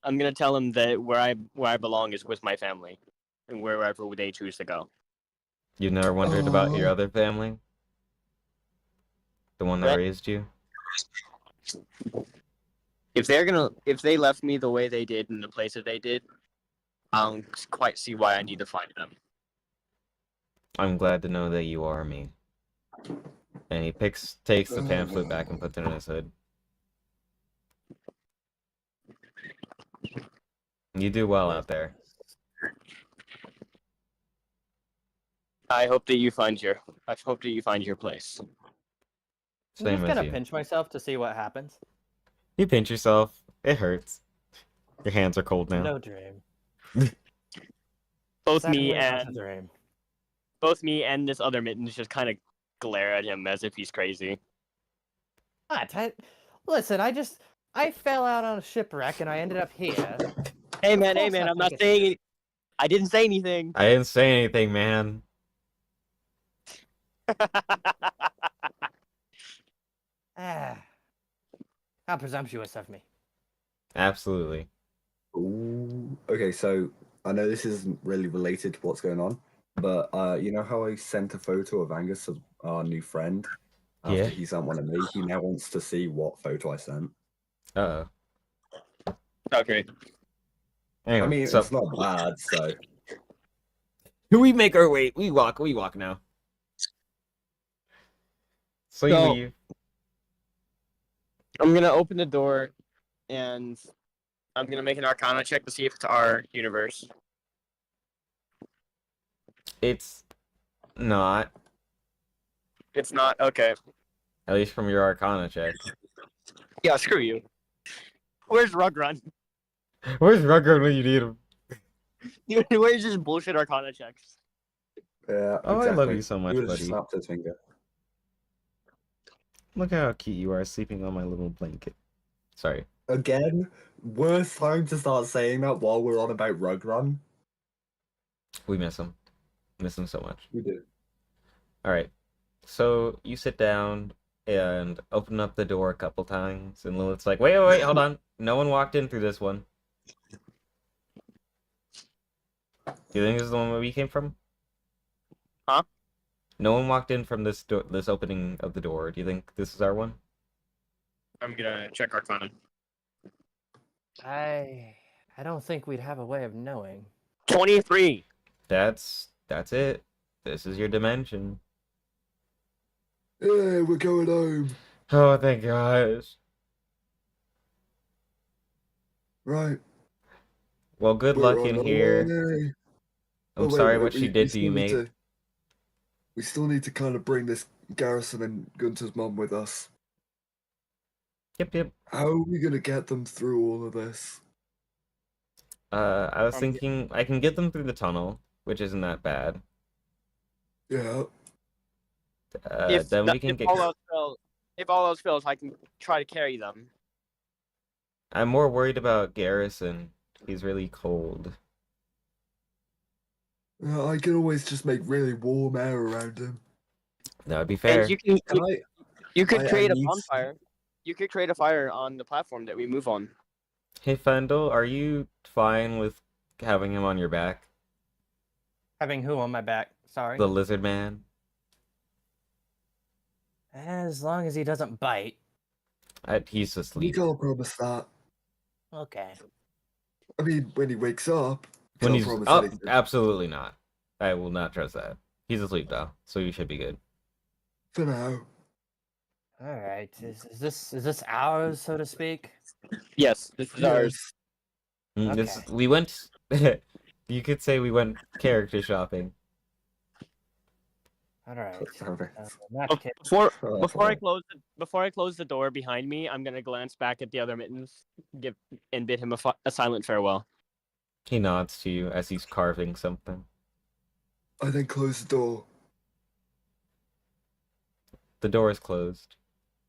I'm gonna tell him that where I belong is with my family, and wherever they choose to go. You've never wondered about your Oh. other family? The one that What? raised you? If they left me the way they did in the place that they did, I don't quite see why I need to find them. I'm glad to know that you are me. And he takes the pamphlet back and puts it in his hood. You do well out there. I hope that you find your place. I'm Same just as gonna you. pinch myself to see what happens. You pinch yourself. It hurts. Your hands are cold now. No dream. Both Sadly, me not a and dream. this other Mittens just kind of glare at him as if he's crazy. What? Listen, I fell out on a shipwreck and I ended up here. Hey Of man, course I I'm not think it's saying I didn't say anything. I didn't say anything, man. Ah, how presumptuous of me. Absolutely. Ooh. Okay, so I know this isn't really related to what's going on, but you know how I sent a photo of Angus to our new friend after Yeah. he sent one of me? He now wants to see what photo I sent. Uh-oh. Okay. I Anyway, mean, so it's not bad, so we make our way. We walk now. So you So- leave. I'm gonna open the door, and I'm gonna make an Arcana check to see if it's our universe. It's not, It's not okay. at least from your Arcana check. Yeah, screw you. Where's Rugrun? Where's Rugger when you need him? Where's his bullshit Arcana checks? yeah. Oh, I exactly. love you so He much, would have buddy. snapped his finger. Look how cute you are sleeping on my little blanket. Sorry. Again, worst time to start saying that while we're on about Rug Run. We miss him. Miss him so much. We do. Alright. So you sit down and open up the door a couple times, and Lilith's like, wait, hold on. No one walked in through this one. Do you think this is the one where we came from? Huh? No one walked in from this this opening of the door. Do you think this is our one? I'm gonna check Arcana. I don't think we'd have a way of knowing. 23. That's it. This is your dimension. Yeah, we're going home. Oh, thank gosh. Right. Well, good we're luck on in our here. way. I'm Oh, wait, sorry wait, what she we did to still you, need mate. we still need to kind of bring this Garrison and Gunter's mum with us. Yep. How are we gonna get them through all of this? I was Um, thinking I can get them through the tunnel, which isn't that bad. Yeah. Then we can get. If all else fails, I can try to carry them. I'm more worried about Garrison. He's really cold. I can always just make really warm air around him. That would be fair. And you could I create a need- bonfire. You could create a fire on the platform that we move on. Hey, Fendel, are you fine with having him on your back? Having who on my back? Sorry. The lizard man? As long as he doesn't bite. He's We asleep. can't promise that. Okay. I mean, when he wakes up, When can't he's promise up, anything. absolutely not. I will not trust that. He's asleep though, so you should be good. For now. All right. Is this ours, so to speak? Yes, this is ours. Yes. Okay. We went. You could say we went character shopping. All right. Perfect. In that case, Before I close the door behind me, I'm gonna glance back at the other Mittens, and bid him a silent farewell. He nods to you as he's carving something. I then close the door. The door is closed,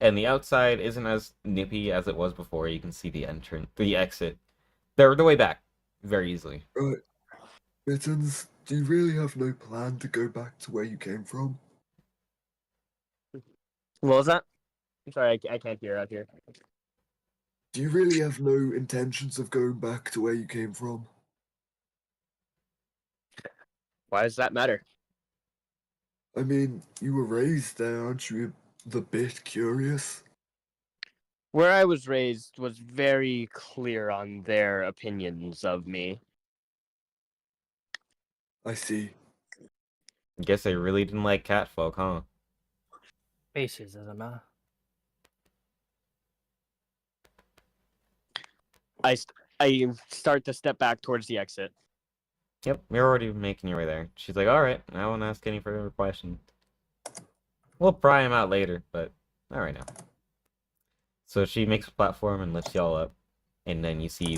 and the outside isn't as nippy as it was before. You can see the exit. They're the way back very easily. Right. Mittens, do you really have no plan to go back to where you came from? What was that? I'm sorry, I can't hear out here. Do you really have no intentions of going back to where you came from? Why does that matter? I mean, you were raised there, aren't you? The bit curious. Where I was raised was very clear on their opinions of me. I see. Guess they really didn't like catfolk, huh? speciesism, huh? I start to step back towards the exit. Yep, you're already making your way there. She's like, all right, I won't ask any further questions. We'll pry him out later, but not right now. So she makes a platform and lifts y'all up, and then you see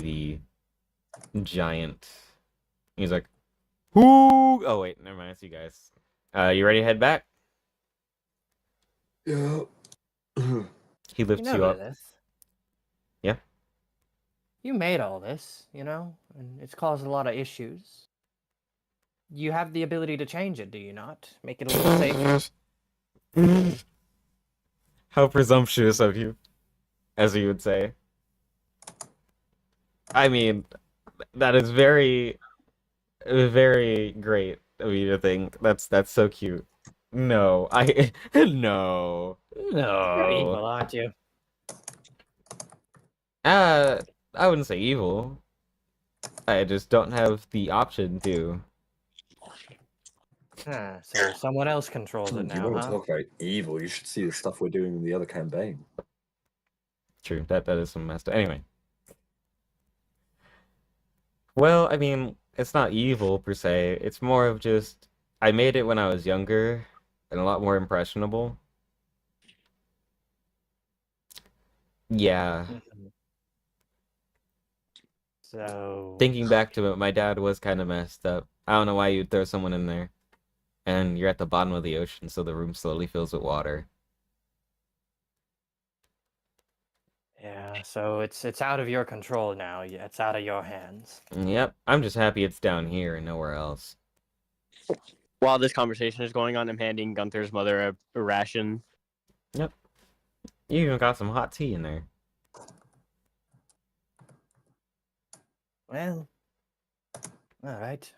the giant. He's like, "Whoo!" Oh wait, never mind. It's you guys. You ready to head back? Yeah. He You lifts know you up. this. Yeah. You made all this, and it's caused a lot of issues. You have the ability to change it, do you not? Make it a little safer. How presumptuous of you, as you would say. I mean, that is very, very great of you to think. That's so cute. No, no, You're evil, no. aren't you? I wouldn't say evil. I just don't have the option to. So someone else controls it You now, want to huh? talk about evil? You should see the stuff we're doing in the other campaign. True, that is some messed up. Anyway. Well, I mean, it's not evil per se. It's more of just I made it when I was younger and a lot more impressionable. Yeah. Mhm. So Thinking back to it, my dad was kind of messed up. I don't know why you'd throw someone in there. And you're at the bottom of the ocean, so the room slowly fills with water. yeah, so it's out of your control now. Yeah, it's out of your hands. Yep, I'm just happy it's down here and nowhere else. While this conversation is going on, I'm handing Gunther's mother a ration. Yep. You even got some hot tea in there. Well, all right.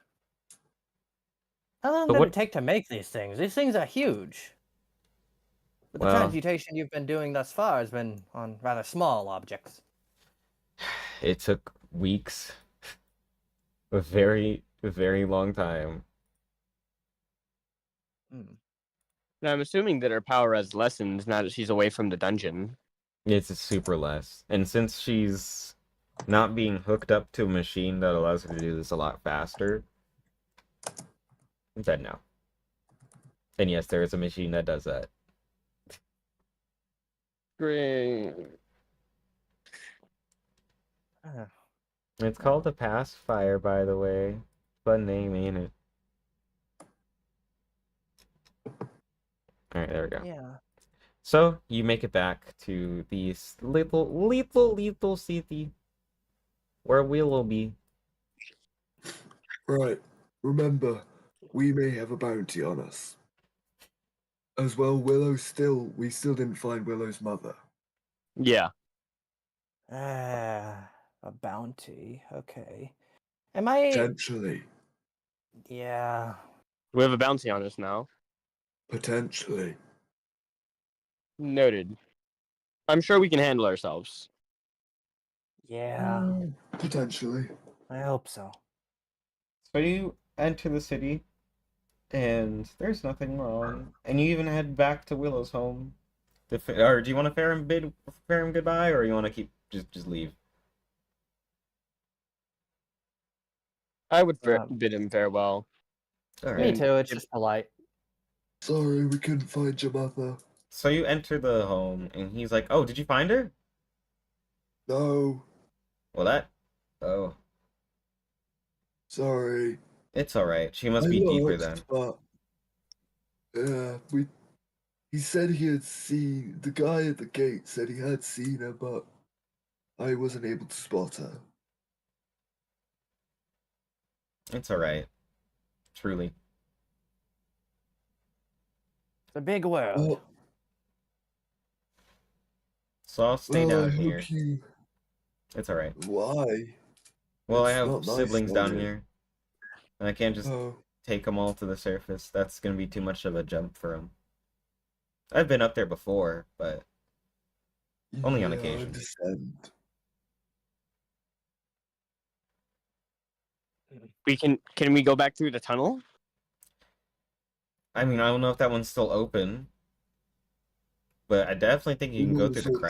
How long But did what? it take to make these things? These things are huge. But the Well, transmutation you've been doing thus far has been on rather small objects. it took weeks. A very, very long time. Hmm. And I'm assuming that her power has lessened now that she's away from the dungeon. It's a super less. And since she's not being hooked up to a machine that allows her to do this a lot faster, then no. And yes, there is a machine that does that. Great. Ah, It's called a pacifier, by the way. Fun name, ain't it? Alright, there we go. yeah. So, you make it back to this little city where Willow be. Right. Remember, we may have a bounty on us. As well, we still didn't find Willow's mother. Yeah. A bounty. Okay. Am I? Potentially. Yeah. We have a bounty on us now. Potentially. Noted. I'm sure we can handle ourselves. Yeah. Potentially. I hope so. So you enter the city, and there's nothing wrong. And you even head back to Willow's home. Or do you want to fare him goodbye, or you want to keep just leave? I would Um, bid him farewell. All Me right. too. It's just polite. Sorry, we couldn't find your mother. So you enter the home, and he's like, "Oh, did you find her?" No, Well, oh, sorry. it's all right. She must I be deeper looked, then. but he said he had seen the guy at the gate said he had seen her, but I wasn't able to spot her. It's all right. Truly. It's a big world. Well, So I'll stay well, I down here. hope you. It's all right. Why? Well, I It's have not nice, siblings down is it? here, and I can't just Oh, take them all to the surface. That's gonna be too much of a jump for them. I've been up there before, but only on yeah, I occasion. understand. Can we go back through the tunnel? I mean, I don't know if that one's still open, but I definitely think you can go Might through as the well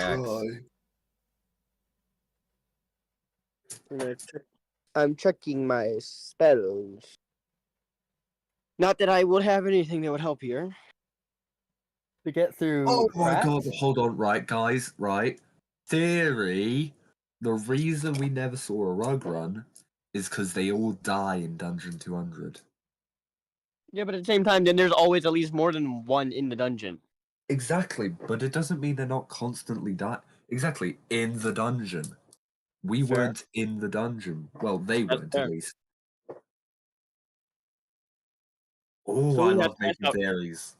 cracks. try. I'm checking my spells. Not that I would have anything that would help here. To get through. Oh my god, cracks? hold on, right, guys, right. Theory, the reason we never saw a rug run is because they all die in Dungeon 200. Yeah, but at the same time, then there's always at least more than one in the dungeon. Exactly, but it doesn't mean they're not constantly dying. Exactly, in the dungeon. We Fair. weren't in the dungeon. Well, they That's weren't, fair. at least. Oh, So I we love have to mess making up. theories.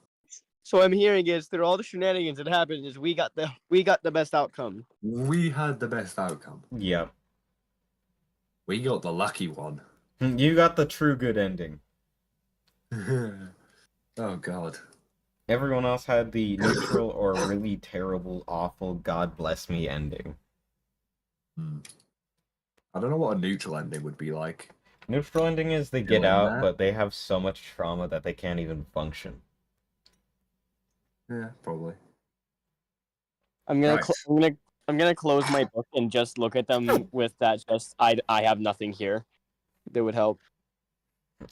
So I'm hearing is through all the shenanigans that happened is we got the best outcome. We had the best outcome. Yep. We got the lucky one. You got the true good ending. Oh god. Everyone else had the neutral or really terrible, awful, God bless me ending. I don't know what a neutral ending would be like. Neutral ending is they get Feeling out, that? but they have so much trauma that they can't even function. Yeah, probably. I'm gonna Right. I'm gonna close my book and just look at them with that. Just I have nothing here. That would help.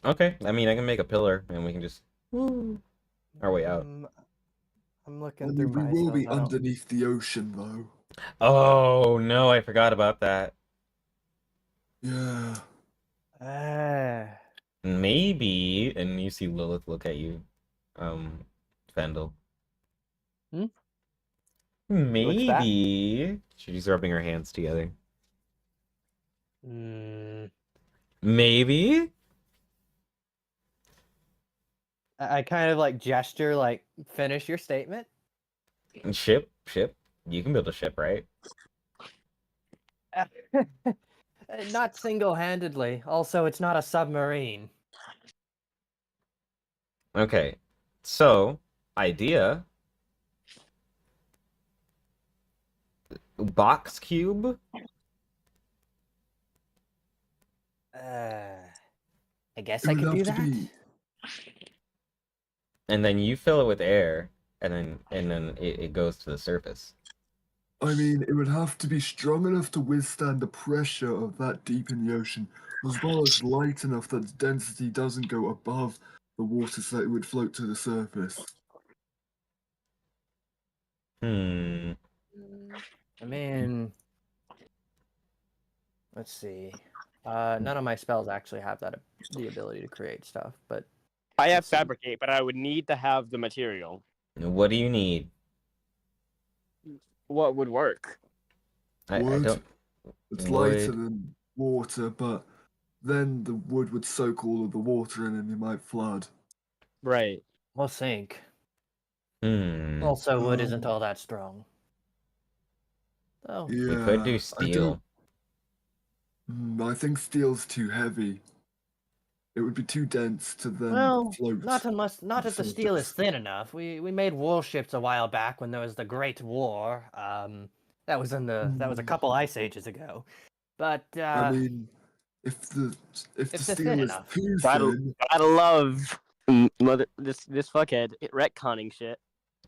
Okay, I mean, I can make a pillar, and we can just our way out. I'm I looking through mean, we my will spells. be I don't. underneath the ocean, though. Oh no, I forgot about that. Yeah. Maybe, and you see Lilith look at you, Fendel. Hmm? What's that? Maybe she's rubbing her hands together. Mm, Maybe. I kind of like gesture, like finish your statement. Ship. You can build a ship, right? Not single-handedly. Also, it's not a submarine. Okay. So, idea. Box cube. I guess It I would could do have to that. be. And then you fill it with air, and then it goes to the surface. I mean, it would have to be strong enough to withstand the pressure of that deep in the ocean, as well as light enough that its density doesn't go above the water so that it would float to the surface. Hmm. I mean, let's see. None of my spells actually have the ability to create stuff, but I have let's see. fabricate, but I would need to have the material. What do you need? What would work? I Wood. don't. It's lighter Wood. than water, but then the wood would soak all of the water in and it might flood. Right. We'll sink. Hmm. Also, wood isn't all that strong. Oh, We could do Yeah, steel. I think steel's too heavy. It would be too dense to then well, float. not to if the the steel is surface. thin enough. We made warships a while back when there was the Great War. That was a couple ice ages ago. But I mean, if the if the they're thin steel is enough. too Gotta thin, love mother this fuckhead retconning shit.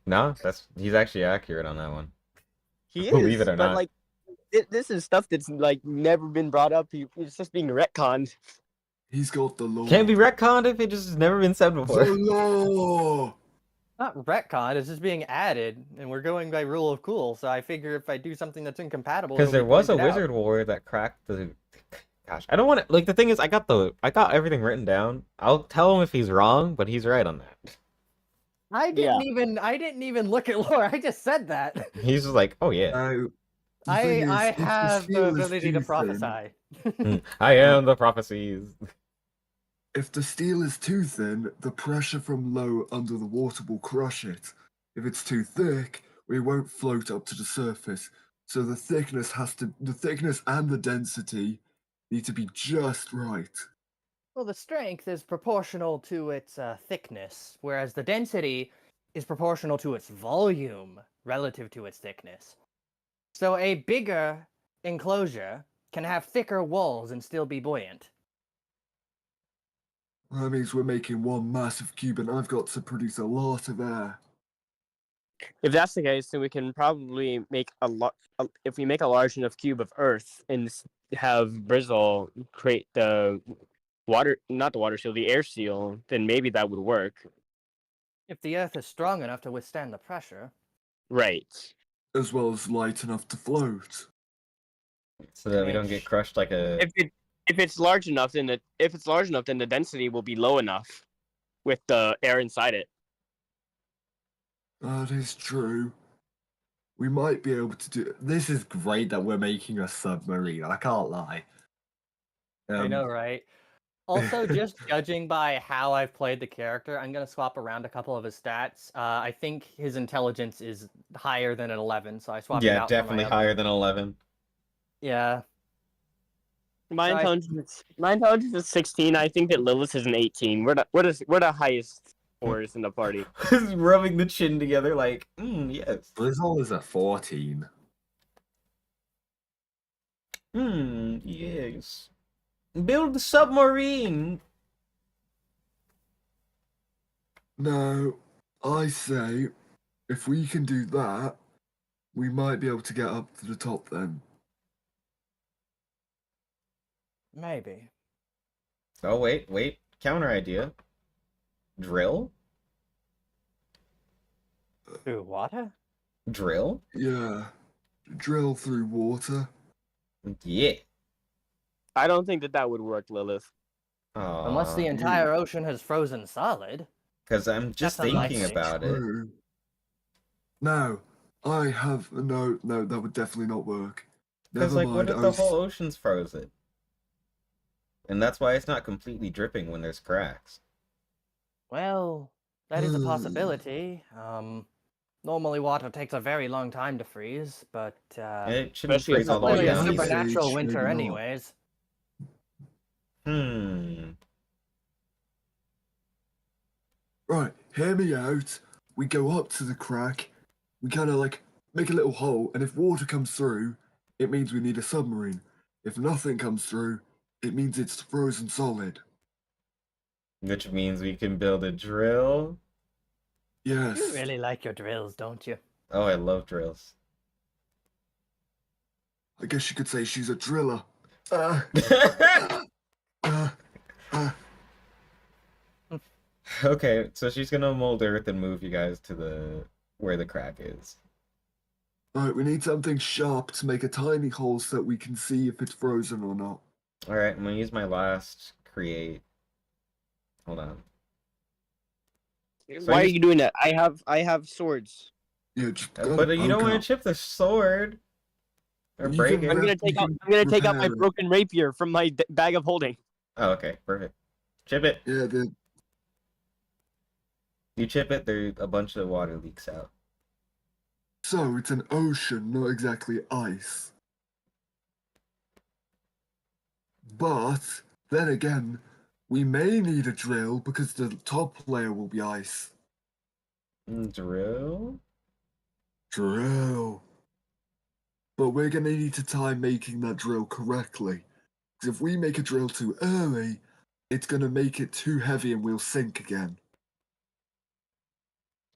No, he's actually accurate on that one. He Believe is, it or but not. like this is stuff that's like never been brought up. It's just being retconned. he's got the law. Can't be retconned if it just has never been said The before. law. Not retcon, it's just being added, and we're going by rule of cool. So I figure if I do something that's incompatible, Because it'll there be was a pointed out. wizard war that cracked the. Gosh, I don't want to. Like, the thing is, I got everything written down. I'll tell him if he's wrong, but he's right on that. I didn't even look at lore. I just said that. He's just like, oh yeah, Now, the thing I is, if the have the steel is ability to too thin, prophesy. I am the prophecies. if the steel is too thin, the pressure from low under the water will crush it. If it's too thick, we won't float up to the surface. So the thickness and the density need to be just right. Well, the strength is proportional to its thickness, whereas the density is proportional to its volume relative to its thickness. So a bigger enclosure can have thicker walls and still be buoyant. That means we're making one massive cube, and I've got to produce a lot of air. If that's the case, then we can probably make if we make a large enough cube of Earth and have Brizzle create the not the water seal, the air seal, then maybe that would work. If the Earth is strong enough to withstand the pressure. Right. As well as light enough to float. So that we don't get crushed like a. If it's large enough, then the density will be low enough with the air inside it. That is true. We might be able to do. This is great that we're making a submarine. I can't lie. I know, right? Also, just judging by how I've played the character, I'm gonna swap around a couple of his stats. I think his intelligence is higher than an 11, so I swapped it Yeah, out for my definitely other. higher than 11. Yeah. My So I- intelligence is 16. I think that Lilith is an 18. We're the highest scores in the party. Just rubbing the chin together like, yes. Blizzle is a 14. Yes. Build the submarine. Now, I say, if we can do that, we might be able to get up to the top then. Maybe. Oh, wait. Counter idea. Drill? Through water? Drill? Yeah. Drill through water. Yeah. I don't think that would work, Lilith. Unless the entire ocean has frozen solid. Because I'm just That's thinking unlikely. about it. True. No, I have no. That would definitely not work. Because, Never like, what mind. if the whole ocean's frozen? And that's why it's not completely dripping when there's cracks. Well, that is a possibility. Normally water takes a very long time to freeze, but And it shouldn't Especially freeze if all the it's way clearly a down Ice either. supernatural Age, winter maybe not. anyways. Right, hear me out. We go up to the crack. We kind of like make a little hole, and if water comes through, it means we need a submarine. If nothing comes through, it means it's frozen solid. Which means we can build a drill. Yes. You really like your drills, don't you? Oh, I love drills. I guess you could say she's a driller. Uh, Okay, so she's gonna mold earth and move you guys to the where the crack is. Right, we need something sharp to make a tiny hole so that we can see if it's frozen or not. Alright, I'm gonna use my last create. Hold on. Why are you doing that? I have swords. Yeah, just But gotta you don't poke want to up. chip the sword. Or You break can it. I'm gonna You take out. can I'm gonna take out my repair it. broken rapier from my bag of holding. Oh, okay, perfect. Chip it. Yeah, You chip it, there a bunch of water leaks out. so it's an ocean, not exactly ice. But then again, we may need a drill because the top layer will be ice. Drill? Drill. But we're gonna need to time making that drill correctly. Because if we make a drill too early, it's gonna make it too heavy and we'll sink again.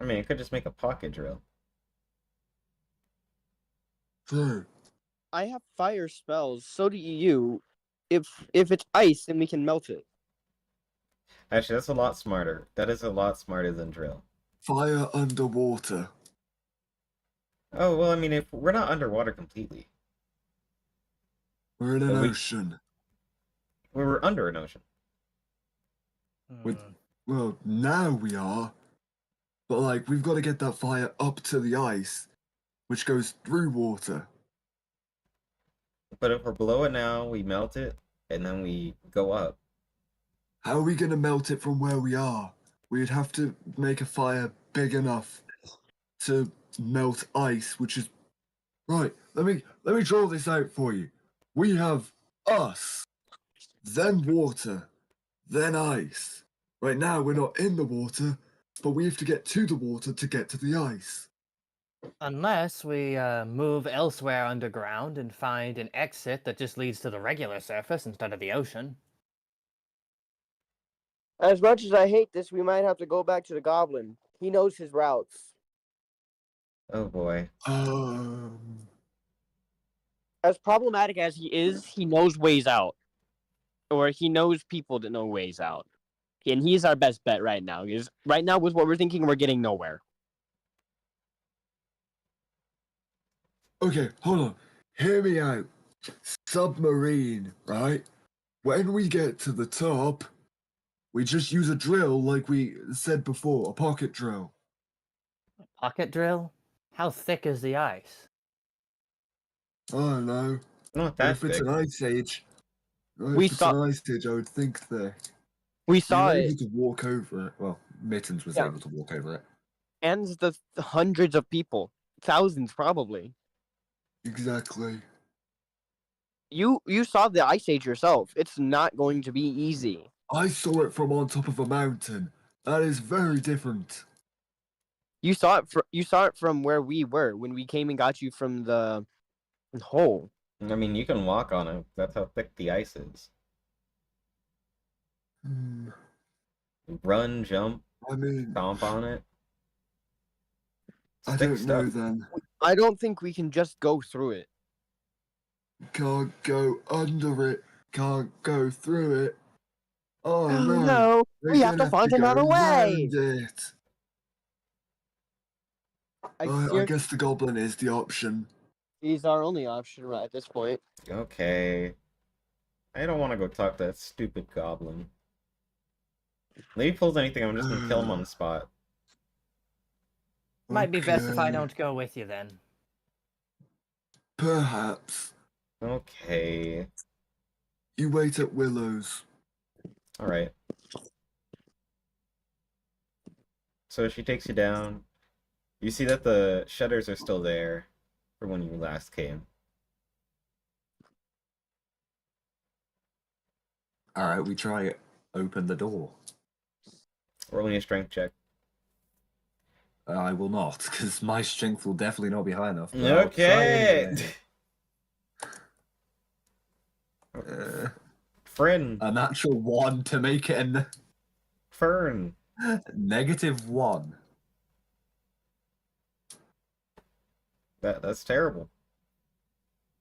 I mean, you could just make a pocket drill. So, I have fire spells. So do you. If it's ice, then we can melt it. Actually, that's a lot smarter. That is a lot smarter than drill. fire underwater. Oh, well, I mean, if we're not underwater completely. We're in an But we- ocean. We were under an ocean. With- Hmm. Well, now we are. But like, we've got to get that fire up to the ice, which goes through water. But if we're below it now, we melt it, and then we go up. How are we going to melt it from where we are? We'd have to make a fire big enough to melt ice, which is right. Let me draw this out for you. We have us, then water, then ice. Right now we're not in the water, but we have to get to the water to get to the ice. Unless we move elsewhere underground and find an exit that just leads to the regular surface instead of the ocean. As much as I hate this, we might have to go back to the goblin. He knows his routes. Oh boy. As problematic as he knows ways out. Or he knows people that know ways out. And he's our best bet right now. Because right now, with what we're thinking, we're getting nowhere. Okay, hold on. Hear me out. Submarine, right? When we get to the top, we just use a drill like we said before, a pocket drill. Pocket drill? How thick is the ice? I don't know. Not But that if it's big. an ice age, We If it's saw- an ice age, I would think that We you're saw able it, to walk over it. Well, Mittens was Yeah. able to walk over it. and the hundreds of people, thousands probably. Exactly. You saw the ice age yourself. It's not going to be easy. I saw it from on top of a mountain. That is very different. You saw it from where we were when we came and got you from the hole. I mean, you can walk on it. That's how thick the ice is. Hmm, Run, jump, I mean, stomp on it. It's I thick don't know stuff. then. I don't think we can just go through it. Can't go under it. Can't go through it. Oh Oh no. no, We're we have gonna to find go another way. round it. I I guess the goblin is the option. He's our only option right at this point. Okay. I don't want to go talk to that stupid goblin. If he pulls anything, I'm just gonna kill him on the spot. Might be best if I Okay, don't go with you then. Perhaps. Okay. You wait at Willow's. Alright. So she takes you down. You see that the shutters are still there for when you last came. Alright, we try it. Open the door. Roll me a strength check. I will not, because my strength will definitely not be high enough. but I'll try Okay. anyway. Fern. A natural 1 to make it a Fern. -1. That's terrible.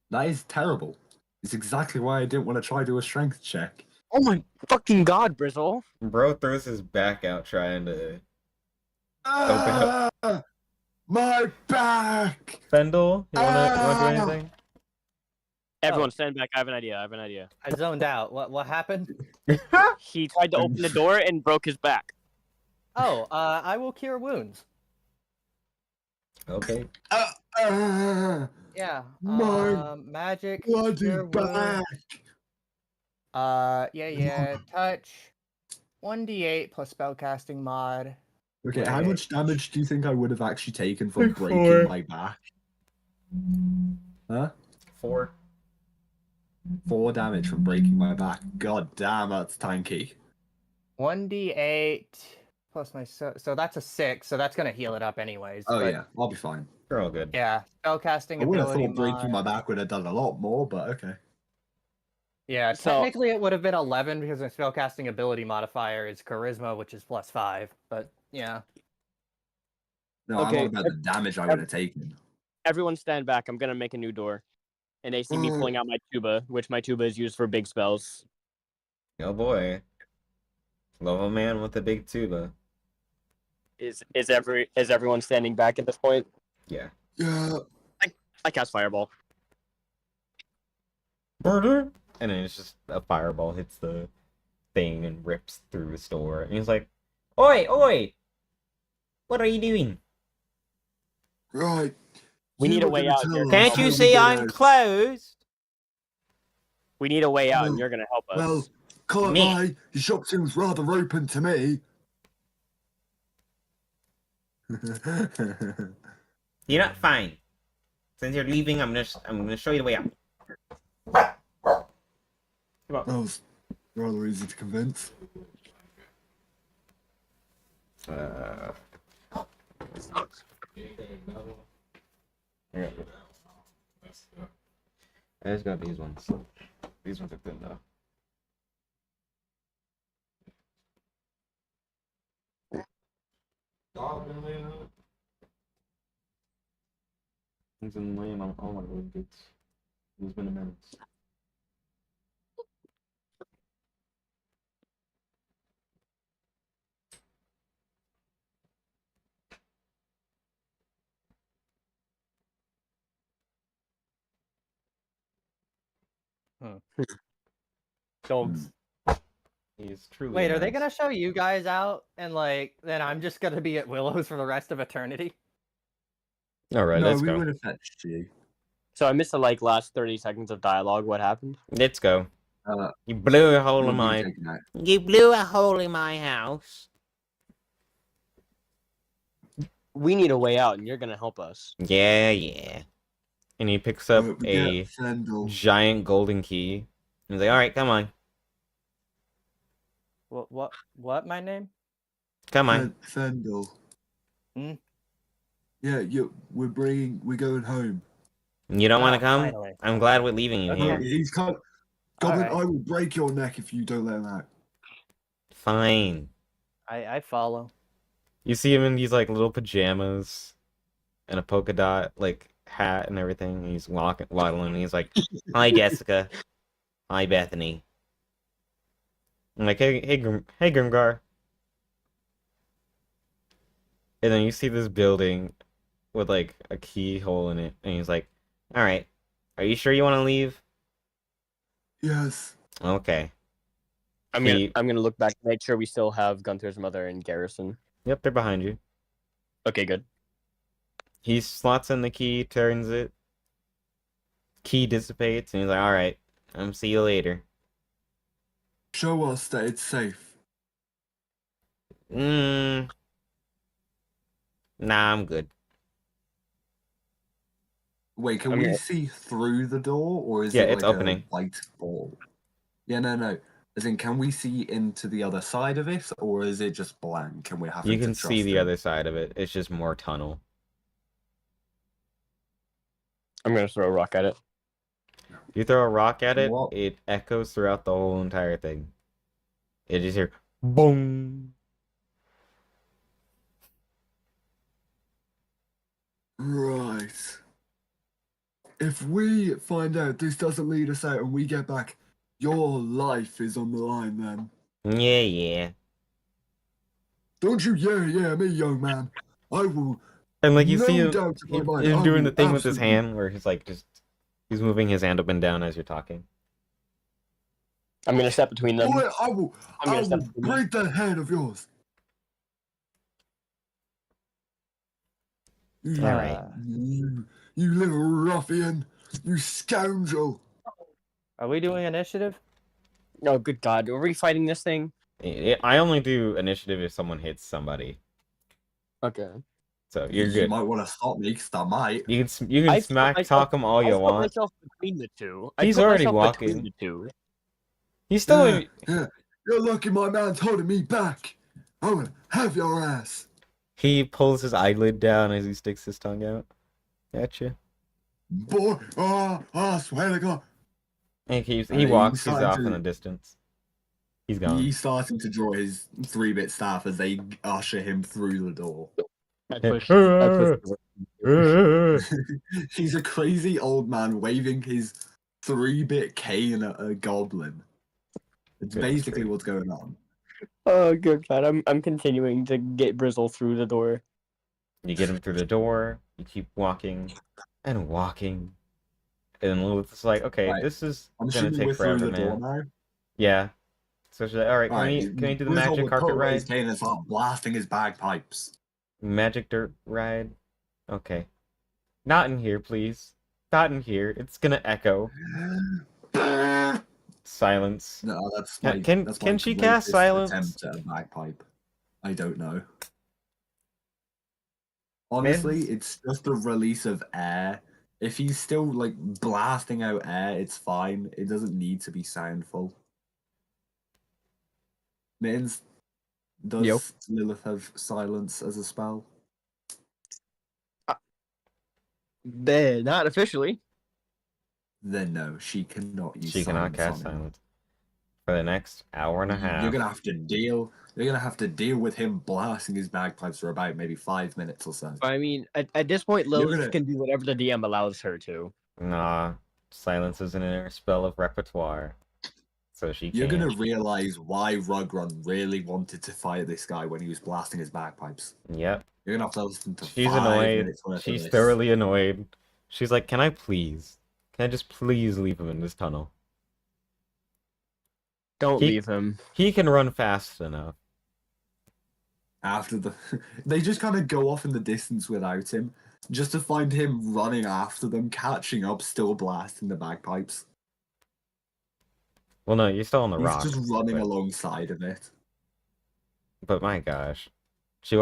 That is terrible. It's exactly why I didn't want to try to do a strength check. Oh my fucking god, Brizzle! Bro throws his back out trying to Ah, my back! Fendel. You wanna do anything? Everyone, stand back. I have an idea. I zoned out. What happened? He tried to open the door and broke his back. Oh, I will cure wounds. Okay. Ah, Yeah. My Magic. bloody cure back! wounds. Yeah. Touch. 1d8 plus spellcasting mod. Okay, how Wait. much damage do you think I would have actually taken from Like breaking 4. my back? Huh? 4. 4 damage from breaking my back. God damn, that's tanky. 1d8 plus my so that's a 6. So that's gonna heal it up anyways. Oh but yeah, I'll be fine. You're all good. Yeah. Spellcasting I would have ability thought breaking my mod. back would have done a lot more, but okay. Yeah, So- technically it would have been 11 because my spellcasting ability modifier is charisma, which is +5. But yeah. No, I'm Okay, on about the damage I would have taken. Everyone, stand back. I'm gonna make a new door, and they see me Mm. pulling out my tuba, which my tuba is used for big spells. Oh boy. Love a man with a big tuba. Is everyone standing back at this point? Yeah. Yeah, I cast fireball. Murder! And then it's just a fireball hits the thing and rips through the store. And he's like, Oi, oi! What are you doing? right. We need a were way gonna out tell here. us Can't how you to see get I'm out. closed? We need a way out, and Well- you're gonna help us. Well, can't Me. lie, your shop seems rather open to me. You're not fine. Since you're leaving, I'm gonna show you the way out. That was rather easy to convince. I just got these ones. These ones are good though. He's been laying on all my blankets. He's been a menace. Dogs. He's truly. Wait, a are they menace. gonna show you guys out and then I'm just gonna be at Willow's for the rest of eternity? All right, no, let's we go. would have fetched you. So I missed the last 30 seconds of dialogue. What happened? Let's go. You blew a hole what in are you my. taking out? You blew a hole in my house. We need a way out, and you're gonna help us. Yeah. And he picks up We a get Fendel. giant golden key. He's like, all right, come on. What? My name? Come on. Fendel. Hmm? Yeah, we're going home. You don't want to come? Finally. I'm glad we're leaving you Okay. No, here. he's come. Goblin, Alright. I will break your neck if you don't let him out. Fine. I follow. You see him in these like little pajamas and a polka dot like hat and everything. And he's waddling. And he's like, "Hi, Jessica. Hi, Bethany." I'm like, "Hey, Grimgar." And then you see this building with like a keyhole in it, and he's like, "All right, are you sure you want to leave?" Yes. Okay. I'm gonna look back to make sure we still have Gunther's mother in garrison. Yep, they're behind you. Okay, good. He slots in the key, turns it. Key dissipates, and he's like, "All right, see you later." Show us that it's safe. Nah, I'm good. Wait, can I'm we gonna- see through the door, or is Yeah, it it's like opening. a white ball? Yeah, no. As in, can we see into the other side of it, or is it just blank and we're having You to can trust see the him? other side of it. It's just more tunnel. I'm gonna throw a rock at it. You throw a rock at it, What? it echoes throughout the whole entire thing. You just hear boom. Right. If we find out this doesn't lead us out and we get back, your life is on the line then. Yeah. Don't you me, young man. I will, And like you see no him, doubt in my mind, him I doing will the thing with his absolutely- hand where he's like he's moving his hand up and down as you're talking. I'm gonna step between them. Boy, I will step between them. break that hand of yours. All right. You little ruffian. You scoundrel. Are we doing initiative? Oh, good God! Are we fighting this thing? I only do initiative if someone hits somebody. Okay. So you're You good. might want to stop me, because I might. You can smack talk him all I you put want. myself between the two. He's I put already myself between walking. the two. He's still. Yeah. You're lucky my man's holding me back. I'm gonna have your ass. He pulls his eyelid down as he sticks his tongue out. Gotcha. Boy, I swear to God. And he He's walks. He's starting off to- in the distance. He's gone. He's starting to draw his 3-bit staff as they usher him through the door. I push. He's a crazy old man waving his 3-bit cane at a goblin. It's Goodness basically gracious. what's going on. Oh, good God! I'm continuing to get Brizzle through the door. You get him through the door. You keep walking and walking. And Lilith's like, okay, Right. this is I'm gonna assuming take we're through forever, the door man. now. Yeah. So she's like, all right, Alright, can we do the Brizzle magic would carpet pull away his ride? cane and start blasting his bagpipes. Magic dirt ride? Okay. Not in here, please. Not in here. It's gonna echo. No, Silence. that's Can my she cast greatest silence? attempt at a bagpipe. I don't know. Honestly, Mittens? it's just a release of air. If he's still like blasting out air, it's fine. It doesn't need to be soundful. Mittens, does Yo. Lilith have silence as a spell? Not officially. Then no, she cannot use She cannot silence cast on him. silence for the next hour and a half. You're gonna have to deal. You're gonna have to deal with him blasting his bagpipes for about maybe 5 minutes or so. I mean, at this point, You're Lilith gonna- can do whatever the DM allows her to. Nah, silence isn't in her spell of repertoire, so she You're can't. gonna realize why Rugrun really wanted to fight this guy when he was blasting his bagpipes. Yep. You're gonna have to listen to She's 5 annoyed. minutes worth of She's this. thoroughly annoyed. She's like, can I just please leave him in this tunnel? Don't He- leave him. He can run fast enough. After they just kind of go off in the distance without him, just to find him running after them, catching up, still blasting the bagpipes. Well, no, you're still on the He's rock. just running but, alongside of it. but my gosh, she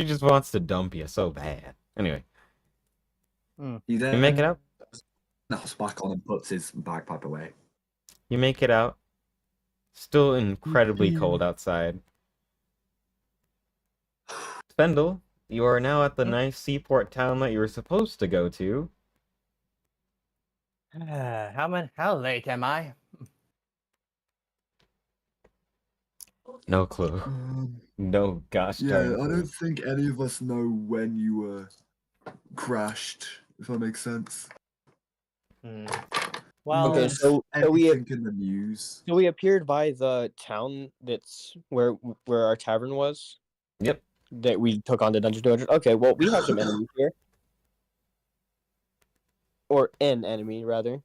just wants to dump you so bad. Anyway, He you make it then out. snaps back on and puts his bagpipe away. You make it out. Still incredibly Yippee. cold outside. Spendle, you are now at the nice seaport town that you were supposed to go to. How late am I? No clue. No gosh Yeah, darn I clue. don't think any of us know when you crashed, if that makes sense. Well, Okay, so Anything in the news. we appeared by the town that's where our tavern was. Yep. That we took on the Dungeon 200. Okay, well we have some enemies here, or an enemy rather.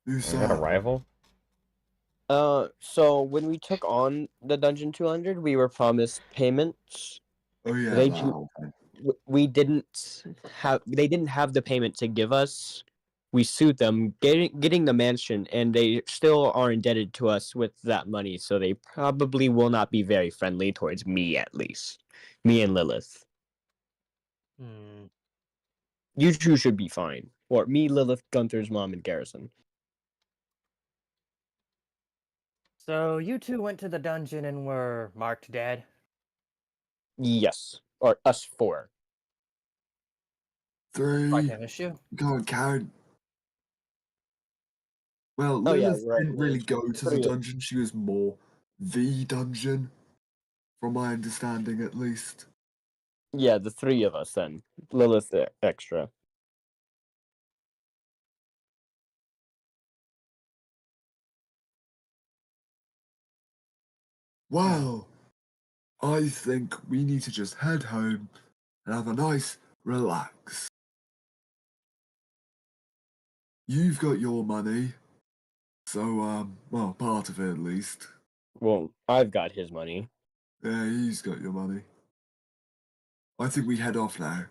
Who's Is that a that? rival? So when we took on the Dungeon 200, we were promised payments. Oh yeah, They that do- whole thing. They didn't have the payment to give us. We sued them, getting the mansion, and they still are indebted to us with that money. So they probably will not be very friendly towards me, at least. Me and Lilith. You two should be fine. Or me, Lilith, Gunther's mom, and Garrison. so you two went to the dungeon and were marked dead? Yes, or us four. Three. Quite an issue. Can't count. Well, Oh, yeah, Lilith right, didn't really Lilith. go to the Three. dungeon. She was more the dungeon, from my understanding at least. Yeah, the three of us then. Lilith extra. Well, I think we need to just head home and have a nice relax. You've got your money, so well, part of it at least. Well, I've got his money. Yeah, he's got your money. I think we head off now.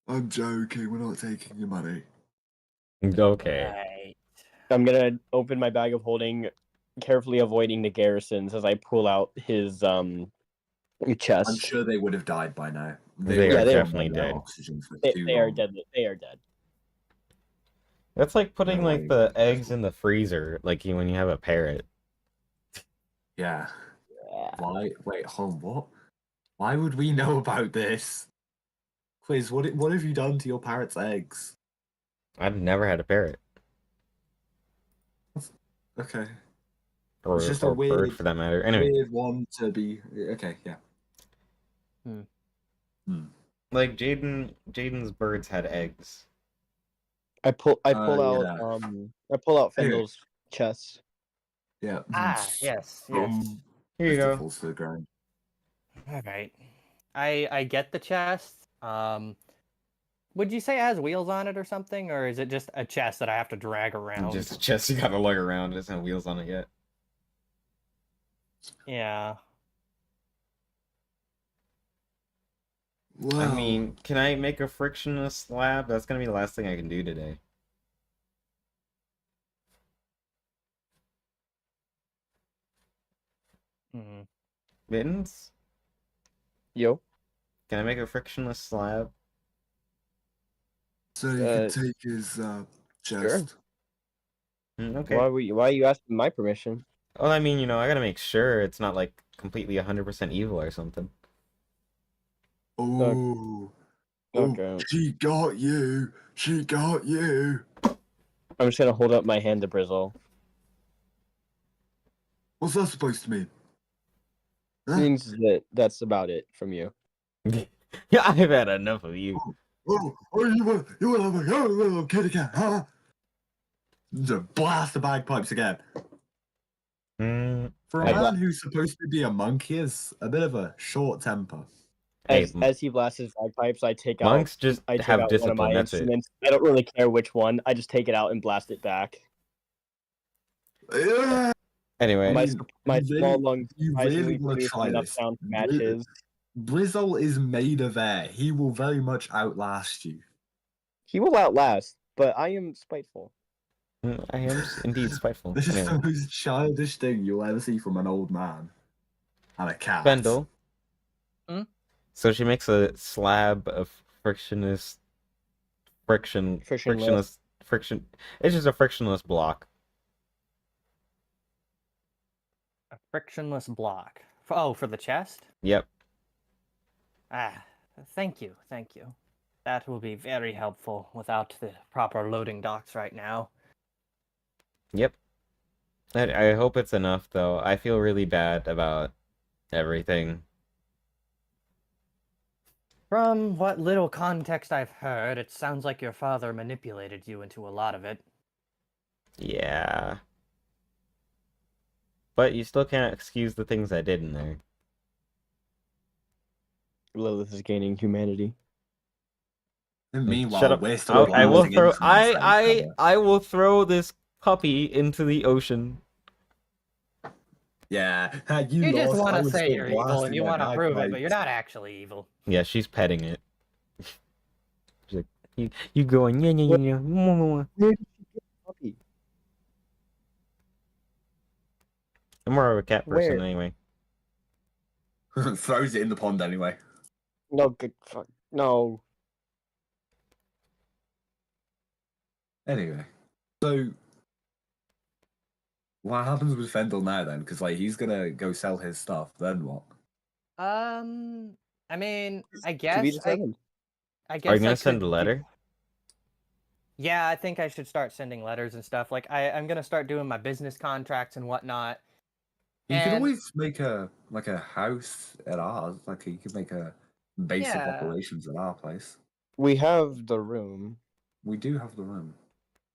I'm joking, we're not taking your money. Okay. Right. I'm gonna open my bag of holding, carefully avoiding the garrisons as I pull out his chest. I'm sure they would have died by now. They were are they- definitely without dead. Oxygen for They, too they are long. dead. They are dead. That's like putting No like way. the eggs in the freezer, like when you have a parrot. Yeah. Yeah. Why? Wait, hold on, what? Why would we know about this? Quiz, what have you done to your parrot's eggs? I've never had a parrot Okay. or, It's just a or bird weird- for that matter. Anyway, Weird one to be. Okay, yeah. like Jaden's birds had eggs. I pull out yeah. Fendel's chest. Yeah. Yes. Here you go. Falls to the ground. All right. I get the chest. Would you say it has wheels on it or something, or is it just a chest that I have to drag around? Just a chest you gotta lug around. It doesn't have wheels on it yet. Yeah. Well, I mean, can I make a frictionless slab? That's gonna be the last thing I can do today. Mhm. Mittens? Yo. Can I make a frictionless slab? so you can take his chest. Okay. Why are you asking my permission? Well, I mean, I gotta make sure it's not like completely 100% evil or something. Oh, Okay. she got you. She got you. I'm just gonna hold up my hand to Brizzle. What's that supposed to mean? Huh? Means that's about it from you. Yeah, I've had enough of you. Oh, you want to have a little kitty cat, huh? Just blast the bagpipes again. Mm, For a Hey. man who's supposed to be a monk, he has a bit of a short temper. Hey, As he blasts his bagpipes, I take monks just I take have out one of discipline, my that's it. instruments. I don't really care which one. I just take it out and blast it back. Yeah. Anyway, My You small really- lungs You surprisingly really want to produce try enough this? sound to match his. Brizzle is made of air. He will very much outlast you. He will outlast. but I am spiteful. I am indeed spiteful. This is the Anyway, most childish thing you'll ever see from an old man and a cat. Bendel. Hmm? So she makes a slab of frictionless. Friction. It's just a frictionless block. A frictionless block. Oh, for the chest? Yep. Ah, thank you, thank you. That will be very helpful without the proper loading docks right now. Yep. I hope it's enough, though. I feel really bad about everything. From what little context I've heard, it sounds like your father manipulated you into a lot of it. Yeah. But you still can't excuse the things I did in there. Lilith is gaining humanity. And meanwhile, Shut up. we're still I will blasting throw. insults at each other. I will throw this puppy into the ocean. Yeah, had you You just lost, want I to would say still you're evil blasting and you my want to prove it, but bagpipes. you're not actually evil. Yeah, she's petting it. She's like, you going? Yeah, yeah, yeah, yeah. Where did she get the puppy? I'm more of a cat person Where? anyway. Throws it in the pond anyway. No, good fuck. No. Anyway, so what happens with Fendel now then? Because like he's gonna go sell his stuff. Then what? I mean, I To be guess determined. I Are guess you gonna I send a could letter? Yeah, I think I should start sending letters and stuff. Like I'm gonna start doing my business contracts and whatnot. You could And always make a house at ours. Like you could make a base of Yeah. operations at our place. We have the room. We do have the room.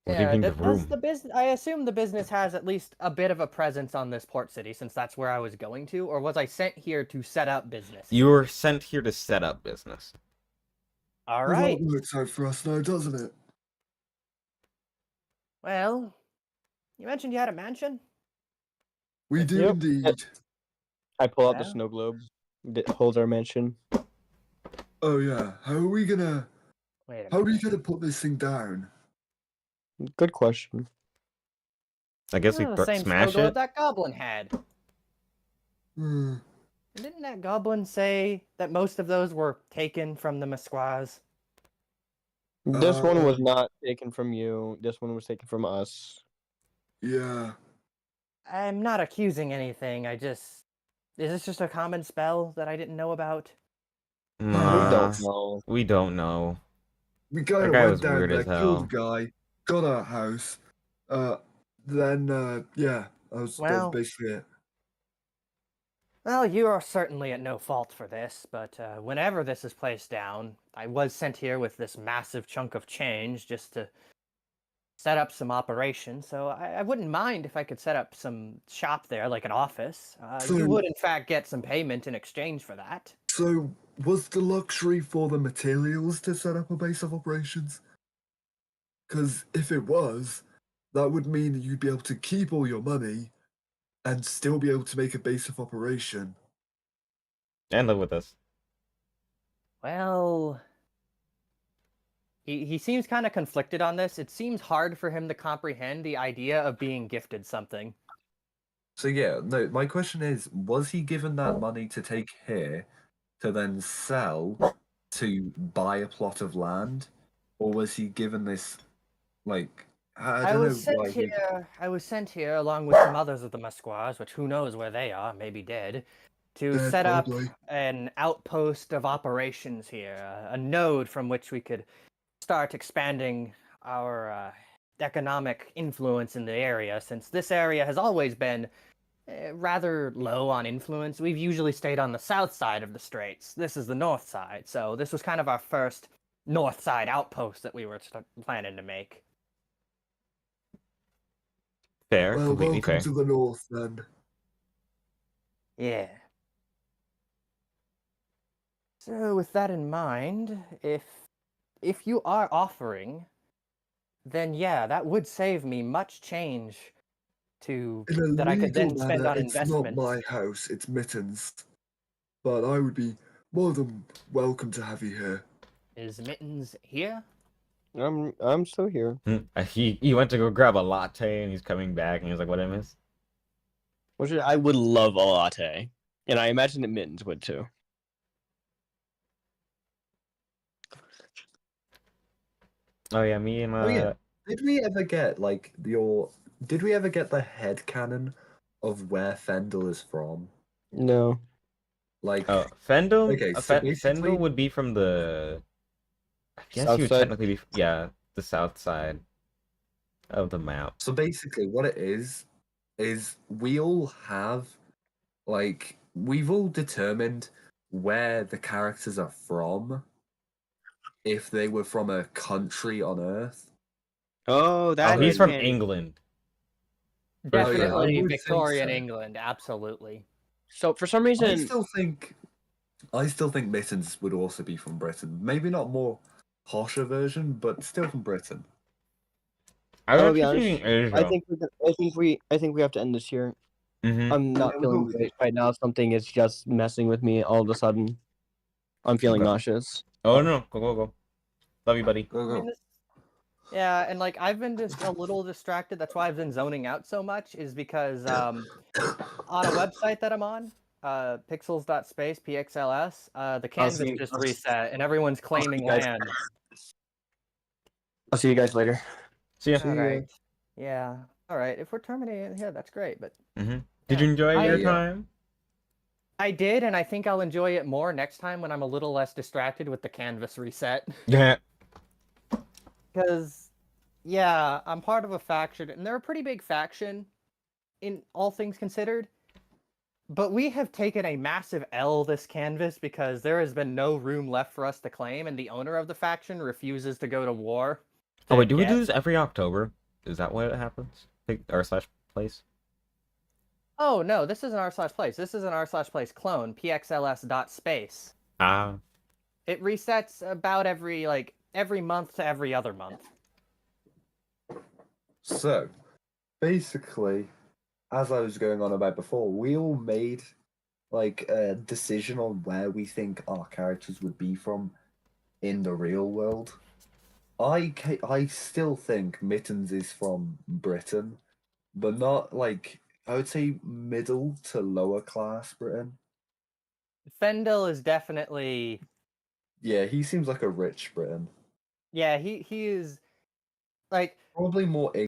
What do you yeah, mean the does room? the business? I assume the business has at least a bit of a presence on this port city, since that's where I was going to, or was I sent here to set up business? You were sent here to set up business. All Well, right. that works out for us now, doesn't it? Well, you mentioned you had a mansion. We do Yep. indeed. I pull out the Well. snow globe that holds our mansion. Oh yeah. How are we gonna Wait a how are we minute. gonna put this thing down? Good question. I guess we Oh, the same snow smash globe it. that goblin had. Hmm. And didn't that goblin say that most of those were taken from the Mesquas? This one was Um, not taken from you. This one was taken from us. Yeah. I'm not accusing anything. Is this just a common spell that I didn't know about? We Nah, don't know. we don't know. We That kind of guy went was down weird there, as killed hell. a guy, got our house. Then yeah, that Well. was basically it. Well, you are certainly at no fault for this, but whenever this is placed down, I was sent here with this massive chunk of change just to set up some operations, so I wouldn't mind if I could set up some shop there, like an office. You So- would, in fact, get some payment in exchange for that. So was the luxury for the materials to set up a base of operations? Because if it was, that would mean that you'd be able to keep all your money and still be able to make a base of operation. And live with us. Well, he seems kind of conflicted on this. It seems hard for him to comprehend the idea of being gifted something. So yeah, no. My question is: was he given that money to take here, to then sell, to buy a plot of land, or was he given this, like I don't was know sent why he- here. I was sent here along with some others of the Mesquas, which who knows where they are, maybe dead, to Dead, set up probably. an outpost of operations here, a node from which we could start expanding our economic influence in the area. Since this area has always been rather low on influence, we've usually stayed on the south side of the straits. This is the north side, so this was kind of our first north side outpost that we were planning to make. Fair, Well, completely welcome fair. to the north then. Yeah. So with that in mind, if you are offering, then yeah, that would save me much change to In a that I could then legal spend manner, on it's not investments. my house, it's Mittens. But I would be more than welcome to have you here. Is Mittens here? I'm still here. He went to go grab a latte and he's coming back and he's like, "What I miss?" I would love a latte, and I imagine that Mittens would too. Oh yeah, me and Oh yeah. Did we ever get Did we ever get the headcanon of where Fendel is from? No. Like, Fendel. okay, so basically, Fendel would be from the. I guess South he would side? technically be the south side of the map. so basically, what it is we all have we've all determined where the characters are from if they were from a country on Earth. Oh, that Oh, he's is from handy. England. Definitely would think Victorian so. England, absolutely. So for some I reason, still think Mittens would also be from Britain. Maybe not more posher version, but still from Britain. I I'll was be actually honest. thinking Asia. I think we have to end this here. Mm-hmm. I'm not Yeah, feeling we'll great right now. Something is just messing with me all of a sudden. I'm feeling Okay. nauseous. Oh no, go. Love you, buddy. Go I mean, go. this, yeah, and like I've been just a little distracted. That's why I've been zoning out so much. Is because on a website that I'm on, pixels.space pxls, the canvas just reset and everyone's claiming guys. land. I'll see you guys later. See ya. See All ya. right. Yeah. All right. If we're terminating, yeah, that's great. But Mm-hmm. Did yeah. you enjoy your Yeah. time? I did, and I think I'll enjoy it more next time when I'm a little less distracted with the canvas reset. Yeah. Because, yeah, I'm part of a faction, and they're a pretty big faction, in all things considered. But we have taken a massive L this canvas because there has been no room left for us to claim, and the owner of the faction refuses to go to war. Oh wait, do we get- do this every October? Is that what happens? R/place? Oh, no, this isn't r/place. This is an r/place clone, pxls.space. Ah. It resets about every month to every other month. So, basically, as I was going on about before, we all made a decision on where we think our characters would be from in the real world. I still think Mittens is from Britain, but not I would say middle to lower class Britain. Fendel is definitely, Yeah, he seems like a rich Britain. yeah, he is like Probably more